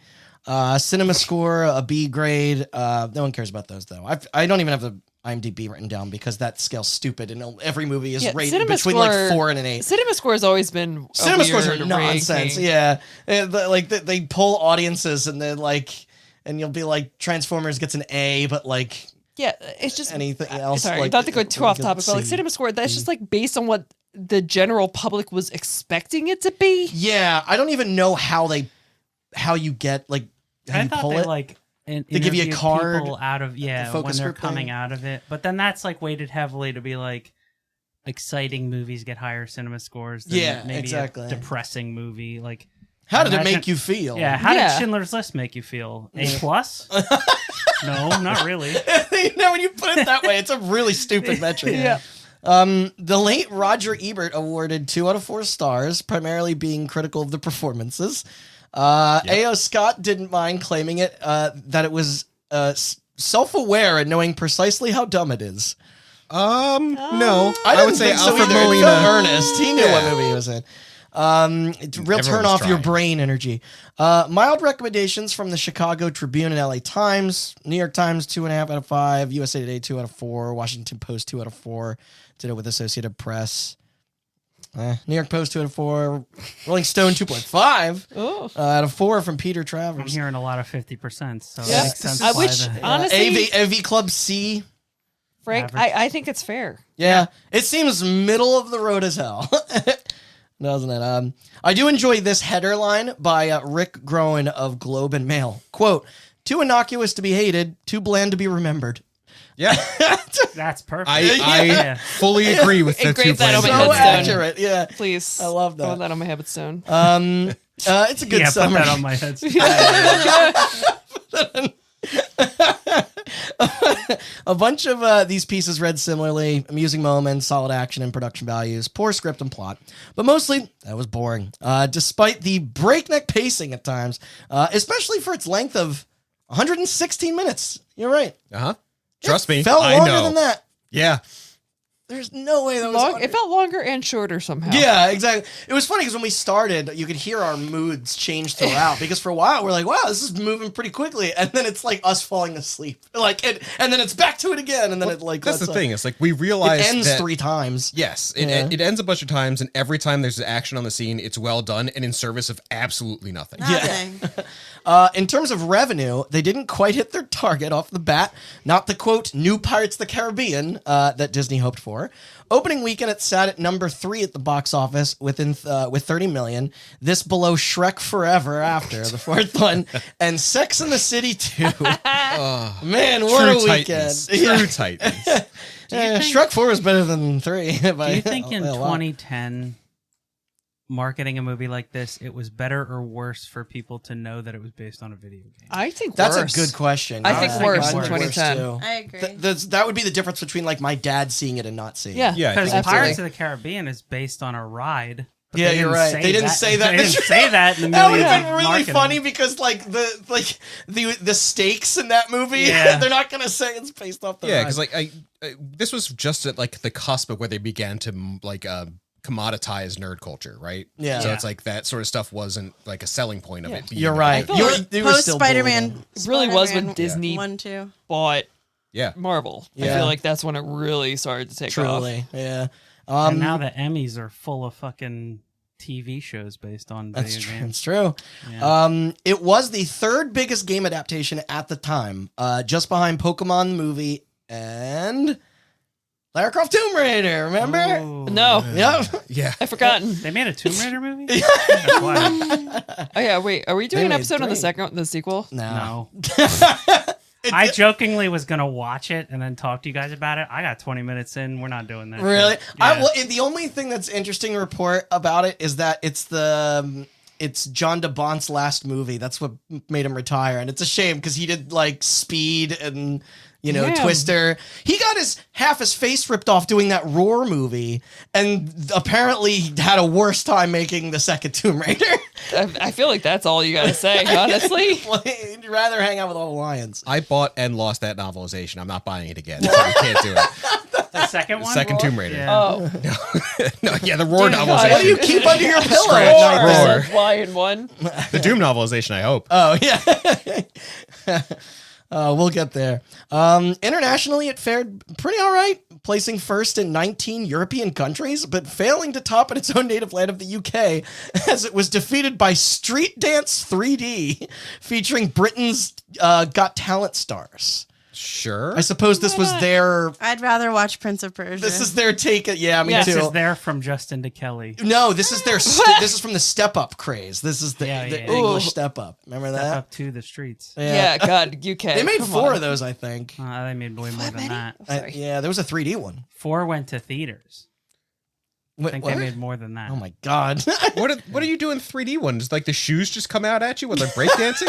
Cinema score, a B grade. No one cares about those though. I don't even have the IMDb written down because that scale's stupid and every movie is
Yeah,
rated
Cinema
between
Score-
like 4 and an 8.
Cinema score has always been a
Cinema scores are
weird
nonsense.
ranking.
Yeah, they pull audiences and they're like, and you'll be like, Transformers gets an A, but like
Yeah, it's just
anything else.
Sorry,
like,
not to go too off topic, but like
C.
Cinema Score, that's just like based on what the general public was expecting it to be.
Yeah, I don't even know how you get like how
I
you
thought
pull
they
it.
like
They give you a
interview
card,
people out of
the
when
focus
they're
group thing.
coming out of it. But then that's like weighted heavily to be like exciting movies get higher cinema scores than
Yeah,
maybe
exactly.
a depressing movie. Like
How did it
imagine-
make you feel?
Yeah, how
Yeah.
did Schindler's List make you feel? A plus? No, not really.
You know, when you put it that way, it's a really stupid metric.
Yeah.
The late Roger Ebert awarded 2 out of 4 stars, primarily being critical of the performances. A.O. Scott didn't mind claiming it that it was self-aware and knowing precisely how dumb it is.
No. I
didn't
would say
think so
Alfred
either. It
Molina.
felt earnest. He knew what
Yeah.
movie he was in. It's a real
Everyone
turn
was
off your
trying.
brain energy. Mild recommendations from the Chicago Tribune and LA Times, New York Times 2.5 out of 5, USA Today 2 out of 4, Washington Post 2 out of 4, did it with Associated Press. New York Post 2 out of 4, Rolling Stone 2.5
Oh.
out of 4 from Peter
I'm
Travers.
hearing a lot of 50%. So
Yeah.
it makes sense.
I
why
wish,
the-
honestly,
AV Club C.
Frank,
Average.
I think it's fair.
Yeah, it seems middle of the road as hell, doesn't it? I do enjoy this header line by Rick Groen of Globe and Mail. Quote, "Too innocuous to be hated, too bland to be remembered."
Yeah,
That's perfect.
I
Yeah.
fully agree with the
Engrave
2
that on
plans.
my
So
headstone.
accurate, yeah.
Please.
I love that.
I want that on my headstone.
It's a good
Yeah, put
summary.
that on my head.
A bunch of these pieces read similarly: amusing moments, solid action and production values, poor script and plot, but mostly that was boring. Despite the breakneck pacing at times, especially for its length of 116 minutes. You're right.
Uh-huh. Trust me,
Felt
I
longer
know.
than that.
Yeah.
There's no way that was.
It felt longer and shorter somehow.
Yeah, exactly. It was funny because when we started, you could hear our moods change throughout. Because for a while, we're like, "Wow, this is moving pretty quickly," and then it's like us falling asleep, and then it's back to it again, and then it like
That's the
lets
thing.
up.
It's like we
It
realize
ends
that
3 times.
yes,
Yeah.
it ends a bunch of times, and every time there's action on the scene, it's well done and in service of absolutely nothing.
Nothing.
In terms of revenue, they didn't quite hit their target off the bat. Not the quote new Pirates of the Caribbean that Disney hoped for. Opening weekend, it sat at number 3 at the box office with 30 million. This below Shrek Forever After the 4th one, and Sex and the City 2. Man, what a
True
weekend!
Titans.
Yeah.
True Titans.
Shrek 4 is better than 3.
Do you think in 2010, marketing a movie like this, it was better or worse for people to know that it was based on a video game?
I think
That's
worse.
a good question.
I think worse in
Worse
2010.
too.
I agree.
That would be the difference between like my dad seeing it and not seeing
Yeah.
it.
Yeah,
Because
Absolutely.
Pirates of the Caribbean is based on a ride. but
Yeah,
they
you're
didn't
right.
say
They didn't say that.
They didn't say that in the
That would
movie.
have been really
marketing.
funny because like the stakes in that movie,
Yeah.
they're not gonna say it's based off the
Yeah,
ride.
because like I this was just at like the cusp of where they began to like commoditize nerd culture, right?
Yeah.
So
Yeah.
it's like that sort of stuff wasn't like a selling point of it. being
You're
a
right.
video
feel
game.
You were
Post
still
Spider-Man.
bullying.
It really was when
Spider-Man
Disney
1, 2.
bought
Yeah.
Marvel. I
Yeah.
feel like that's when it really started to take off.
Truly, yeah.
And now the Emmys are full of fucking TV shows based on
That's
video
true.
games.
It's true.
Yeah.
It was the 3rd biggest game adaptation at the time, just behind Pokemon movie and Lara Croft Tomb Raider. Remember?
Oh,
No.
Yep.
Yeah.
I've forgotten.
They made a Tomb Raider movie? That's wild.
Oh yeah, wait. Are we doing
They
an
made
episode on the
3.
second, the sequel?
No.
No. I jokingly was gonna watch it and then talk to you guys about it. I got 20 minutes in. We're not doing that.
Really?
Yeah.
The only thing that's interesting to report about it is that it's John DeBont's last movie. That's what made him retire, and it's a shame because he did like Speed and
Damn.
Twister. He got half his face ripped off doing that Roar movie, and apparently he had a worse time making the second Tomb Raider.
I feel like that's all you gotta say, honestly.
He'd rather hang out with all the lions.
I bought and lost that novelization. I'm not buying it again. So you can't do it.
The second one?
Second Tomb Raider.
Yeah.
Oh,
No, yeah, the Roar
Dear God.
novelization.
What do you keep under your pillow?
Scratch.
at night?
Roar.
Fly in one.
The Doom novelization, I hope.
Oh yeah. We'll get there. Internationally, it fared pretty all right, placing first in 19 European countries, but failing to top in its own native land of the UK, as it was defeated by Street Dance 3D, featuring Britain's Got Talent stars.
Sure.
I suppose this was their.
I'd rather watch Prince of Persia.
This is their take. Yeah, me
Yeah.
too.
This is there from Justin to Kelly.
No, this is their. This is from the Step Up craze. This is the
Yeah.
English
Ooh.
Step Up. Remember
Step
that?
up to the streets.
Yeah, God, UK.
They made
Come
4
on.
of those, I think.
They made way more than that.
Sorry.
Yeah, there was a 3D one.
4 went to theaters. I think they made more than that.
Oh my god.
What are you doing 3D ones? Like the shoes just come out at you with like breakdancing?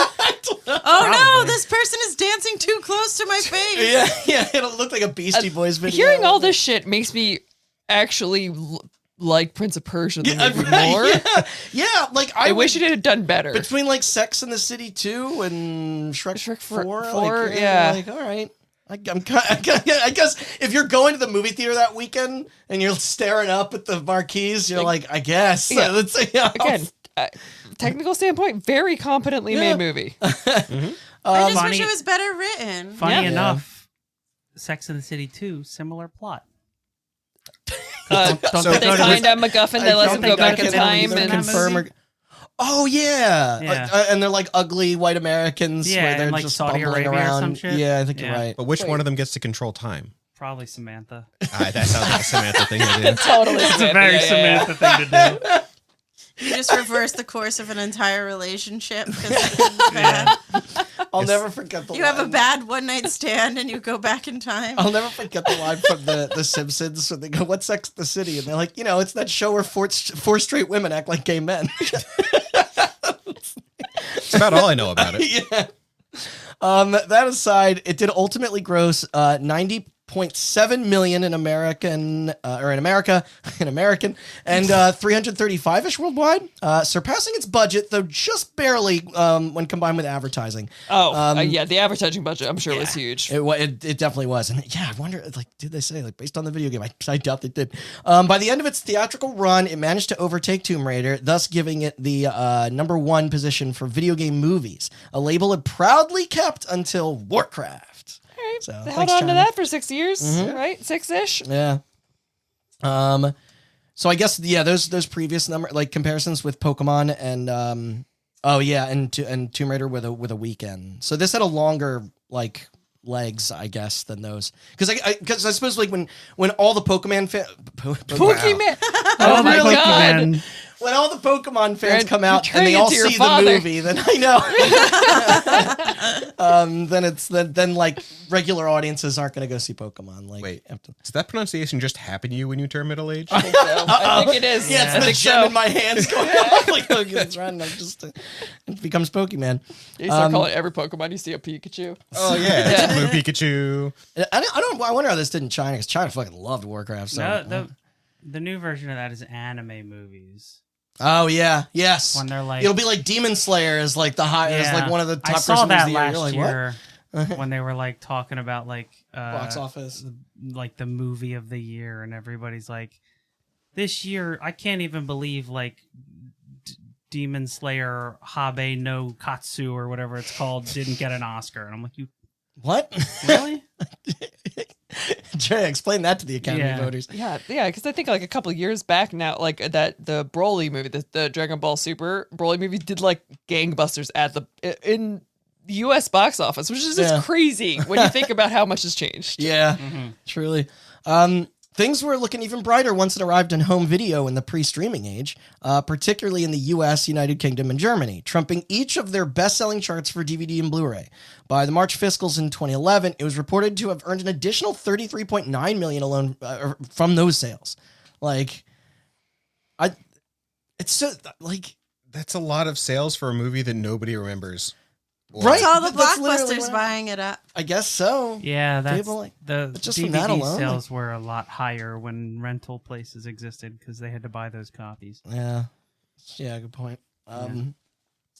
Oh no,
Probably.
this person is dancing too close to my face.
yeah, it'll look like a Beastie Boys video.
Hearing all this shit makes me actually like Prince of Persia the movie more.
Yeah, like
I wish it had done better.
between like Sex and the City 2 and Shrek 4.
four,
like,
yeah.
Like, all right. I guess if you're going to the movie theater that weekend and you're staring up at the marquees, you're like, I guess.
Yeah.
Let's say, yeah.
Again, technical standpoint, very competently made movie.
I just wish
Funny-
it was better written.
Funny
Yeah.
enough, Sex and the City 2, similar plot.
Don't
So-
they find a MacGuffin that lets
don't
them go
think
back
they
in
can
time
either
and
confirm or. Oh yeah,
Yeah.
and they're like ugly white Americans.
Yeah,
where they're
in, like,
just
Saudi
bumbling
Arabia or
around.
some shit.
Yeah, I think you're
Yeah.
right.
But which one of them gets to control time?
Probably Samantha.
That sounds like a Samantha thing to do.
totally.
It's a very Samantha thing to do.
You just reverse the course of an entire relationship. 'Cause it's bad.
I'll never forget the.
You have a
line.
bad one night stand and you go back in time.
I'll never forget the line from the Simpsons when they go, "What's Sex and the City?" And they're like, it's that show where four straight women act like gay men.
That's about all I know about it.
Yeah. That aside, it did ultimately gross 90.7 million in America, and 335-ish worldwide, surpassing its budget, though just barely when combined with advertising.
Yeah, the advertising budget, I'm sure, was huge.
It definitely was. And yeah, I wonder, like, did they say, like, based on the video game? I doubt they did. By the end of its theatrical run, it managed to overtake Tomb Raider, thus giving it the #1 position for video game movies, a label it proudly kept until Warcraft.
All right.
So,
Held
thanks,
on to
China.
that for 6 years, right? 6-ish.
Yeah. So I guess those previous comparisons with Pokemon and and Tomb Raider with a weekend. So this had a longer legs, I guess, than those. Because I suppose when all the Pokemon
Pokemon.
Oh
my
my
God.
God.
when all the Pokemon fans come
you're
out and
turning
they all
into your
see
father.
the movie, then I know. Then regular audiences aren't going to go see Pokemon.
Wait, does that pronunciation just happen to you when you turn middle age?
I think it is.
Yeah,
I
it's
think
the gem
so.
in my hands going off like Hogan's run. It becomes Pokemon.
You start calling every Pokemon you see a Pikachu.
Oh yeah, it's Blue Pikachu.
I wonder how this did in China, because China fucking loved Warcraft. So.
No, the new version of that is anime movies.
Oh yeah, yes.
When they're like,
it'll be like Demon Slayer is like the high, is like one of the top.
I saw that
movies
last
of the year.
year
You're like,
when they were like talking about
box office.
like the movie of the year, and everybody's like, this year I can't even believe Demon Slayer Habe no Katsu or whatever it's called didn't get an Oscar, and I'm like, you
What?
really?
Jay, explain that to the Academy voters.
Yeah, because I think like a couple of years back now, like that the Broly movie, the Dragon Ball Super Broly movie, did like gangbusters at in U.S. box office, which is just crazy when you think about how much has changed.
Yeah, truly. Things were looking even brighter once it arrived in home video in the pre-streaming age, particularly in the US, United Kingdom, and Germany, trumping each of their best-selling charts for DVD and Blu-ray. By the March fiscals in 2011, it was reported to have earned an additional $33.9 million alone from those sales. Like, it's so, like...
That's a lot of sales for a movie that nobody remembers.
Right?
It's all the
That's literally
blockbusters
what
buying it up.
I guess so.
Yeah, that's
People, like,
the
just from that
DVD
alone,
sales were a lot higher when rental places existed because they had to buy those copies.
Yeah. Yeah, good point.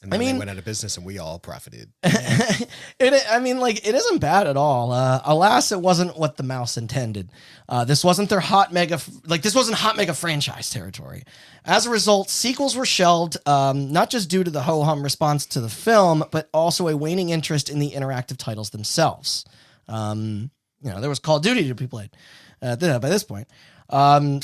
And then they went out of business and we all profited.
It isn't bad at all. Alas, it wasn't what the mouse intended. This wasn't their hot mega franchise territory. As a result, sequels were shelved, not just due to the ho-hum response to the film, but also a waning interest in the interactive titles themselves. There was Call of Duty to be played by this point. And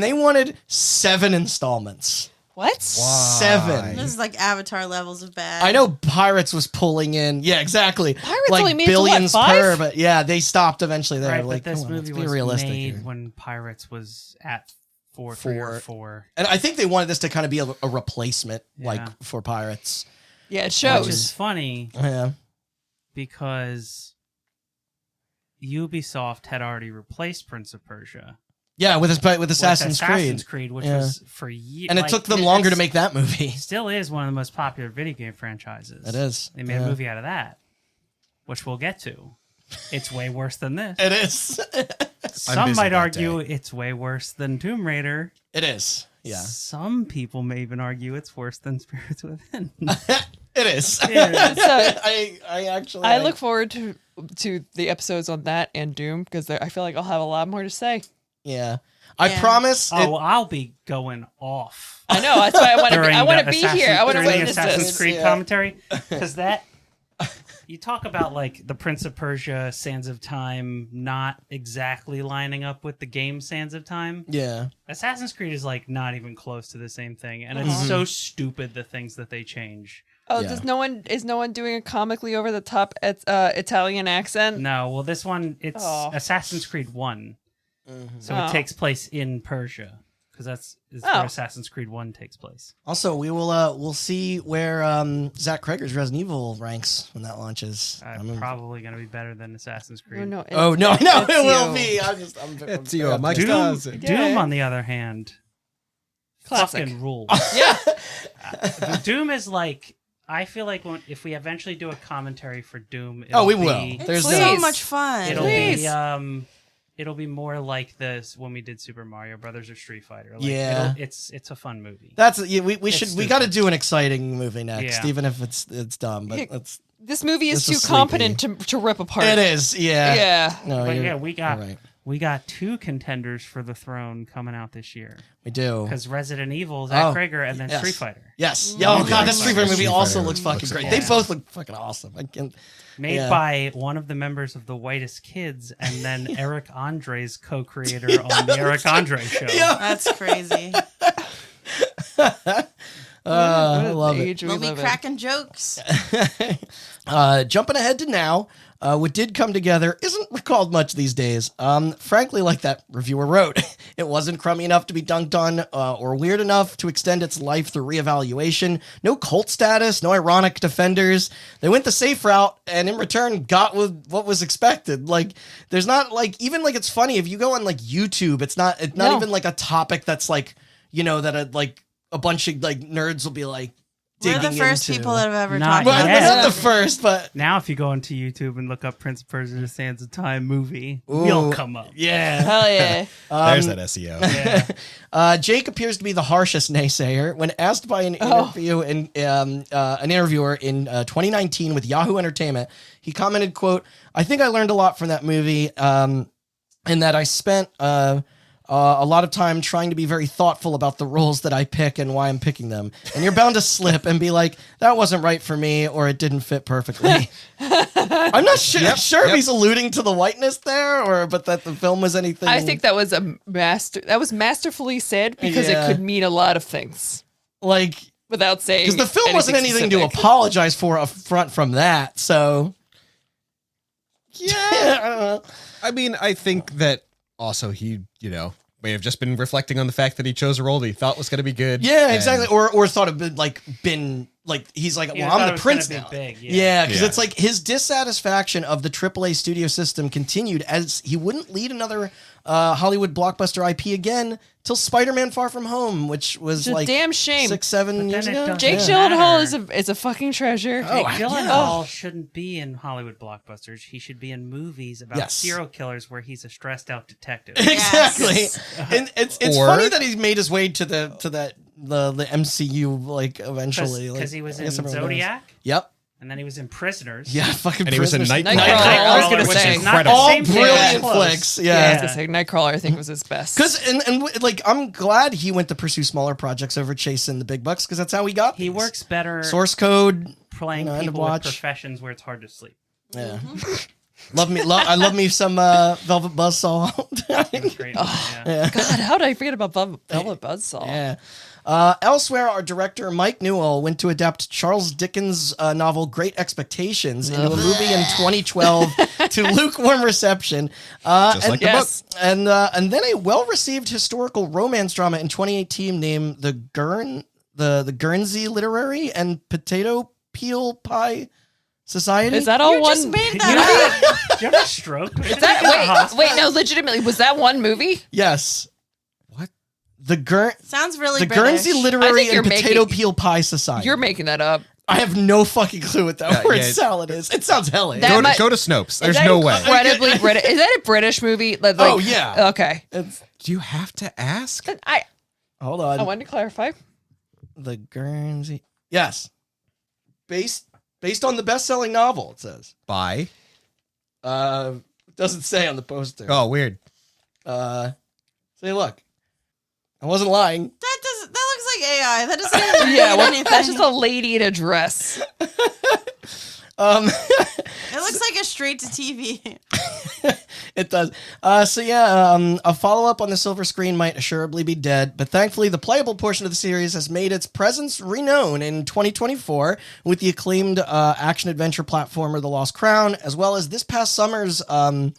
they wanted 7 installments.
What?
7.
This is like Avatar levels of bad.
I know Pirates was pulling in. Yeah, exactly.
Pirates
like
only made it to what,
billions
5?
per, but yeah, they stopped eventually there.
Right,
Like,
but this
come on, let's
movie
be
was
realistic
made
here.
when Pirates was at 3 or 4.
And I think they wanted this to kind of be a replacement,
Yeah.
like, for Pirates.
Yeah, it
Which
shows.
is funny
Yeah.
because Ubisoft had already replaced Prince of Persia
Yeah, with Assassin's Creed.
Assassin's Creed, which
Yeah.
was for years.
And it took them longer to make that movie.
Still is one of the most popular video game franchises.
It is.
They made a movie out of that, which we'll get to. It's way worse than this.
It is.
Some
busy
might
that
argue
day.
it's way worse than Tomb Raider.
It is. Yeah.
Some people may even argue it's worse than Spirits Within.
It is.
Yeah.
So-
I
look forward to the episodes on that and Doom because I feel like I'll have a lot more to say.
Yeah. I
Yeah.
promise.
Oh, I'll be going off.
I know that's why I want to.
during
I want to
the
be here. I want to
during the
witness
Assassin's
this.
Creed
Yeah.
commentary because that you talk about like the Prince of Persia, Sands of Time, not exactly lining up with the game Sands of Time.
Yeah.
Assassin's Creed is like not even close to the same thing, and
Uh-huh.
it's so stupid the things that they change.
Oh,
Yeah.
is no one doing a comically over the top Italian accent?
No, well, this one it's
Oh.
Assassin's Creed 1, so
Oh.
it takes place in Persia because that's
Oh.
where Assassin's Creed 1 takes place.
Also, we'll see where Zach Kreger's Resident Evil ranks when that launches.
Probably going to be better than Assassin's Creed.
Oh no!
Oh no, I know
it's
it will
you.
be.
It's you, Mike
Doom,
Dawson.
Doom, on the other hand,
Classic.
fucking rules.
Yeah.
Doom is like, I feel like if we eventually do a commentary for Doom,
Oh, we
it'll
will.
be-
There's
It's
no.
so much fun.
It'll be more like this when we did Super Mario Brothers or Street Fighter. Like,
Yeah.
it's a fun movie.
That's we
It's
should we
stupid.
got to do an exciting movie next,
Yeah.
even if it's dumb. But
Hey,
it's
This movie is
This
too
is
competent to rip apart.
it is. Yeah.
Yeah.
No,
But
you're-
yeah, we got
you're right.
we got 2 contenders for the throne coming out this year
We do.
because Resident Evil, Zach
Oh,
Kreger, and then
yes.
Street Fighter,
Yes. Yeah, oh god, that Street Fighter movie
Street
also
Fighter
looks fucking
looks
great.
awesome.
They both look fucking awesome. I can.
made
Yeah.
by one of the members of the Whitest Kids, and then Eric Andre's co-creator on the Eric Andre show.
Yeah.
That's crazy.
I love it.
age we
We'll be
live in.
cracking jokes.
Jumping ahead to now, what did come together isn't recalled much these days. Frankly, like that reviewer wrote, it wasn't crummy enough to be dunked on or weird enough to extend its life through reevaluation. No cult status, no ironic defenders. They went the safe route and in return got with what was expected. Like, there's not like, even like it's funny if you go on like YouTube, it's not
No.
even like a topic that's like, that like a bunch of like nerds will be like,
We're the
digging
first
into.
people that have ever
Not
talked
Well,
about
yet.
they're
this.
not the first, but
Now, if you go onto YouTube and look up Prince of Persia: Sands of Time movie,
Ooh.
you'll come up.
yeah.
Hell yeah.
There's that SEO.
Yeah.
Jake appears to be the harshest naysayer. When asked by an interviewer in 2019 with Yahoo Entertainment, he commented, "quote I think I learned a lot from that movie, and that I spent a lot of time trying to be very thoughtful about the roles that I pick and why I'm picking them. And you're bound to slip and be like, that wasn't right for me, or it didn't fit perfectly." I'm not sure if he's alluding to the whiteness there, but that the film was anything.
I think that was masterfully said because
Yeah.
it could mean a lot of things.
like
without saying
Because the film wasn't anything to
specific.
apologize for up front from that. So,
Yeah.
I don't know.
I mean, I think that also he, may have just been reflecting on the fact that he chose a role that he thought was going to be good.
Yeah,
and-
exactly. Or thought it been like he's like,
Yeah,
well,
thought
I'm
it
the
was
prince
gonna
now.
be big,
Yeah, because
Yeah.
it's like his dissatisfaction of the AAA studio system continued as he wouldn't lead another Hollywood blockbuster IP again till Spider-Man: Far From Home, which was
It's a
like
damn shame.
6-7 years
then it
ago.
doesn't
Jake
Yeah.
Gyllenhaal
matter.
is a fucking treasure.
Oh,
Jake
yeah.
Gyllenhaal shouldn't be in Hollywood blockbusters. He should be in movies about
Yes.
serial killers where he's a stressed out detective.
Exactly, and it's
Or-
funny that he's made his way to the MCU like eventually,
Because
like,
he was
I
in
guess everyone knows.
Zodiac,
Yep.
and then he was in Prisoners.
Yeah, fucking.
And he was in
Prisoners.
Nightcrawler.
I was gonna
which
say.
is incredible.
All
Same thing,
brilliant
close.
flicks.
I
Yeah.
was gonna say Nightcrawler. I think was his best.
Because and like I'm glad he went to pursue smaller projects over chasing the big bucks because that's how he got.
He
these.
works better
Source code.
playing
end of
people with
watch.
professions where it's hard to sleep.
Yeah. I love me some Velvet Buzzsaw.
It's great. Yeah.
God, how did I forget about Velvet Buzzsaw?
Yeah. Elsewhere, our director Mike Newell went to adapt Charles Dickens' novel Great Expectations into a movie in 2012 to lukewarm reception.
Just
and,
like the
Yes.
book.
and then a well-received historical romance drama in 2018 named the Guernsey Literary and Potato Peel Pie Society.
Is that all
You
one?
just made that up.
Did you have a stroke?
Is that wait, no, legitimately, was that one movie?
Yes.
What?
Sounds really
The
British.
Guernsey
I
Literary
think
and
you're
Potato
making-
Peel Pie Society.
You're making that up.
I have no fucking clue what that word
yeah.
salad is. It sounds hellish.
That
Go to,
might-
go to Snopes. There's
Is that
no way.
Incredibly British. Is that a British movie? Like,
Oh, yeah.
Okay.
Do you have to ask?
Hold on.
I wanted to clarify.
The Guernsey. Yes. Based on the best-selling novel, it says.
Bye.
Doesn't say on the poster.
Oh, weird.
Say, look. I wasn't lying.
That looks like AI. That doesn't even
Yeah,
mean
well,
anything.
that's just a lady in a dress.
It looks like a straight to TV.
It does. A follow-up on the silver screen might assuredly be dead, but thankfully the playable portion of the series has made its presence renowned in 2024 with the acclaimed action-adventure platformer The Lost Crown, as well as this past summer's The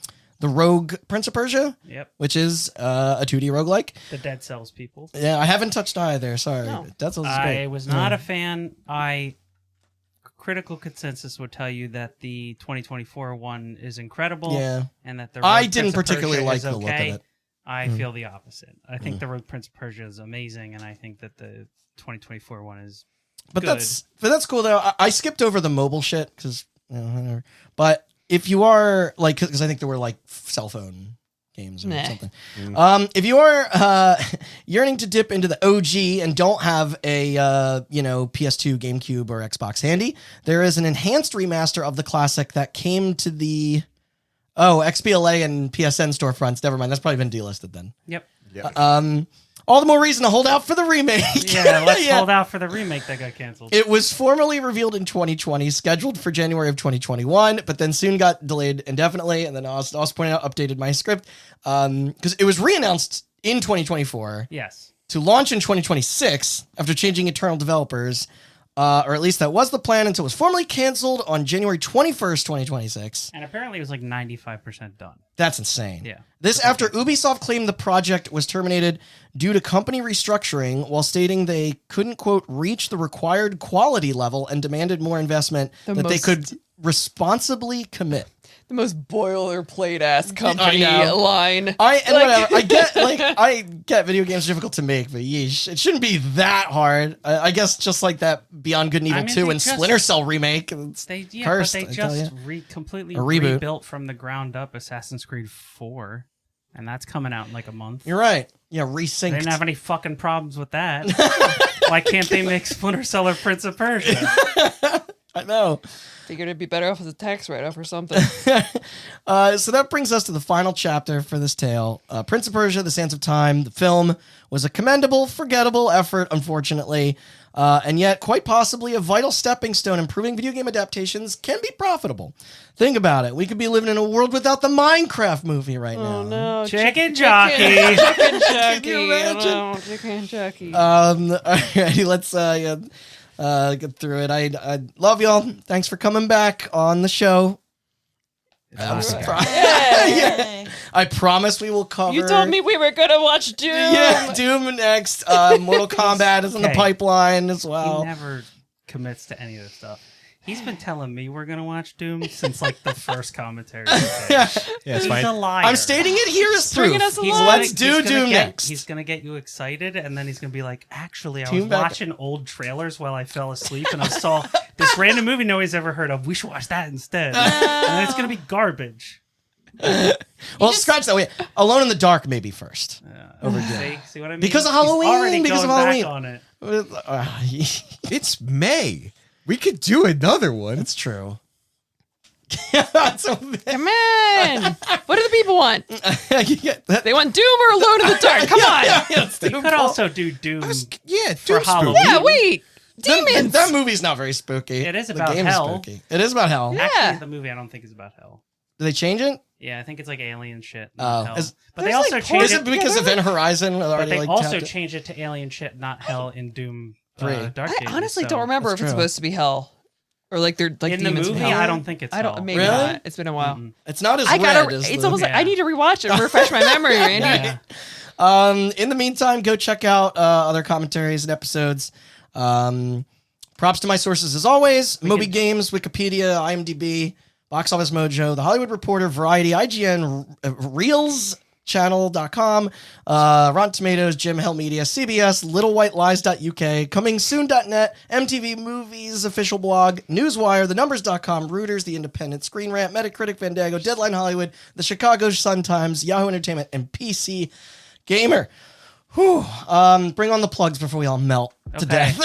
Rogue Prince of Persia,
Yep.
which is a 2D roguelike.
The Dead Cells people.
Yeah, I haven't touched either. Sorry.
No.
That's
I
great.
was not a fan. Critical consensus would tell you that the 2024 one is incredible.
Yeah.
And that the
I
Rogue
didn't
Prince of
particularly
Persia
like
is
the look of
okay.
it.
I feel the opposite. I think the Rogue Prince of Persia is amazing, and I think that the 2024 one is
But
good.
that's cool though. I skipped over the mobile shit because whatever. But if you are like, because I think there were like cell phone games or
Nah.
something. If you are yearning to dip into the OG and don't have a PS2, GameCube, or Xbox handy, there is an enhanced remaster of the classic that came to the XBLA and PSN storefronts. Never mind, that's probably been delisted then.
Yep.
All the more reason to hold out for the remake.
Yeah, let's hold out for the remake that got canceled.
It was formally revealed in 2020, scheduled for January of 2021, but then soon got delayed indefinitely. And then I also pointed out, updated my script because it was re-announced in 2024
Yes.
to launch in 2026 after changing internal developers, or at least that was the plan until it was formally canceled on January 21st, 2026.
And apparently it was like 95% done.
That's insane.
Yeah.
This after Ubisoft claimed the project was terminated due to company restructuring while stating they couldn't, quote, reach the required quality level and demanded more investment they
most-
could responsibly commit.
The most boilerplate ass company
know.
line.
Whatever. I get video games difficult to make, but yeesh, it shouldn't be that hard. I guess just like that Beyond Good and Evil
I mean,
2
they
and
just-
Splinter Cell remake. It's cursed,
but
I
they
tell
just
ya.
completely
A reboot.
rebuilt from the ground up Assassin's Creed 4, and that's coming out in like a month.
You're right. Yeah,
They
resynced.
didn't have any fucking problems with that. Why can't they make Splinter Cell or Prince of Persia?
I know.
Figured it'd be better off as a tax write-off or something.
So that brings us to the final chapter for this tale. Prince of Persia, The Sands of Time, the film, was a commendable, forgettable effort, unfortunately, and yet quite possibly a vital stepping stone in proving video game adaptations can be profitable. Think about it. We could be living in a world without the Minecraft movie right now.
Oh no,
Chicken jockey.
Chicken
Can
jockey.
you imagine?
Oh, chicken jockey.
Alrighty, let's get through it. I love y'all. Thanks for coming back on the show. I'm surprised.
Yay.
I promise we will cover.
You told me we were gonna watch Doom.
Yeah, Doom next. Mortal Kombat is in the
Okay.
pipeline as
He
well.
never commits to any of this stuff. He's been telling me we're gonna watch Doom since like the first commentary.
Yeah, it's
He's
fine.
a liar.
I'm stating it here as
Stringing
proof.
us
He's
along.
Let's
gonna-
do
he's gonna
Doom
get-
next.
He's gonna get you excited, and then he's gonna be like, "Actually, I
Tune
was
back-
watching old trailers while I fell asleep, and I saw this random movie nobody's ever heard of. We should watch that instead." And then it's gonna be garbage.
Well, scratch that way. Alone in the Dark, maybe first.
Over see what I mean?
Because of
He's
Halloween,
already
because of
going back
Halloween.
on it.
It's May. We could do another one.
It's true. So,
Come on. What do the people want?
that,
They want Doom or Alone in the Dark. Come on.
let's do
You could
both.
also do Doom.
Yeah,
For
Doom
Halloween.
spooky.
Yeah, wait. Demons.
That movie's not very spooky.
It is
The
about
game is
hell.
spooky. It is about hell.
Yeah.
Actually, the movie I don't think is about hell.
Do they change it?
Yeah, I think it's like alien shit.
Oh.
Not hell.
Is-
But they
there's,
also
like,
changed
Is
it.
it because Event Horizon?
But they also
tapped it?
changed it to alien shit, not hell, in Doom
Three.
Dark
I
Ages,
honestly
so-
don't remember
That's
if it's
true.
supposed to be hell. Or like they're like
In the
demons from
movie,
hell.
I don't think it's
I don't.
hell.
Maybe
Really?
not. It's been a while.
Mm-mm.
It's not as
I
red
gotta.
as
It's
the-
almost like
Yeah.
I need to rewatch it and refresh my memory, Randy.
Yeah.
In the meantime, go check out other commentaries and episodes. Props to my sources as always: Moby Games, Wikipedia, IMDb, Box Office Mojo, The Hollywood Reporter, Variety, IGN, ReelsChannel.com, Rotten Tomatoes, Jim Hell Media, CBS, LittleWhiteLies.uk, ComingSoon.net, MTV Movies official blog, Newswire, TheNumbers.com, Reuters, The Independent, Screen Rant, Metacritic, Fandango, Deadline Hollywood, The Chicago Sun-Times, Yahoo Entertainment, and PC Gamer. Whew. Bring on the plugs before we all melt to
Okay.
death.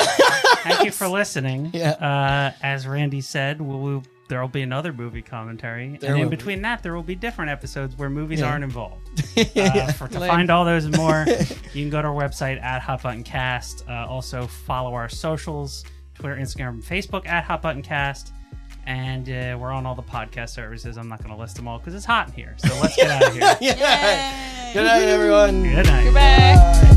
Thank you for listening.
Yeah.
As Randy said, there will be another movie commentary,
There
and in
will be.
between that, there will be different episodes where movies
Yeah.
aren't involved. To
Lame.
find all those and more, you can go to our website at HotButtonCast. Also, follow our socials: Twitter, Instagram, and Facebook at HotButtonCast. And we're on all the podcast services. I'm not going to list them all because it's hot in here. So let's get out of here.
Yeah.
Yay.
Good night, everyone.
Good night.
Goodbye.
Bye.